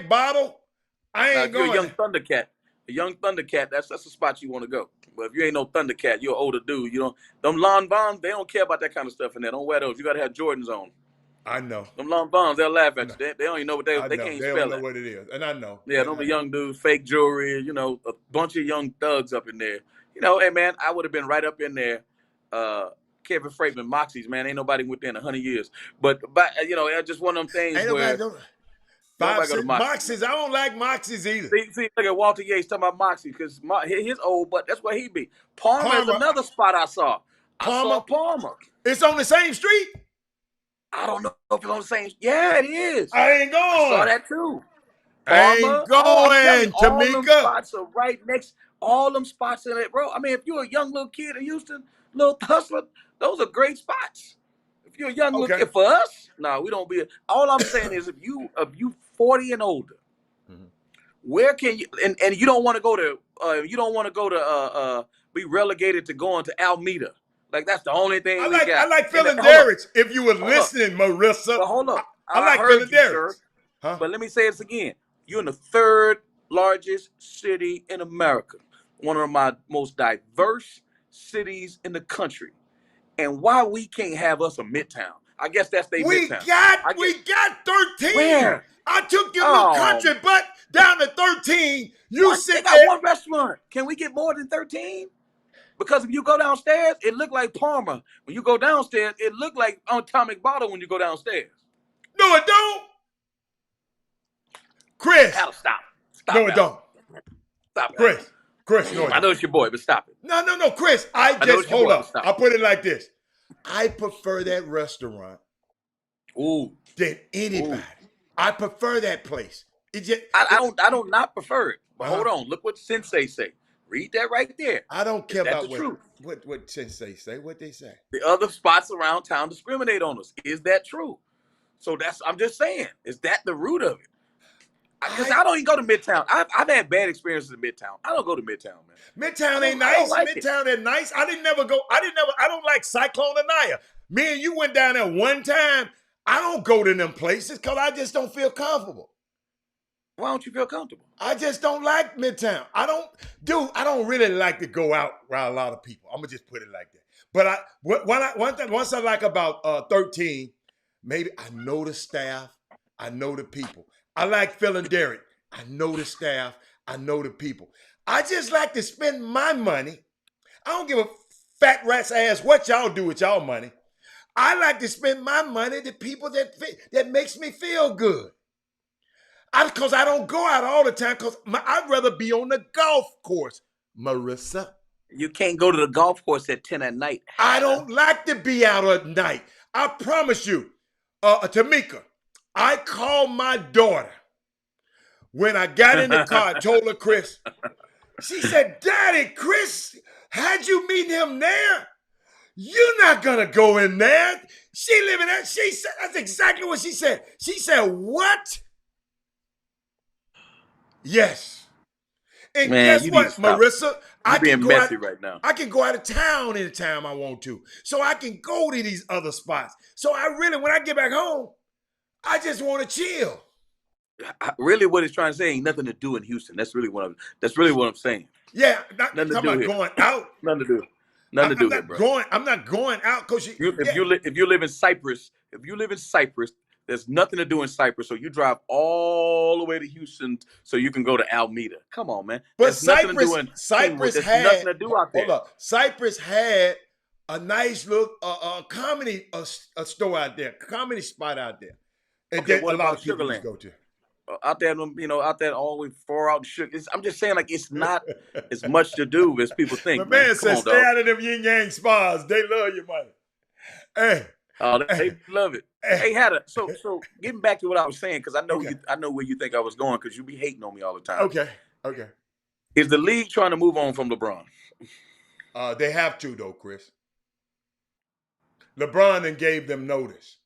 bottle. I ain't going. You're a young Thundercat, that's a spot you want to go. But if you ain't no Thundercat, you're an older dude. You don't. Them Lon Bonds, they don't care about that kind of stuff in there. Don't wear those. You got to have Jordans on. I know. Them Lon Bonds, they'll laugh at you. They don't even know what they can't they spell don't know it. what it is, and I know. Yeah, them young dudes, fake jewelry. You know, a bunch of young thugs up in there. You know, hey man, I would have been right up in there. Kevin Freitman, Moxie's, man, ain't nobody within 100 years. But you know, it's just one of them things where. Moxies. I don't like Moxies either. See, look at Walter Yates talking about Moxie because his old, but that's where he be. Palmer is another spot I saw. I saw Palmer. It's on the same street? I don't know if it's on the same. Yeah, it is. I ain't going. I saw that too. I ain't going, All them Tamika. spots are right next. All them spots in it, bro. I mean, if you're a young little kid in Houston, little hustler, those are great spots. If you're a young little kid, for us, we don't be. All I'm saying is, if you 40 and older, where can you and you don't want to go to be relegated to going to Alameda? Like that's the only thing we got. I like Philadelphia. If you were listening, Marissa. But hold up. I like Philadelphia. Huh? But let me say this again. You're in the 3rd largest city in America, one of my most diverse cities in the country. And why we can't have us a Midtown? I guess that's Midtown. We got 13. Where? I took your little country butt down to 13. They got one restaurant. Can we get more than 13? Because if you go downstairs, it looked like Palmer. When you go downstairs, it looked like Atomic Bottle when you go downstairs. No, it don't. Chris. Stop. No, it don't. Stop. Chris, no, I know it's your boy, but stop it. No, Chris. Hold up. I'll put it like this. I prefer that restaurant than anybody. I prefer that place. I don't not prefer it. But hold on. Look what Sensei say. Read that right there. I don't care about the truth. What Sensei say. What they say. The other spots around town discriminate on us. Is that true? So I'm just saying. Is that the root of it? Because I don't even go to Midtown. I've had bad experiences in Midtown. I don't go to Midtown, man. Midtown ain't nice. Midtown ain't nice. I don't like Cyclone Anaya. Me and you went down there one time. I don't go to them places because I just don't feel comfortable. Why don't you feel comfortable? I just don't like Midtown. I don't really like to go out around a lot of people. I'm gonna just put it like that. But once I like about 13, maybe I know the staff, I know the people. I like Phil and Derek. I know the staff, I know the people. I just like to spend my money. I don't give a fat rat's ass what y'all do with y'all money. I like to spend my money to people that makes me feel good. Because I don't go out all the time because I'd rather be on the golf course, Marissa. You can't go to the golf course at 10 at night. I don't like to be out at night. I promise you, Tamika, I called my daughter when I got in the car, told her, Chris, she said, Daddy, Chris, how'd you meet him there? You're not going to go in there. She living there. She said, that's exactly what she said. She said, what? Yes. And Man, guess what, Marissa? You're being messy right now. I can go out of town anytime I want to. So I can go to these other spots. So I really, when I get back home, I just want to chill. Really, what it's trying to say ain't nothing to do in Houston. That's really what I'm saying. Yeah, nothing to talking do about here. Going out. Nothing to do. Nothing to do here, bro. I'm not going out because if you live in Cyprus, there's nothing to do in Cyprus. So you drive all the way to Houston so you can go to Alameda. Come on, man. But There's nothing to do in Cyprus There's nothing to do out there. Hold up. Cyprus had a nice little comedy store out there, comedy spot out there. And Okay, that what a lot about of people Sugarland? just go to. Out there, out there all the way far out. I'm just saying, like, it's not as much to do as people think. The man Come said, on, stay dog. out of them yin yang spas. They love your money. Hey. Oh, they love it. Hey, Hatter. So getting back to what I was saying, because I know where you think I was going, because you be hating on me all the time. Okay. Is the league trying to move on from LeBron? They have to, though, Chris. LeBron then gave them notice.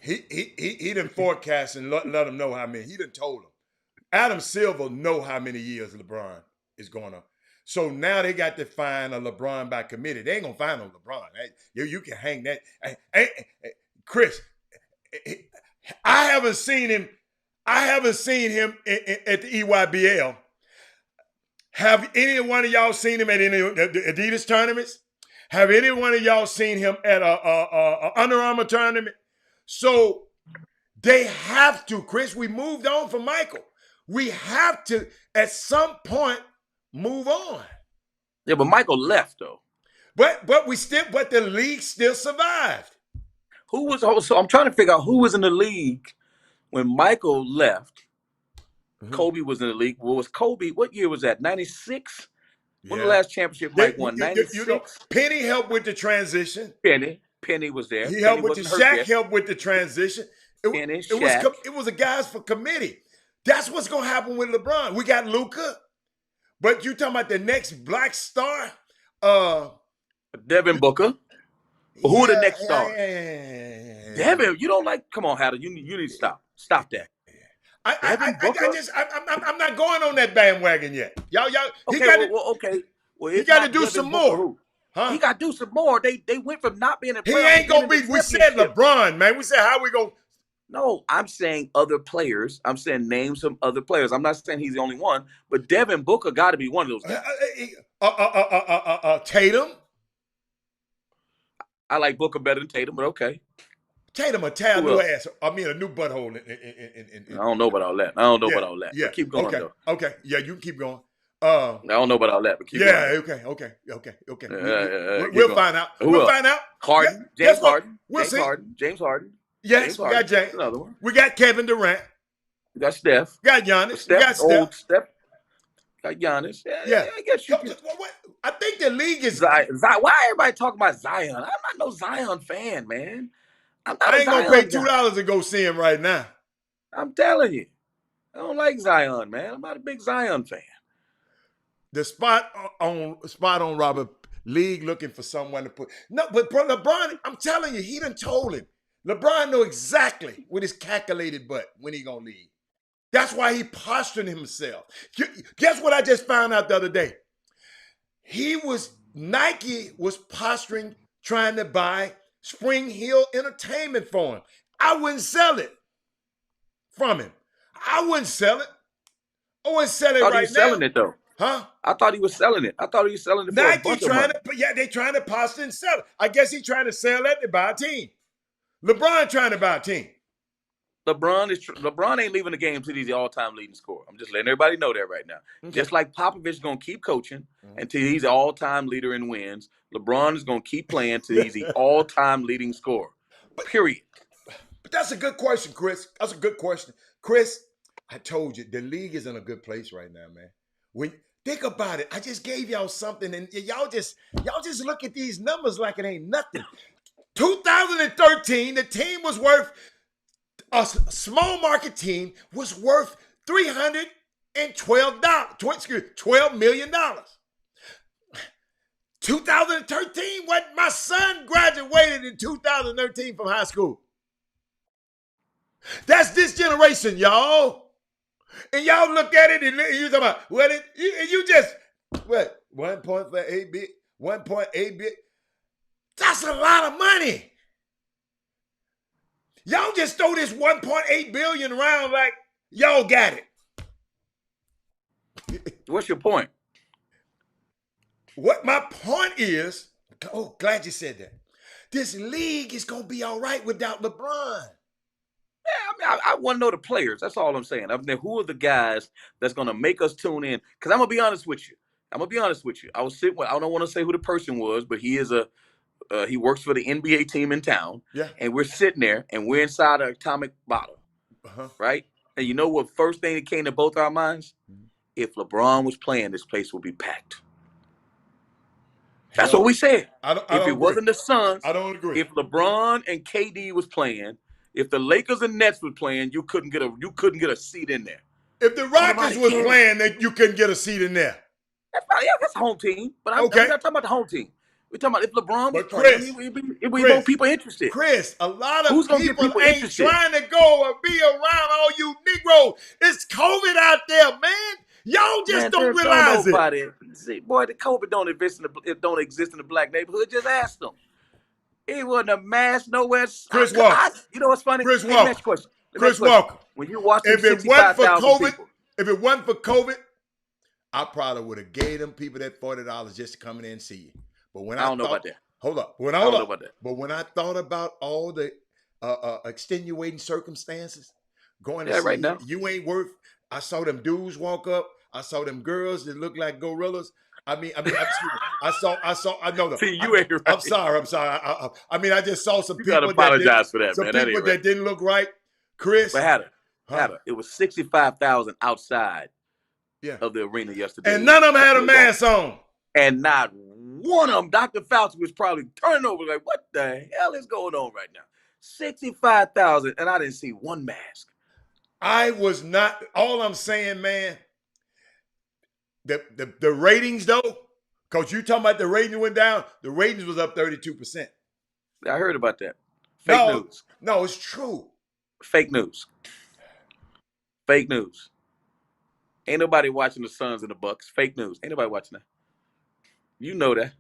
He done forecast and let them know how many. He done told them. Adam Silver know how many years LeBron is going to. So now they got to find a LeBron by committee. They ain't going to find no LeBron. You can hang that. Chris, I haven't seen him at the EYBL. Have any one of y'all seen him at any of the Adidas tournaments? Have any one of y'all seen him at a Under Armour tournament? So they have to, Chris. We moved on from Michael. We have to, at some point, move on. Yeah, but Michael left though. But the league still survived. So I'm trying to figure out who was in the league when Michael left. Mm-hmm. Kobe was in the league. Well, was Kobe? What year was that? 96. When the last championship Mike won? 96. Penny helped with the transition. Penny was there. He helped with the Shaq helped with the transition. It was a guys for committee. That's what's gonna happen with LeBron. We got Luka, but you talking about the next black star? Devin Booker. Who are the next stars? Devin, you don't like? Come on, Hatter. You need to stop. Stop that. I'm not going on that bandwagon yet. Y'all. Okay. Well, he got to do some more. Huh? He got to do some more. They went from not being a player. He ain't gonna be. We said LeBron, man. We said how we gonna. No, I'm saying other players. I'm saying name some other players. I'm not saying he's the only one, but Devin Booker got to be one of those guys. Tatum. I like Booker better than Tatum, but okay. Tatum a new ass. I mean, a new butthole. I don't know about all that. Yeah. But keep going, though. Okay. Yeah, you can keep going. I don't know about all that, but keep going. Okay. We'll find out. We'll find out. Harden. Yeah, James Harden. We'll see. James Harden. Yes, we got James. Another one. We got Kevin Durant. We got Steph. We got Giannis. We got Steph. Got Giannis. Yeah. I guess you can. I think the league is. Why everybody talking about Zion? I'm not no Zion fan, man. I ain't gonna pay $2 to go see him right now. I'm telling you, I don't like Zion, man. I'm not a big Zion fan. The spot on Robert, league looking for someone to put. No, but bro, LeBron, I'm telling you, he done told him. LeBron know exactly with his calculated butt when he gonna leave. That's why he posturing himself. Guess what I just found out the other day? Nike was posturing, trying to buy Spring Hill Entertainment for him. I wouldn't sell it from him. I wouldn't sell it. I wouldn't sell it I thought right he was now. selling it though. Huh? I thought he was selling it. I thought he was selling it for a Nike bunch of trying money. to, yeah, they trying to possibly sell it. I guess he's trying to sell that to buy a team. LeBron trying to buy a team. LeBron ain't leaving the game until he's the all-time leading scorer. I'm just letting everybody know that right now. Okay. Just like Popovich gonna keep coaching until he's the all-time leader in wins, LeBron is gonna keep playing until he's the all-time leading scorer. Period. But that's a good question, Chris. That's a good question. Chris, I told you, the league is in a good place right now, man. When think about it, I just gave y'all something, and y'all just look at these numbers like it ain't nothing. 2013, the team was worth a small market team was worth $12 million. 2013, what my son graduated in 2013 from high school. That's this generation, y'all. And y'all look at it and you talking about, well, you just, what, 1.8 bit, 1.8 bit? That's a lot of money. Y'all just throw this 1.8 billion around like y'all got it. What's your point? What my point is, oh, glad you said that. This league is going to be all right without LeBron. Yeah, I mean, I want to know the players. That's all I'm saying. I mean, who are the guys that's going to make us tune in? Because I'm going to be honest with you. I was sitting with, I don't want to say who the person was, but he is he works for the NBA team in town. Yeah. And we're sitting there and we're inside an atomic bottle. Right? And you know what first thing that came to both our minds? If LeBron was playing, this place would be packed. That's what we said. If it wasn't the Suns, I don't agree. If LeBron and KD was playing, if the Lakers and Nets was playing, you couldn't get a seat in there. If the Rockets was playing, you couldn't get a seat in there. That's a home team. But I'm not talking about the home team. We're talking about if LeBron was playing, it'd be more people interested. Chris, a lot of people ain't interested? trying to go or be around all you Negroes. It's COVID out there, man. Y'all just don't realize it. See, boy, the COVID don't exist in the black neighborhood. Just ask them. It wasn't a mass nowhere. Chris Walker. You know what's funny? Chris Walker. Next question. Chris Walker. When you watch if it wasn't for COVID, people, if it wasn't for COVID, I probably would have gave them people that $40 just to come in and see you. But when I don't know about that. Hold up. I don't know about that. But when I thought about all the extenuating circumstances, going to see right now, you ain't worth. I saw them dudes walk up. I saw them girls that look like gorillas. I mean, excuse me. I saw. I know. See, you ain't right. I'm sorry. I mean, I just saw some people. You gotta apologize for that, some man. people that didn't look right. Chris, but Hatter, it was 65,000 outside of the arena yesterday, and none of them had a mask on. And not one of them, Dr. Fauci was probably turning over like, "What the hell is going on right now?" 65,000, and I didn't see one mask. I was not. All I'm saying, man. The ratings though, Coach, you talking about the rating went down? The ratings was up 32%. I heard about that. Fake news. No, it's true. Fake news. Fake news. Ain't nobody watching the Suns and the Bucks. Fake news. Ain't nobody watching that. You know that.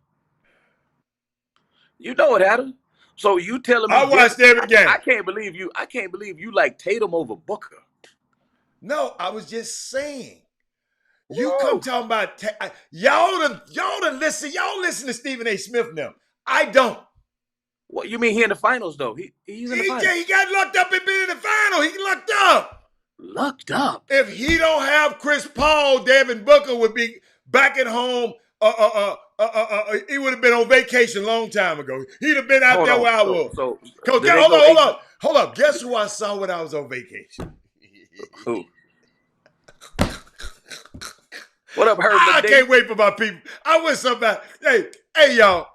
You know it, Adam. So you telling me I watched every game. I can't believe you. I can't believe you like Tatum over Booker. No, I was just saying. You come talking about y'all done listen. Y'all listen to Stephen A. Smith now. I don't. What you mean he in the finals though? He's in the finals. He got locked up and been in the final. He locked up. Locked up. If he don't have Chris Paul, Devin Booker would be back at home. He would have been on vacation a long time ago. He'd have been out there where I was. Coach, hold up. Guess who I saw when I was on vacation? Who? What up, Herb? I can't wait for my people. I wish somebody. Hey, y'all.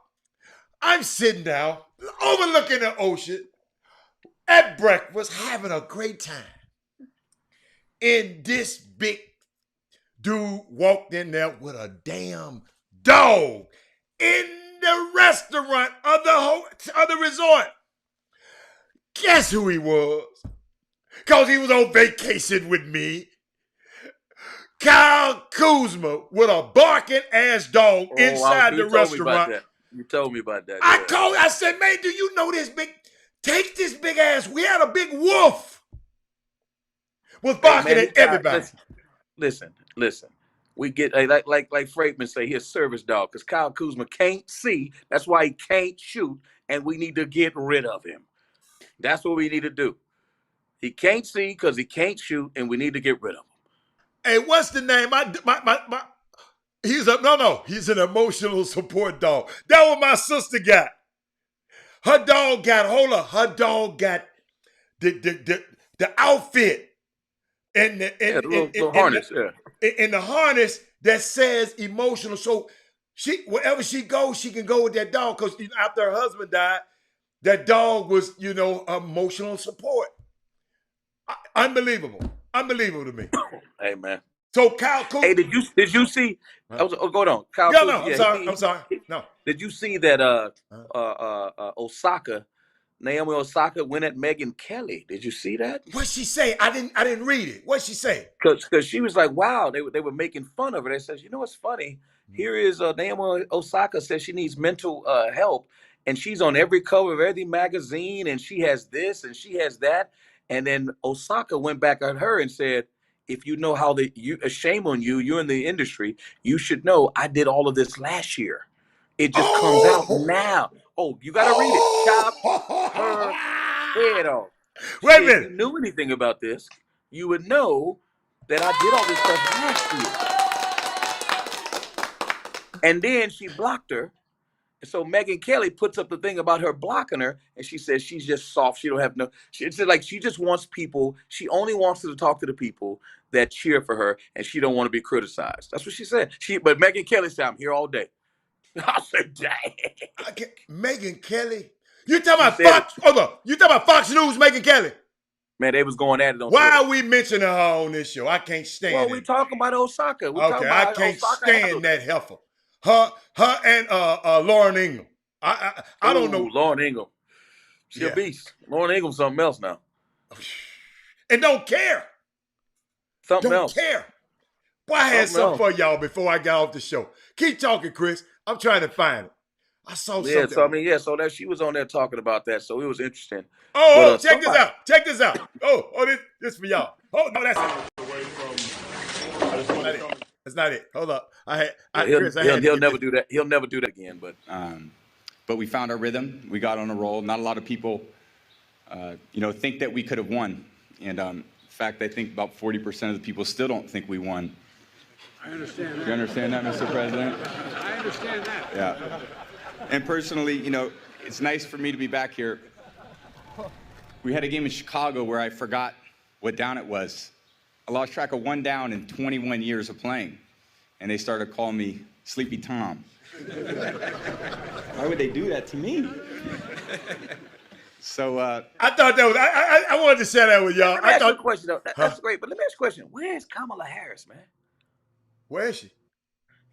I'm sitting down, overlooking the ocean, at breakfast, having a great time. And this big dude walked in there with a damn dog in the restaurant of the resort. Guess who he was? Because he was on vacation with me. Kyle Kuzma with a barking ass dog inside the restaurant. You told me about that. I said, man, do you know this big? Take this big ass. We had a big wolf. was barking man, at everybody. Listen. We get like Freightman say, he's a service dog because Kyle Kuzma can't see. That's why he can't shoot, and we need to get rid of him. That's what we need to do. He can't see because he can't shoot, and we need to get rid of him. Hey, what's the name? He's an emotional support dog. That what my sister got. Her dog got the outfit and the harness, in the harness that says emotional. So wherever she goes, she can go with that dog because after her husband died, that dog was, emotional support. Unbelievable to me. Hey, man. So Kyle Kuzma. Hey, did you see? Go on, Kyle. Yeah, Kuzma, I'm sorry. No. Did you see that? Naomi Osaka went at Megyn Kelly. Did you see that? What'd she say? I didn't read it. What'd she say? Because she was like, wow, they were making fun of her. They says, what's funny? Here is Naomi Osaka says she needs mental help, and she's on every cover of every magazine, and she has this and she has that. And then Osaka went back at her and said, if you know how shame on you, you're in the industry, you should know I did all of this last year. It just comes out now. Oh, you got to read it. Chop her head off. Wait a minute. If you knew anything about this, you would know that I did all this stuff last year. And then she blocked her. And so Megyn Kelly puts up the thing about her blocking her, and she says she's just soft. She don't have no. It's like she just wants people. She only wants to talk to the people that cheer for her, and she don't want to be criticized. That's what she said. But Megyn Kelly said, "I'm here all day." I said, "Dang." Megyn Kelly. You talking about Fox? Hold on. You talking about Fox News? Megyn Kelly. Man, they was going at it on Why Twitter. are we mentioning her on this show? I can't stand it. Well, we talking about Osaka. I can't stand that heifer. Her and Lauren Ingham. I don't know. Lauren Ingham. She's a beast. Lauren Ingham something else now. And don't care. Something don't else. care. Boy, I had something for y'all before I got off the show. Keep talking, Chris. I'm trying to find it. I saw something. So that she was on there talking about that. So it was interesting. Check this out. Check this out. This for y'all. Oh, no, that's it. That's not it. Hold up. He'll never do that. He'll never do that again. But we found our rhythm. We got on a roll. Not a lot of people, think that we could have won. And in fact, I think about 40% of the people still don't think we won. I understand that. You understand that, Mr. President? I understand that. Yeah. And personally, it's nice for me to be back here. We had a game in Chicago where I forgot what down it was. I lost track of one down in 21 years of playing, and they started calling me Sleepy Tom. Why would they do that to me? So I thought that was. I wanted to share that with y'all. Let me ask you a question though. That's great, but let me ask you a question. Where is Kamala Harris, man? Where is she?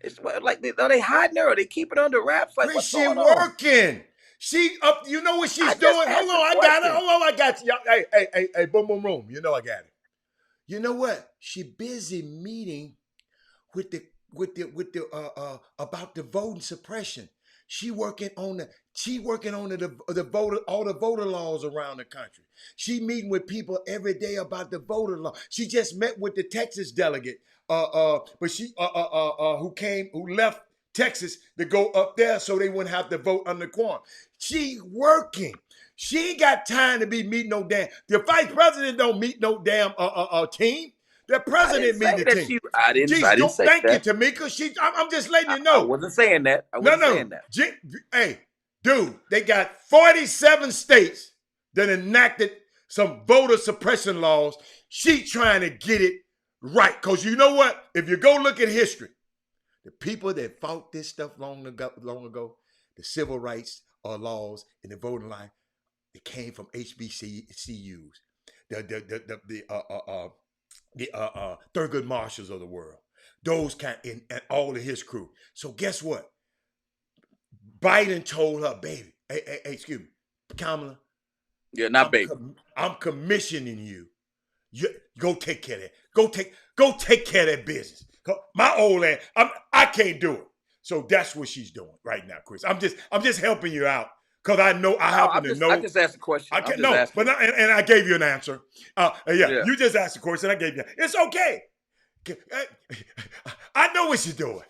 It's like are they hiding her? Or are they keeping her under wraps? Like what's she going working? On? She up. You know what she's doing? Hold on, I got it. Hold on, I got you. Hey, boom, boom, boom. You know I got it. You know what? She busy meeting with the about the voting suppression. She working on the voter, all the voter laws around the country. She meeting with people every day about the voter law. She just met with the Texas delegate, but she who left Texas to go up there so they wouldn't have to vote under quorum. She working. She ain't got time to be meeting no damn. The vice president don't meet no damn team. The president meet the team. I didn't say thank that. you, Tamika. I'm just letting you know. I wasn't saying that. Saying that. Hey, dude, they got 47 states that enacted some voter suppression laws. She trying to get it right. Because you know what? If you go look at history, the people that fought this stuff long ago, the civil rights laws and the voting line, it came from HBCUs, the Thurgood Marshalls of the world, those kind, and all of his crew. So guess what? Biden told her, baby, hey, excuse me, Kamala. Yeah, not baby. I'm commissioning you. You go take care of that. Go take care of that business. My old man, I can't do it. So that's what she's doing right now, Chris. I'm just helping you out Because I know I happen to know. I just asked a question. I can no, but and I gave you an answer. Yeah. You just asked a question. I gave you. It's okay. I know what you're doing.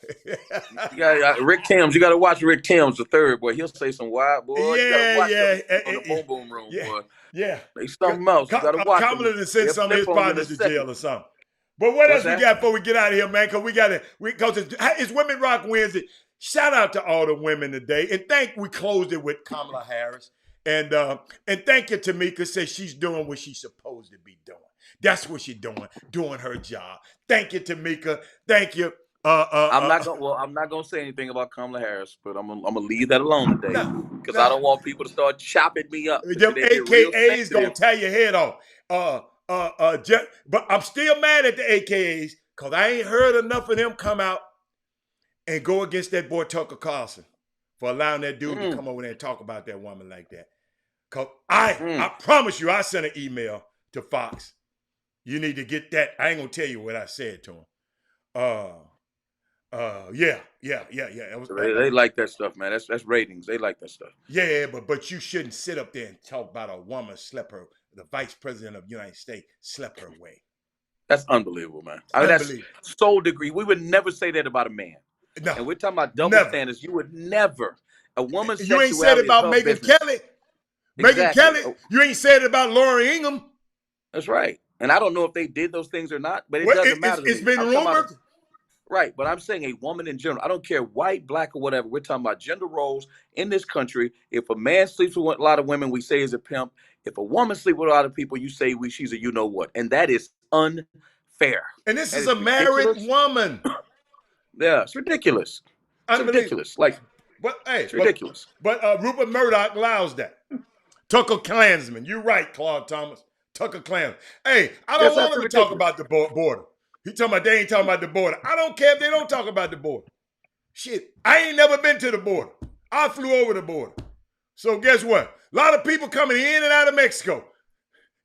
Rick Thames. You got to watch Rick Thames the third, boy. He'll say some wild, boy. You gotta watch yeah. on the boom boom room, boy. Yeah. They something else. You got to watch Kamala them. to send some of his They'll flip on you partners in to a jail second. or something. But what What's else we that? got before we get out of here, man? Because it's Women Rock Wednesday. Shout out to all the women today, and we closed it with Kamala Harris, and thank you, Tamika. Says she's doing what she's supposed to be doing. That's what she's doing her job. Thank you, Tamika. Thank you. I'm not gonna say anything about Kamala Harris, but I'm gonna leave that alone today because I don't want people to start chopping me up. Them AKAs gonna tear your head off. But I'm still mad at the AKAs because I ain't heard enough of them come out and go against that boy Tucker Carlson for allowing that dude to come over there and talk about that woman like that. Cause I promise you, I sent an email to Fox. You need to get that. I ain't gonna tell you what I said to him. Yeah. They like that stuff, man. That's ratings. They like that stuff. Yeah, but you shouldn't sit up there and talk about a woman slept her. The vice president of the United States slept her away. That's unbelievable, man. I mean, that's soul degree. We would never say that about a man. No, and we're talking about double standards. You would never. A woman's you ain't said it about Megyn Kelly. Megyn Kelly. You ain't said it about Laura Ingham. That's right. And I don't know if they did those things or not, but it doesn't matter. It's been rumored. Right, but I'm saying a woman in general. I don't care white, black, or whatever. We're talking about gender roles in this country. If a man sleeps with a lot of women, we say he's a pimp. If a woman sleeps with a lot of people, you say she's a you know what, and that is unfair. And this is a married woman. Yeah, it's ridiculous. It's ridiculous. Like, but hey, it's ridiculous. But Rupert Murdoch allows that. Tucker Klansman. You're right, Claude Thomas. Tucker Klansman. Hey, I don't want him to talk about the border. He talking about they ain't talking about the border. I don't care if they don't talk about the border. Shit, I ain't never been to the border. I flew over the border. So guess what? A lot of people coming in and out of Mexico,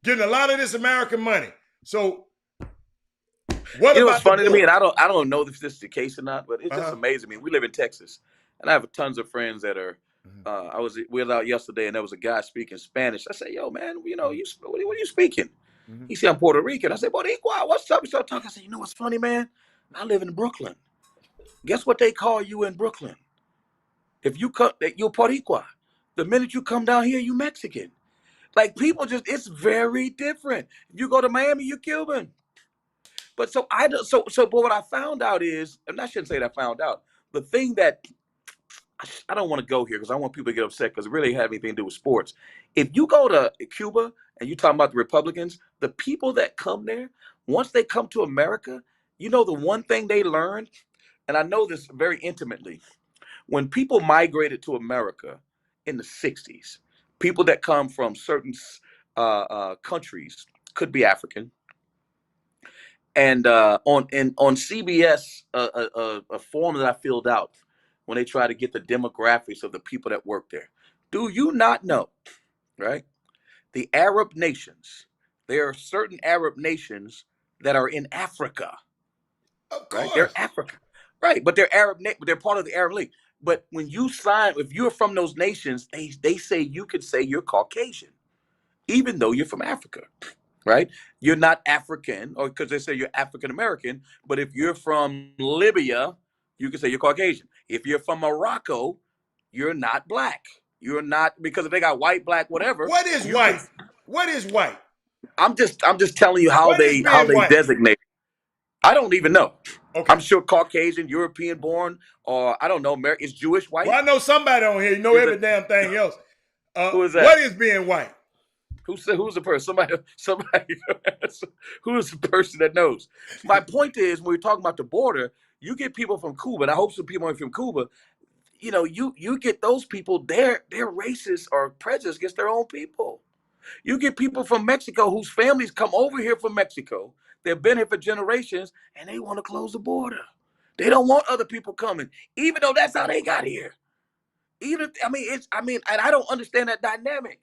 getting a lot of this American money. So what you know about what's funny the to me, border? and I don't know if this is the case or not, but it's just amazing. I mean, we live in Texas, and I have tons of friends that are. We were out yesterday, and there was a guy speaking Spanish. I said, "Yo, man, what are you speaking?" He said, "I'm Puerto Rican." I said, "Boricua, what's up?" He started talking. I said, "You know what's funny, man? I live in Brooklyn. Guess what they call you in Brooklyn? If you come, you're Boricua. The minute you come down here, you Mexican. Like people it's very different. If you go to Miami, you're Cuban. But but what I found out is, and I shouldn't say that I found out. The thing that I don't want to go here because I want people to get upset because it really had anything to do with sports. If you go to Cuba and you're talking about the Republicans, the people that come there, once they come to America, you know the one thing they learned, and I know this very intimately, when people migrated to America in the 60s, people that come from certain countries, could be African, and on CBS, a form that I filled out, when they try to get the demographics of the people that work there. Do you not know, right? The Arab nations, there are certain Arab nations that are in Africa. Of course. Right? They're Africa. Right, but they're they're part of the Arab League. But when you sign, if you're from those nations, they say you could say you're Caucasian, even though you're from Africa. Right? You're not African, or because they say you're African American, but if you're from Libya, you can say you're Caucasian. If you're from Morocco, you're not black. You're not, because if they got white, black, whatever. What is white? What is white? I'm just telling you how they designate. I don't even know. Okay. I'm sure Caucasian, European born, or I don't know, is Jewish white? Well, I know somebody on here. You know every damn thing else. Who is that? What is being white? Who's the person? Somebody. Who is the person that knows? My point is, when we're talking about the border, you get people from Cuba, and I hope some people are from Cuba. You know, you get those people, they're racist or prejudiced against their own people. You get people from Mexico whose families come over here from Mexico. They've been here for generations, and they want to close the border. They don't want other people coming, even though that's how they got here. And I don't understand that dynamic,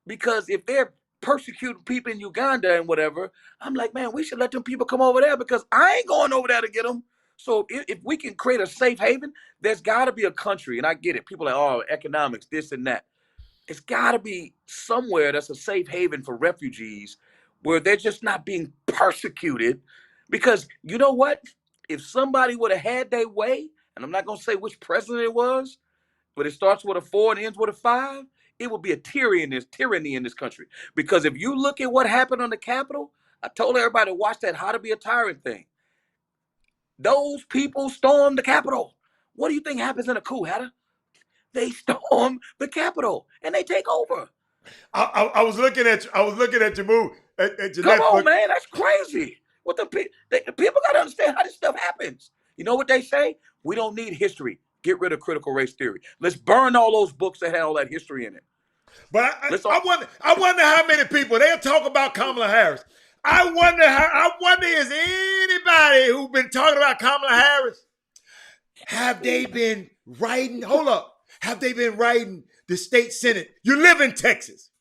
because if they're persecuting people in Uganda and whatever, I'm like, man, we should let them people come over there, because I ain't going over there to get them. So if we can create a safe haven, there's got to be a country, and I get it. People are like, oh, economics, this and that. It's got to be somewhere that's a safe haven for refugees where they're just not being persecuted. Because you know what? If somebody would have had their way, and I'm not going to say which president it was, but it starts with a 4 and ends with a 5, it would be a tyranny in this country. Because if you look at what happened on the Capitol, I told everybody to watch that How to Be a Tyrant thing. Those people stormed the Capitol. What do you think happens in a coup, Hatter? They storm the Capitol and they take over. I was looking at your move. At your Come Netflix. on, man, that's crazy. What the people got to understand how this stuff happens. You know what they say? We don't need history. Get rid of critical race theory. Let's burn all those books that had all that history in it. But I wonder how many people they'll talk about Kamala Harris. I wonder is anybody who's been talking about Kamala Harris, have they been writing? Hold up. Have they been writing the state Senate? You live in Texas.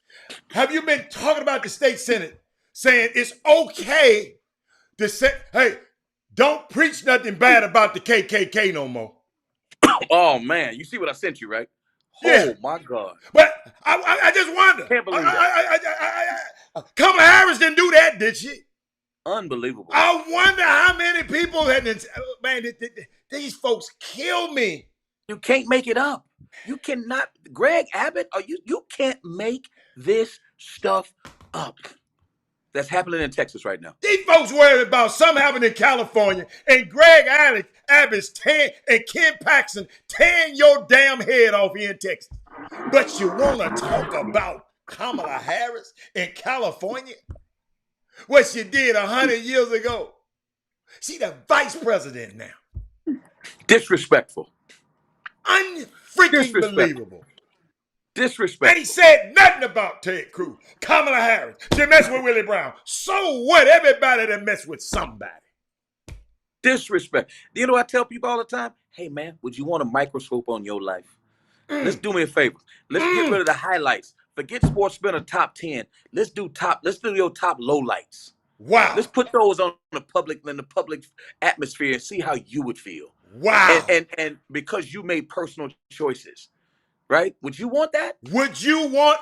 Have you been talking about the state Senate saying it's okay to say, hey, don't preach nothing bad about the KKK no more? Oh, man. You see what I sent you, right? Yeah. Oh, my God. But I just wonder. Can't believe that. Kamala Harris didn't do that, did she? Unbelievable. I wonder how many people had, man, these folks kill me. You can't make it up. You cannot, Greg Abbott, you can't make this stuff up. That's happening in Texas right now. These folks worried about something happening in California and Greg Abbott's and Ken Paxton tearing your damn head off here in Texas. But you want to talk about Kamala Harris in California? What she did 100 years ago. She the vice president now. Disrespectful. Unfreaking believable. Disrespectful. And he said nothing about Ted Cruz. Kamala Harris. She messed with Willie Brown. So what? Everybody that messed with somebody. Disrespect. You know what I tell people all the time? Hey, man, would you want a microscope on your life? Let's do me a favor. Let's get rid of the highlights. Forget Sports Spinner top 10. Let's do your top lowlights. Wow. Let's put those in the public atmosphere and see how you would feel. Wow. And because you made personal choices, right? Would you want that? Would you want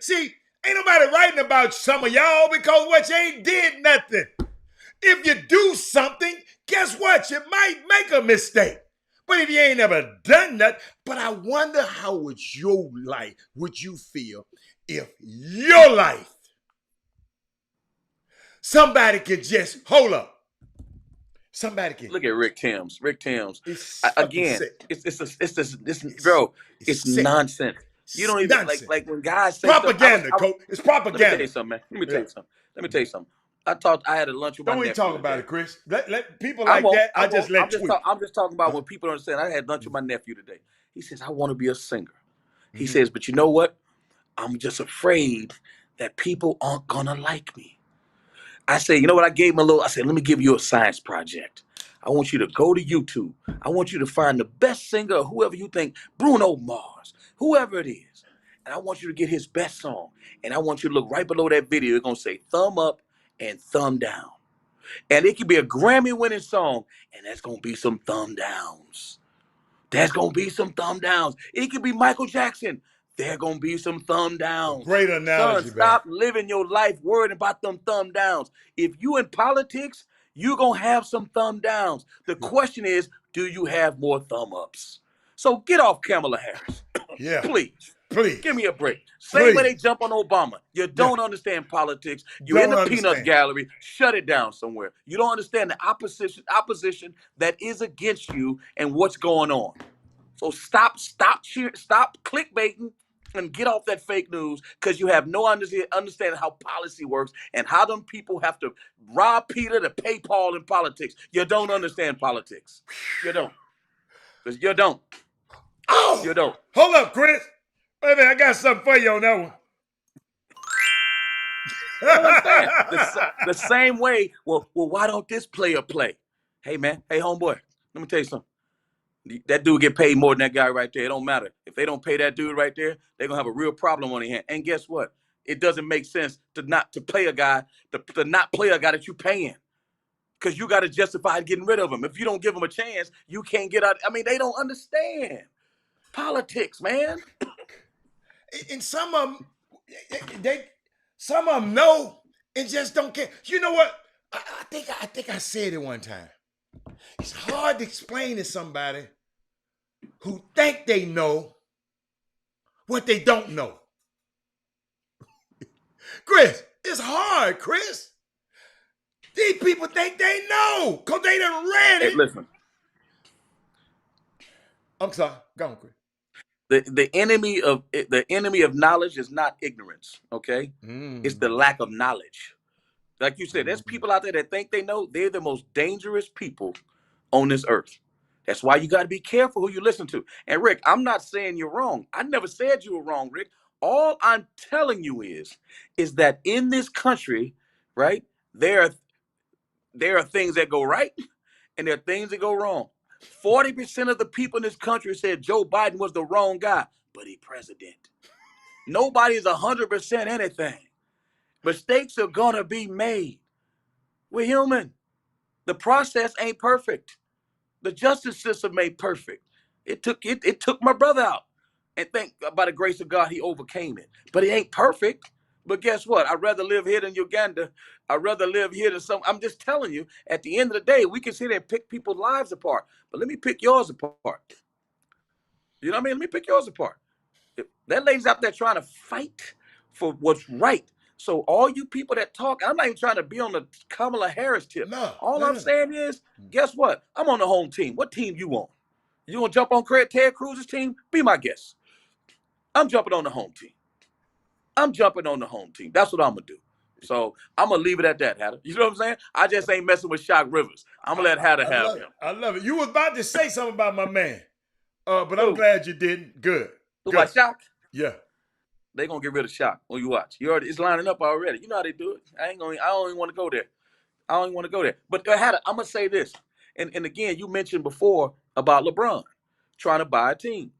see, ain't nobody writing about some of y'all because what you ain't did nothing. If you do something, guess what? You might make a mistake. But if you ain't never done that, but I wonder how would you feel if your life, somebody could just, hold up. Somebody can look at Rick Thames. Rick Thames. Again, it's nonsense. You don't even like when guys say propaganda, coach. It's propaganda. Let me tell you something, man. Let me tell you something. I had a lunch with my nephew. Don't even talk about it, Chris. Let people like that. I'm just talking about when people don't understand. I had lunch with my nephew today. He says, I want to be a singer. He says, but you know what? I'm just afraid that people aren't gonna like me. I say, you know what? I said, let me give you a science project. I want you to go to YouTube. I want you to find the best singer, whoever you think, Bruno Mars, whoever it is. And I want you to get his best song. And I want you to look right below that video. It's going to say thumb up and thumb down. And it could be a Grammy-winning song, and that's going to be some thumb downs. There's going to be some thumb downs. It could be Michael Jackson. There gonna be some thumb downs. Great analogy, son, stop living your life worrying about them thumb downs. If you in politics, you're gonna have some thumb downs. The question is, do you have more thumb ups? So get off Kamala Harris. Yeah. Please. Give me a break. Same Please. way they jump on Obama. You don't understand politics. You're in the peanut gallery. Shut it down somewhere. You don't understand the opposition that is against you and what's going on. So stop clickbaiting and get off that fake news because you have no understanding how policy works and how them people have to rob Peter to pay Paul in politics. You don't understand politics. You don't. You don't. Oh, you don't. Hold up, Chris. Wait a minute, I got something for you on that one. Understand? The same way, well, why don't this player play? Hey, man. Hey, homeboy. Let me tell you something. That dude get paid more than that guy right there. It don't matter. If they don't pay that dude right there, they're going to have a real problem on their hand. And guess what? It doesn't make sense to not play a guy that you're paying. Because you got to justify getting rid of him. If you don't give him a chance, you can't get out. I mean, they don't understand politics, man. And some of them know and just don't care. You know what? I think I said it one time. It's hard to explain to somebody who think they know what they don't know. Chris, it's hard, Chris. These people think they know because they done read it. Hey, listen. I'm sorry. Go on, Chris. The enemy of knowledge is not ignorance, okay? It's the lack of knowledge. Like you said, there's people out there that think they know. They're the most dangerous people on this earth. That's why you got to be careful who you listen to. And Rick, I'm not saying you're wrong. I never said you were wrong, Rick. All I'm telling you is that in this country, right, there are things that go right and there are things that go wrong. 40% of the people in this country said Joe Biden was the wrong guy, but he's president. Nobody is 100% anything. Mistakes are going to be made. We're human. The process ain't perfect. The justice system ain't perfect. It took my brother out. And by the grace of God, he overcame it. But it ain't perfect. But guess what? I'd rather live here than Uganda. I'd rather live here than I'm just telling you, at the end of the day, we can sit there and pick people's lives apart. But let me pick yours apart. You know what I mean? Let me pick yours apart. That lady's out there trying to fight for what's right. So all you people that talk, I'm not even trying to be on the Kamala Harris tip. All I'm saying is, guess what? I'm on the home team. What team you on? You want to jump on Ted Cruz's team? Be my guest. I'm jumping on the home team. That's what I'm going to do. So I'm going to leave it at that, Hatter. You know what I'm saying? I just ain't messing with Shock Rivers. I'm going to let Hatter have him. I love it. You was about to say something about my man, but I'm glad you didn't. Good. Who, about Shock? Yeah. They going to get rid of Shock when you watch. It's lining up already. You know how they do it. I don't even want to go there. But Hatter, I'm going to say this. And again, you mentioned before about LeBron trying to buy a team.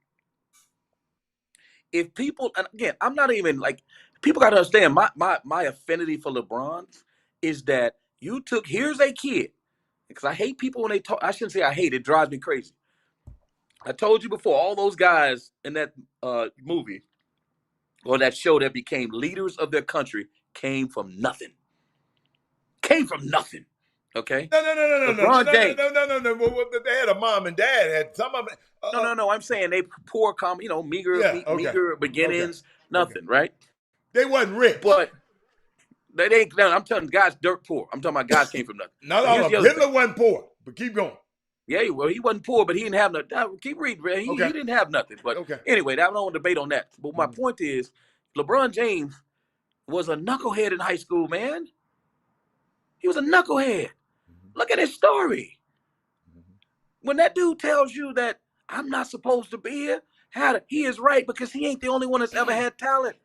If people, and again, I'm not even like, people got to understand my affinity for LeBron is that here's a kid, because I hate people when they talk. I shouldn't say I hate, it drives me crazy. I told you before, all those guys in that movie or that show that became leaders of their country came from nothing. Okay? No. LeBron James. No. They had a mom and dad. Had some of it. No. I'm saying they poor, meager beginnings. Nothing, right? They wasn't rich. But they ain't. No, I'm telling guys, dirt poor. I'm talking about guys came from nothing. Not all of them. Hitler wasn't poor, but keep going. Yeah, well, he wasn't poor, but he didn't have nothing. Keep reading, man. He didn't have nothing. But anyway, I don't want to debate on that. But my point is, LeBron James was a knucklehead in high school, man. He was a knucklehead. Look at his story. When that dude tells you that I'm not supposed to be here, he is right, because he ain't the only one that's ever had talent.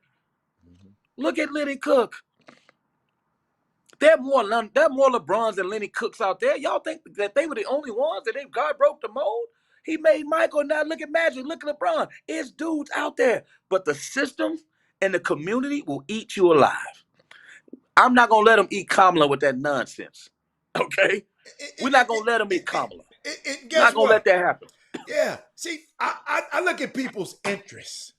Look at Lenny Cook. There are more LeBrons than Lenny Cooks out there. Y'all think that they were the only ones that God broke the mold? He made Michael. Now look at Magic. Look at LeBron. It's dudes out there. But the system and the community will eat you alive. I'm not going to let them eat Kamala with that nonsense. Okay? We're not going to let them eat Kamala. Not going to let that happen. Yeah. See, I look at people's interests.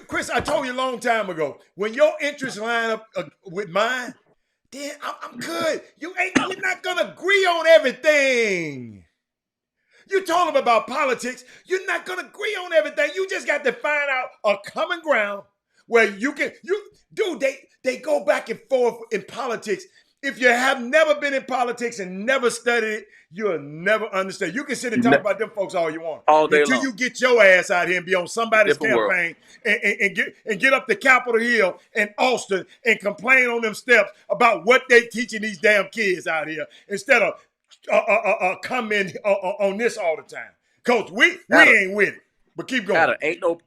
Chris, I told you a long time ago, when your interests line up with mine, then I'm good. We're not going to agree on everything. You told them about politics. You're not going to agree on everything. You just got to find out a common ground where they go back and forth in politics. If you have never been in politics and never studied it, you'll never understand. You can sit and talk about them folks all you want. All day until long. You get your ass out here and be on somebody's Different campaign and get up to Capitol Hill in Austin and complain on them steps about what they teaching these damn kids out here instead of comment on this all the time. Coach, we ain't with it. But keep going. Adam,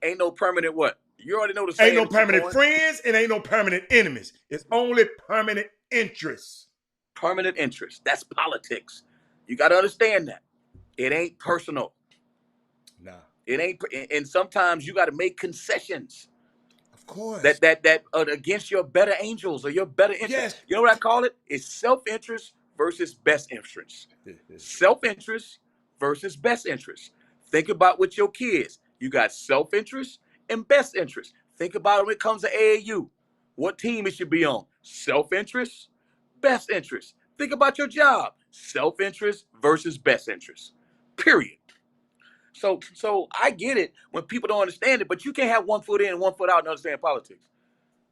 ain't no permanent what? You already know the saying. Ain't no permanent friends and ain't no permanent enemies. It's only permanent interests. Permanent interests. That's politics. You got to understand that. It ain't personal. Nah. It ain't. And sometimes you got to make concessions. Of course. That against your better angels or your better interests. Yes. You know what I call it? It's self-interest versus best interest. Self-interest versus best interest. Think about with your kids. You got self-interest and best interest. Think about it when it comes to AAU. What team it should be on? Self-interest, best interest. Think about your job. Self-interest versus best interest. Period. So I get it when people don't understand it, but you can't have one foot in and one foot out and understand politics.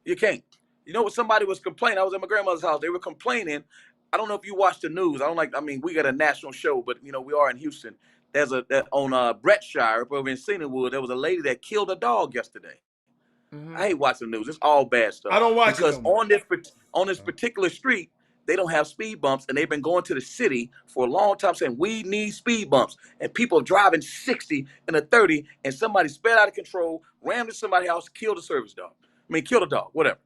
You can't. You know what? Somebody was complaining. I was at my grandmother's house. They were complaining. I don't know if you watch the news. We got a national show, but we are in Houston. There's on Brettshire up over in Cedarwood. There was a lady that killed a dog yesterday. I hate watching the news. It's all bad stuff. I don't watch because it no more. on this particular street, they don't have speed bumps, and they've been going to the city for a long time saying we need speed bumps. And people are driving 60 and a 30, and somebody sped out of control, rammed into somebody's house, killed killed a dog, whatever.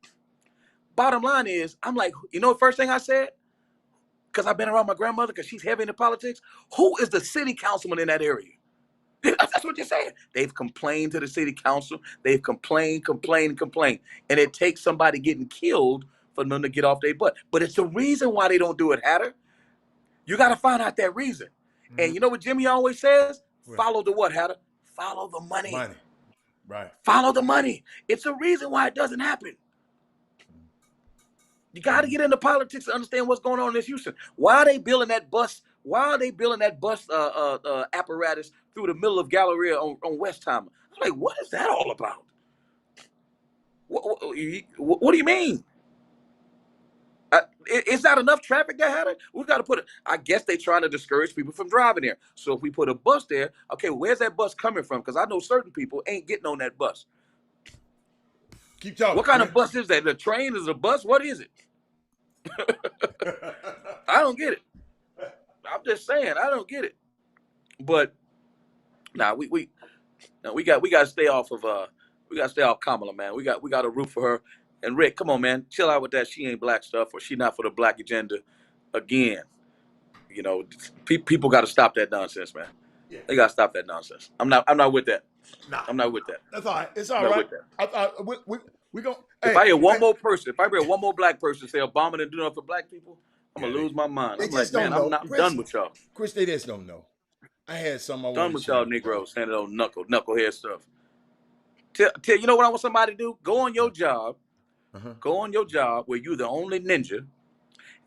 Bottom line is, I'm like, the first thing I said? Because I've been around my grandmother, because she's heavy into politics. Who is the city councilman in that area? That's what you're saying. They've complained to the city council. They've complained. And it takes somebody getting killed for them to get off their butt. But it's the reason why they don't do it, Hatter. You got to find out that reason. And you know what Jimmy always says? Follow the what, Hatter? Follow the money. Right. Follow the money. It's a reason why it doesn't happen. You got to get into politics to understand what's going on in this Houston. Why are they building that bus? Why are they building that bus apparatus through the middle of Galleria on Westheimer? I'm like, what is that all about? What do you mean? Is that enough traffic that had it? We got to put it. I guess they're trying to discourage people from driving there. So if we put a bus there, okay, where's that bus coming from? Because I know certain people ain't getting on that bus. Keep talking. What kind of bus is that? The train is a bus? What is it? I don't get it. I'm just saying, I don't get it. But we got to stay off of Kamala, man. We got to root for her. And Rick, come on, man, chill out with that. She ain't black stuff, or she not for the black agenda. Again, people got to stop that nonsense, man. Yeah. They got to stop that nonsense. I'm not with that. Nah, I'm not with that. That's all right. It's all right. We go. If I hear one more black person say Obama didn't do nothing for black people, I'm gonna lose my mind. I'm like, man, I'm done with y'all. Chris, they just don't know. I had some. Done with y'all Negroes saying it on knucklehead stuff. You know what I want somebody to do? Go on your job. Go on your job where you're the only ninja,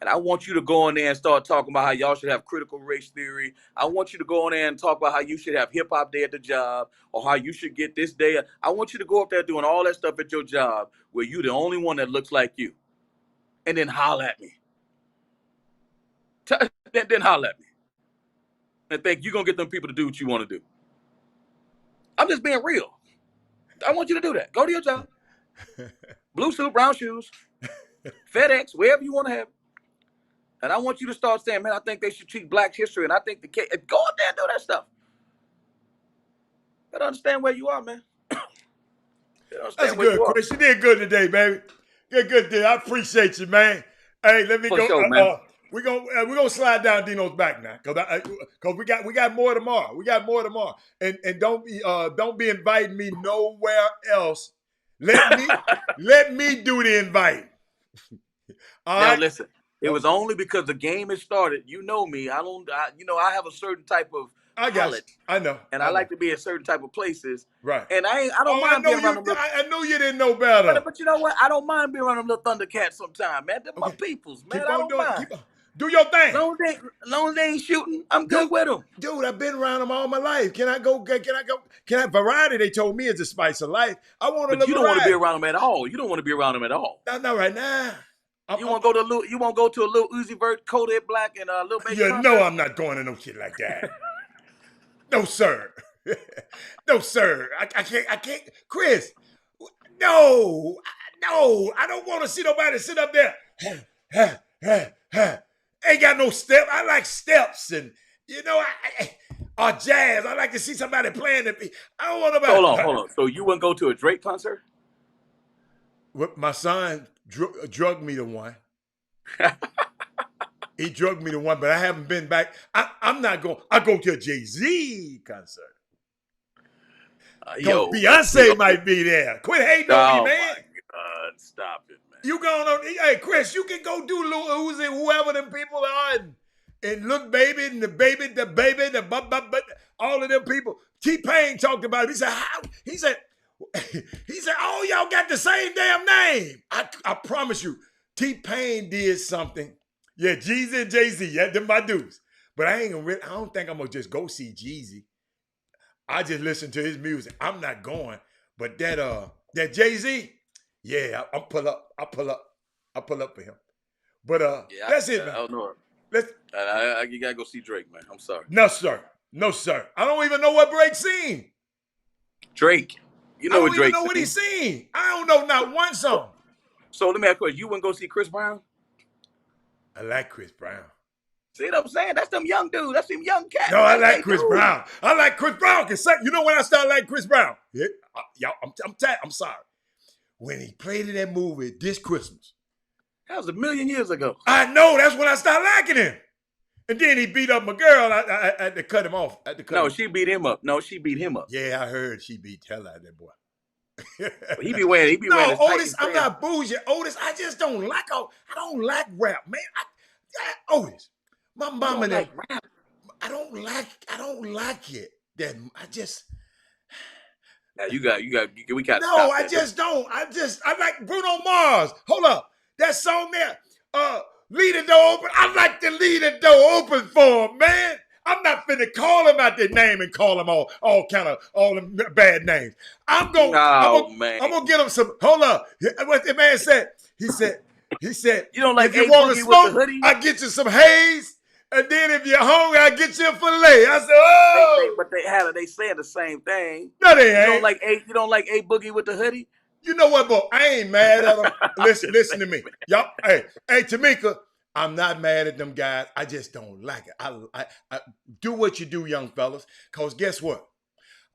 and I want you to go in there and start talking about how y'all should have critical race theory. I want you to go in there and talk about how you should have hip hop day at the job, or how you should get this day. I want you to go up there doing all that stuff at your job where you're the only one that looks like you, and then holler at me. Then holler at me, and think you're gonna get them people to do what you want to do. I'm just being real. I want you to do that. Go to your job. Blue suit, brown shoes, FedEx, wherever you want to have it. And I want you to start saying, man, I think they should treat Black history, and I think go out there and do that stuff. You gotta understand where you are, man. That's good, Chris. You did good today, baby. Good today. I appreciate you, man. Hey, let me go. Sure, man. We're gonna slide down Dino's back now, cause we got more tomorrow. And don't be inviting me nowhere else. Let me do the invite. Now listen, it was only because the game has started. You know me. I have a certain type of palate. I know. And I like to be in certain type of places. Right. And I don't mind being around them. I knew you didn't know better. But you know what? I don't mind being around them little Thundercats sometimes, man. They're my peoples, man. I don't mind. Do your thing. Long as they ain't shooting, I'm good with them. Dude, I've been around them all my life. Can I go? Variety, they told me, is the spice of life. I want to. But you don't want to be around them at all. You don't want to be around them at all. Not right now. You want to go to a Lil Uzi Vert, Kodak Black, and a Lil Baby? You know I'm not going to no shit like that. No, sir. No, sir. I can't. Chris, no. I don't want to see nobody sit up there. Ain't got no step. I like steps, and or jazz. I like to see somebody playing the. I don't want nobody. Hold on. So you wouldn't go to a Drake concert? My son drugged me to one. He drugged me to one, but I haven't been back. I'm not going. I go to a Jay-Z concert. Beyonce might be there. Quit hating on me, man. My God, stop it, man. You going on? Hey, Chris, you can go do Lil Uzi, whoever them people are, and Look Baby, and the baby, but all of them people. T-Pain talked about it. He said, he said, "Oh, y'all got the same damn name." I promise you, T-Pain did something. Yeah, Jeezy and Jay-Z, yeah, them my dudes. But I don't think I'm gonna just go see Jeezy. I just listen to his music. I'm not going. But that Jay-Z, yeah, I'll pull up. I pull up for him. But that's it, man. I don't know. You gotta go see Drake, man. I'm sorry. No, sir. No, sir. I don't even know what Drake seen. Drake. You know what Drake? I don't even know what he's seen. I don't know not one song. So let me ask you, you wouldn't go see Chris Brown? I like Chris Brown. See what I'm saying? That's them young dudes. That's them young cats. No, I like Chris Brown. I like Chris Brown. You know when I started liking Chris Brown? Yeah, y'all, I'm sorry. When he played in that movie This Christmas. That was 1,000,000 years ago. I know. That's when I started liking him. And then he beat up my girl. I had to cut him off. She beat him up. No, she beat him up. Yeah, I heard she beat the hell out of that boy. He be wearing. No, Otis, I'm not bougie. Otis, I just don't like. I don't like rap, man. Otis, my mama that rap. I don't like it. That I just. Now we got. No, I just don't. I like Bruno Mars. Hold up, that song there. Leave the door open. I like to leave the door open for him, man. I'm not finna call him out their name and call them all them bad names. I'm gonna get him some. Hold up. What the man said? He said. You don't like if you want to smoke, I get you some haze, and then if you're hungry, I get you a fillet. I said, oh. But they saying the same thing. No, they ain't. You don't like A Boogie with the hoodie? You know what, bro? I ain't mad at them. Listen to me, y'all. Hey, Tamika. I'm not mad at them guys. I just don't like it. I do what you do, young fellas. Because guess what?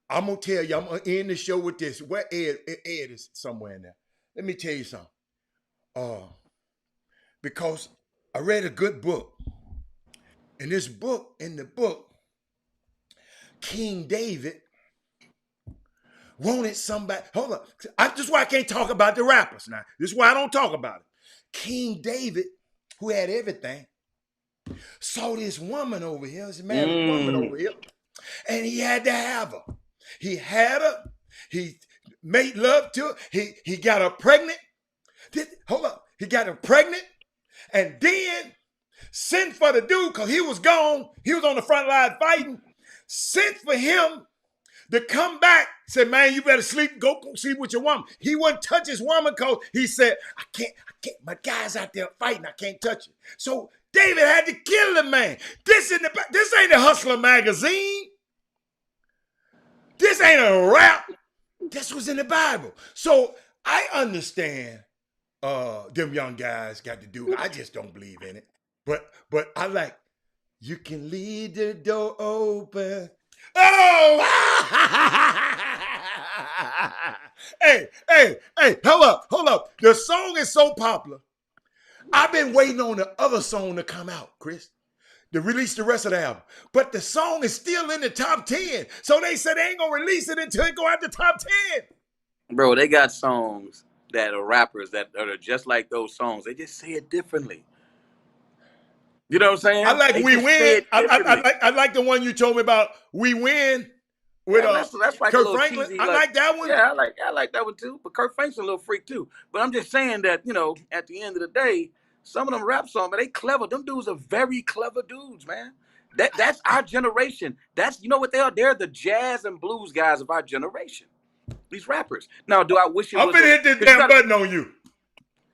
I'm going to tell you, I'm going to end the show with this. Where Ed is somewhere in there. Let me tell you something. Because I read a good book. In the book, King David wanted somebody. Hold up. This is why I can't talk about the rappers now. This is why I don't talk about it. King David, who had everything, saw this woman over here, this married woman over here, and he had to have her. He had her. He made love to her. He got her pregnant. He got her pregnant, and then sent for the dude because he was gone. He was on the front line fighting. Sent for him to come back. Said, man, you better go sleep with your woman. He wouldn't touch his woman because he said, I can't, my guy's out there fighting, I can't touch it. So David had to kill the man. This ain't the Hustler magazine. This ain't a rap. This was in the Bible. So I understand them young guys got to do it. I just don't believe in it. But I like, you can leave the door open. Oh! Hey, hold up. The song is so popular. I've been waiting on the other song to come out, Chris, to release the rest of the album. But the song is still in the top 10. So they said they ain't going to release it until it go out the top 10. Bro, they got songs that are rappers that are just like those songs. They just say it differently. You know what I'm saying? I like We Win. I like the one you told me about, We Win. With that's like Kirk Franklin. I like that one. Yeah, I like that one too. But Kirk Franklin's a little freak too. But I'm just saying that, at the end of the day, some of them rap songs, man, they clever. Them dudes are very clever dudes, man. That's our generation. You know what they are? They're the jazz and blues guys of our generation. These rappers. Now, do I wish it was... I'm finna hit this damn button on you.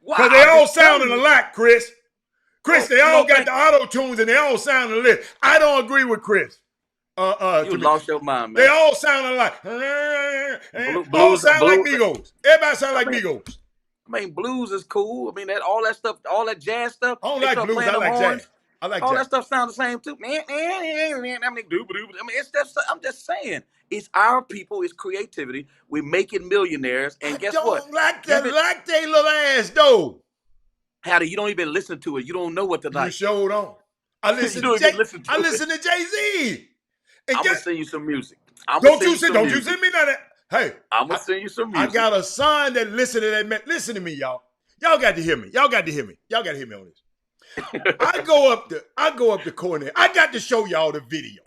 Because they all sounding alike, Chris. They all got the auto tunes and they all sound alike. I don't agree with Chris. You lost your mind, man. They all sound alike. All sound like Migos. Everybody sound like Migos. I mean, blues is cool. I mean, all that stuff, all that jazz stuff. I don't like blues. I like jazz. I like all jazz. that stuff sounds the same too. I mean, it's just. I'm just saying, it's our people. It's creativity. We're making millionaires, and guess what? I don't like they little ass though. Hattie, you don't even listen to it. You don't know what to like. You sure don't. I listen to Jay-Z. I'm gonna send you some music. Don't you send me none of that. Hey, I'm gonna send you some music. I got a son that listen to that man. Listen to me, y'all. Y'all got to hear me. Y'all got to hear me on this. I go up the corner. I got to show y'all the video.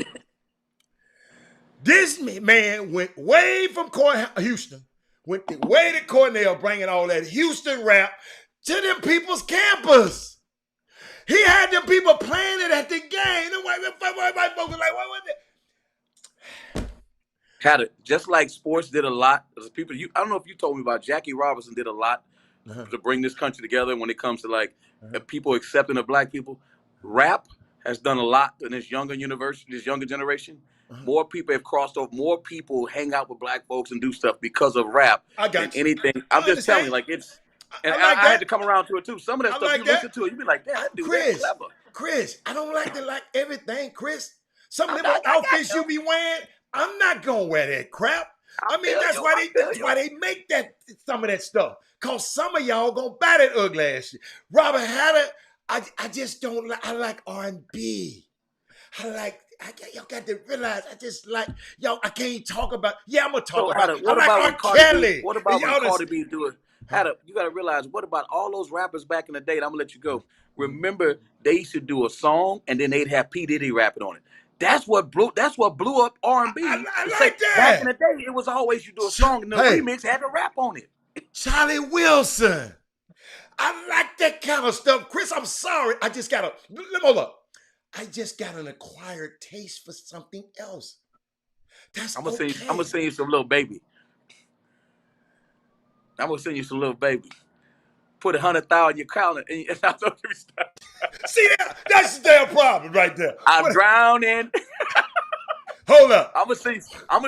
This man went way from Houston, went the way to Cornell, bringing all that Houston rap to them people's campus. He had them people playing it at the game. The white folks were like, what was it? Had it just like sports did a lot. There's people, I don't know if you told me about Jackie Robinson did a lot to bring this country together when it comes to like people accepting of black people. Rap has done a lot in this younger generation. More people have crossed over. More people hang out with black folks and do stuff because of rap. I got than anything. I'm just telling you, like it's. And I had to come around to it too. Some of that stuff you listen to it, you be like, damn, that dude is clever. Chris, I don't like to like everything, Chris. Some of them outfits you be wearing, I'm not gonna wear that crap. I mean, that's why they make that some of that stuff. Cause some of y'all gonna buy that ugly ass shit. Robert Hatter, I just don't like. I like R&B. Y'all got to realize I just like y'all. I can't talk about. Yeah, I'm gonna talk about it. What about when Cardi B? What about when Cardi B do it? You got to realize, what about all those rappers back in the day? I'm going to let you go. Remember, they used to do a song, and then they'd have P. Diddy rapping on it. That's what blew up R&B. I like that. Back in the day, it was always you do a song, and the remix had to rap on it. Charlie Wilson. I like that kind of stuff. Chris, I'm sorry. I just got an acquired taste for something else. That's I'm gonna send you some Little Baby. I'm gonna send you some Little Baby. Put 100,000 in your calendar, and I'm gonna give you stuff. See that? That's the damn problem right there. I'm drowning. Hold up. I'm gonna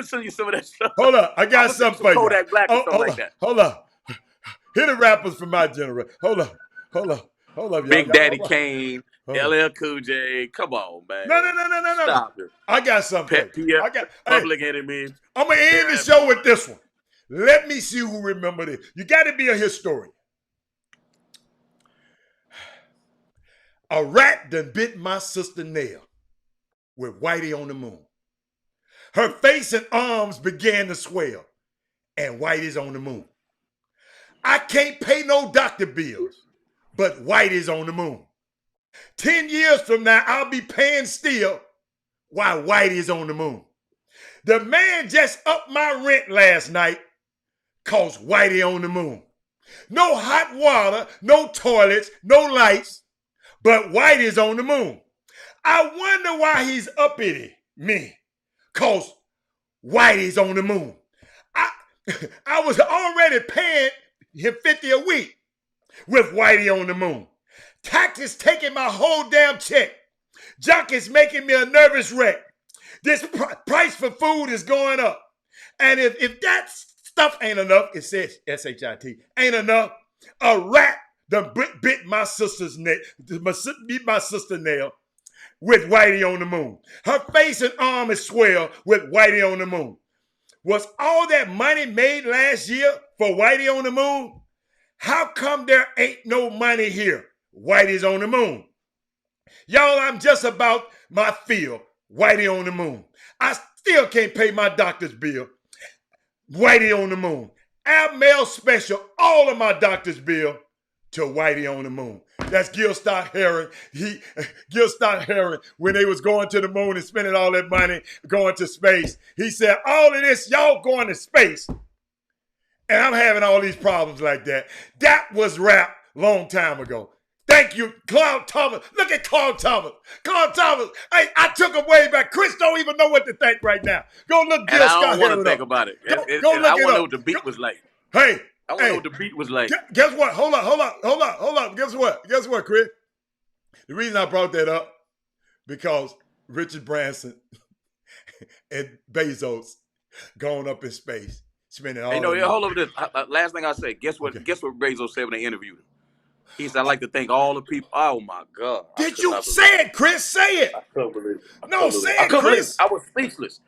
send you some of that stuff. Hold up. I got something for you. Kodak Black or something like that. Hold up. Here the rappers from my generation. Hold up. Big Daddy Kane, LL Cool J. Come on, man. No. Stop it. I got something. Public Enemy. I'm gonna end the show with this one. Let me see who remember this. You got to be a historian. A rat done bit my sister Nell with Whitey on the Moon. Her face and arms began to swell, and Whitey's on the moon. I can't pay no doctor bills, but Whitey's on the moon. 10 years from now, I'll be paying still while Whitey's on the moon. The man just upped my rent last night cause Whitey on the moon. No hot water, no toilets, no lights, but Whitey's on the moon. I wonder why he's uppity me, cause Whitey's on the moon. I was already paying him $50 a week with Whitey on the moon. Taxes taking my whole damn check. Junk is making me a nervous wreck. This price for food is going up. And if that stuff ain't enough, it says S-H-I-T, ain't enough, a rat done bit my sister's neck, beat my sister Nell with Whitey on the moon. Her face and arm is swell with Whitey on the moon. Was all that money made last year for Whitey on the moon? How come there ain't no money here? Whitey's on the moon. Y'all, I'm just about my field. Whitey on the moon. I still can't pay my doctor's bill. Whitey on the moon. Our mail special, all of my doctor's bill to Whitey on the moon. That's Gil Scott-Heron. Gil Scott-Heron, when they was going to the moon and spending all that money going to space, he said, all of this, y'all going to space. And I'm having all these problems like that. That was rap long time ago. Thank you, Claude Thomas. Look at Claude Thomas. Claude Thomas. Hey, I took him way back. Chris don't even know what to think right now. Go look Gil Scott-Heron up. I don't want to think about it. Go look it up. I want to know up. what the beat was like. Hey. I want to know what the beat was like. Guess what? Hold up. Guess what, Chris? The reason I brought that up, because Richard Branson and Bezos going up in space, spending all hold up this. Last thing I say, guess what Bezos said when they interviewed him? He said, I'd like to thank all the people. Oh, my God. Did you say it, Chris? Say it. I couldn't believe it. No, say it, Chris. I was speechless.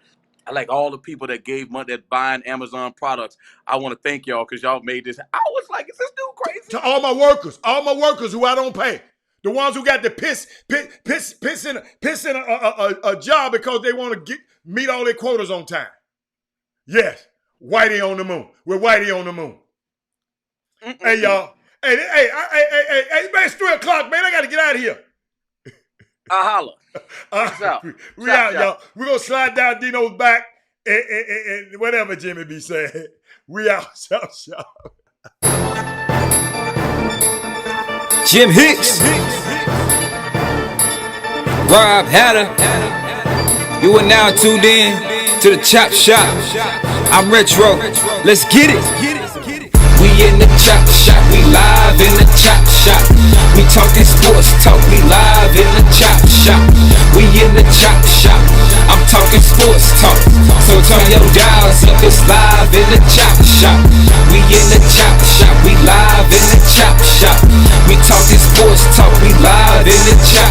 I like all the people that gave money, that buying Amazon products. I want to thank y'all because y'all made this. I was like, is this dude crazy? To all my workers who I don't pay. The ones who got to piss in a job because they want to meet all their quotas on time. Yes, Whitey on the moon. We're Whitey on the moon. Hey, y'all. Hey, man, it's 3 o'clock, man. I got to get out of here. I holla. We out, y'all. We're going to slide down Dino's back and whatever Jimmy be saying. We out, Chop Shop. Jim Hicks, Rob Hatter, you are now tuned in to the Chop Shop. I'm Retro, let's get it. We in the Chop Shop, we live in the Chop Shop. We talking sports talk, we live in the Chop Shop. We in the Chop Shop, I'm talking sports talk. So turn your dials up, it's live in the Chop Shop. We in the Chop Shop, we live in the Chop Shop. We talking sports talk, we live in the Chop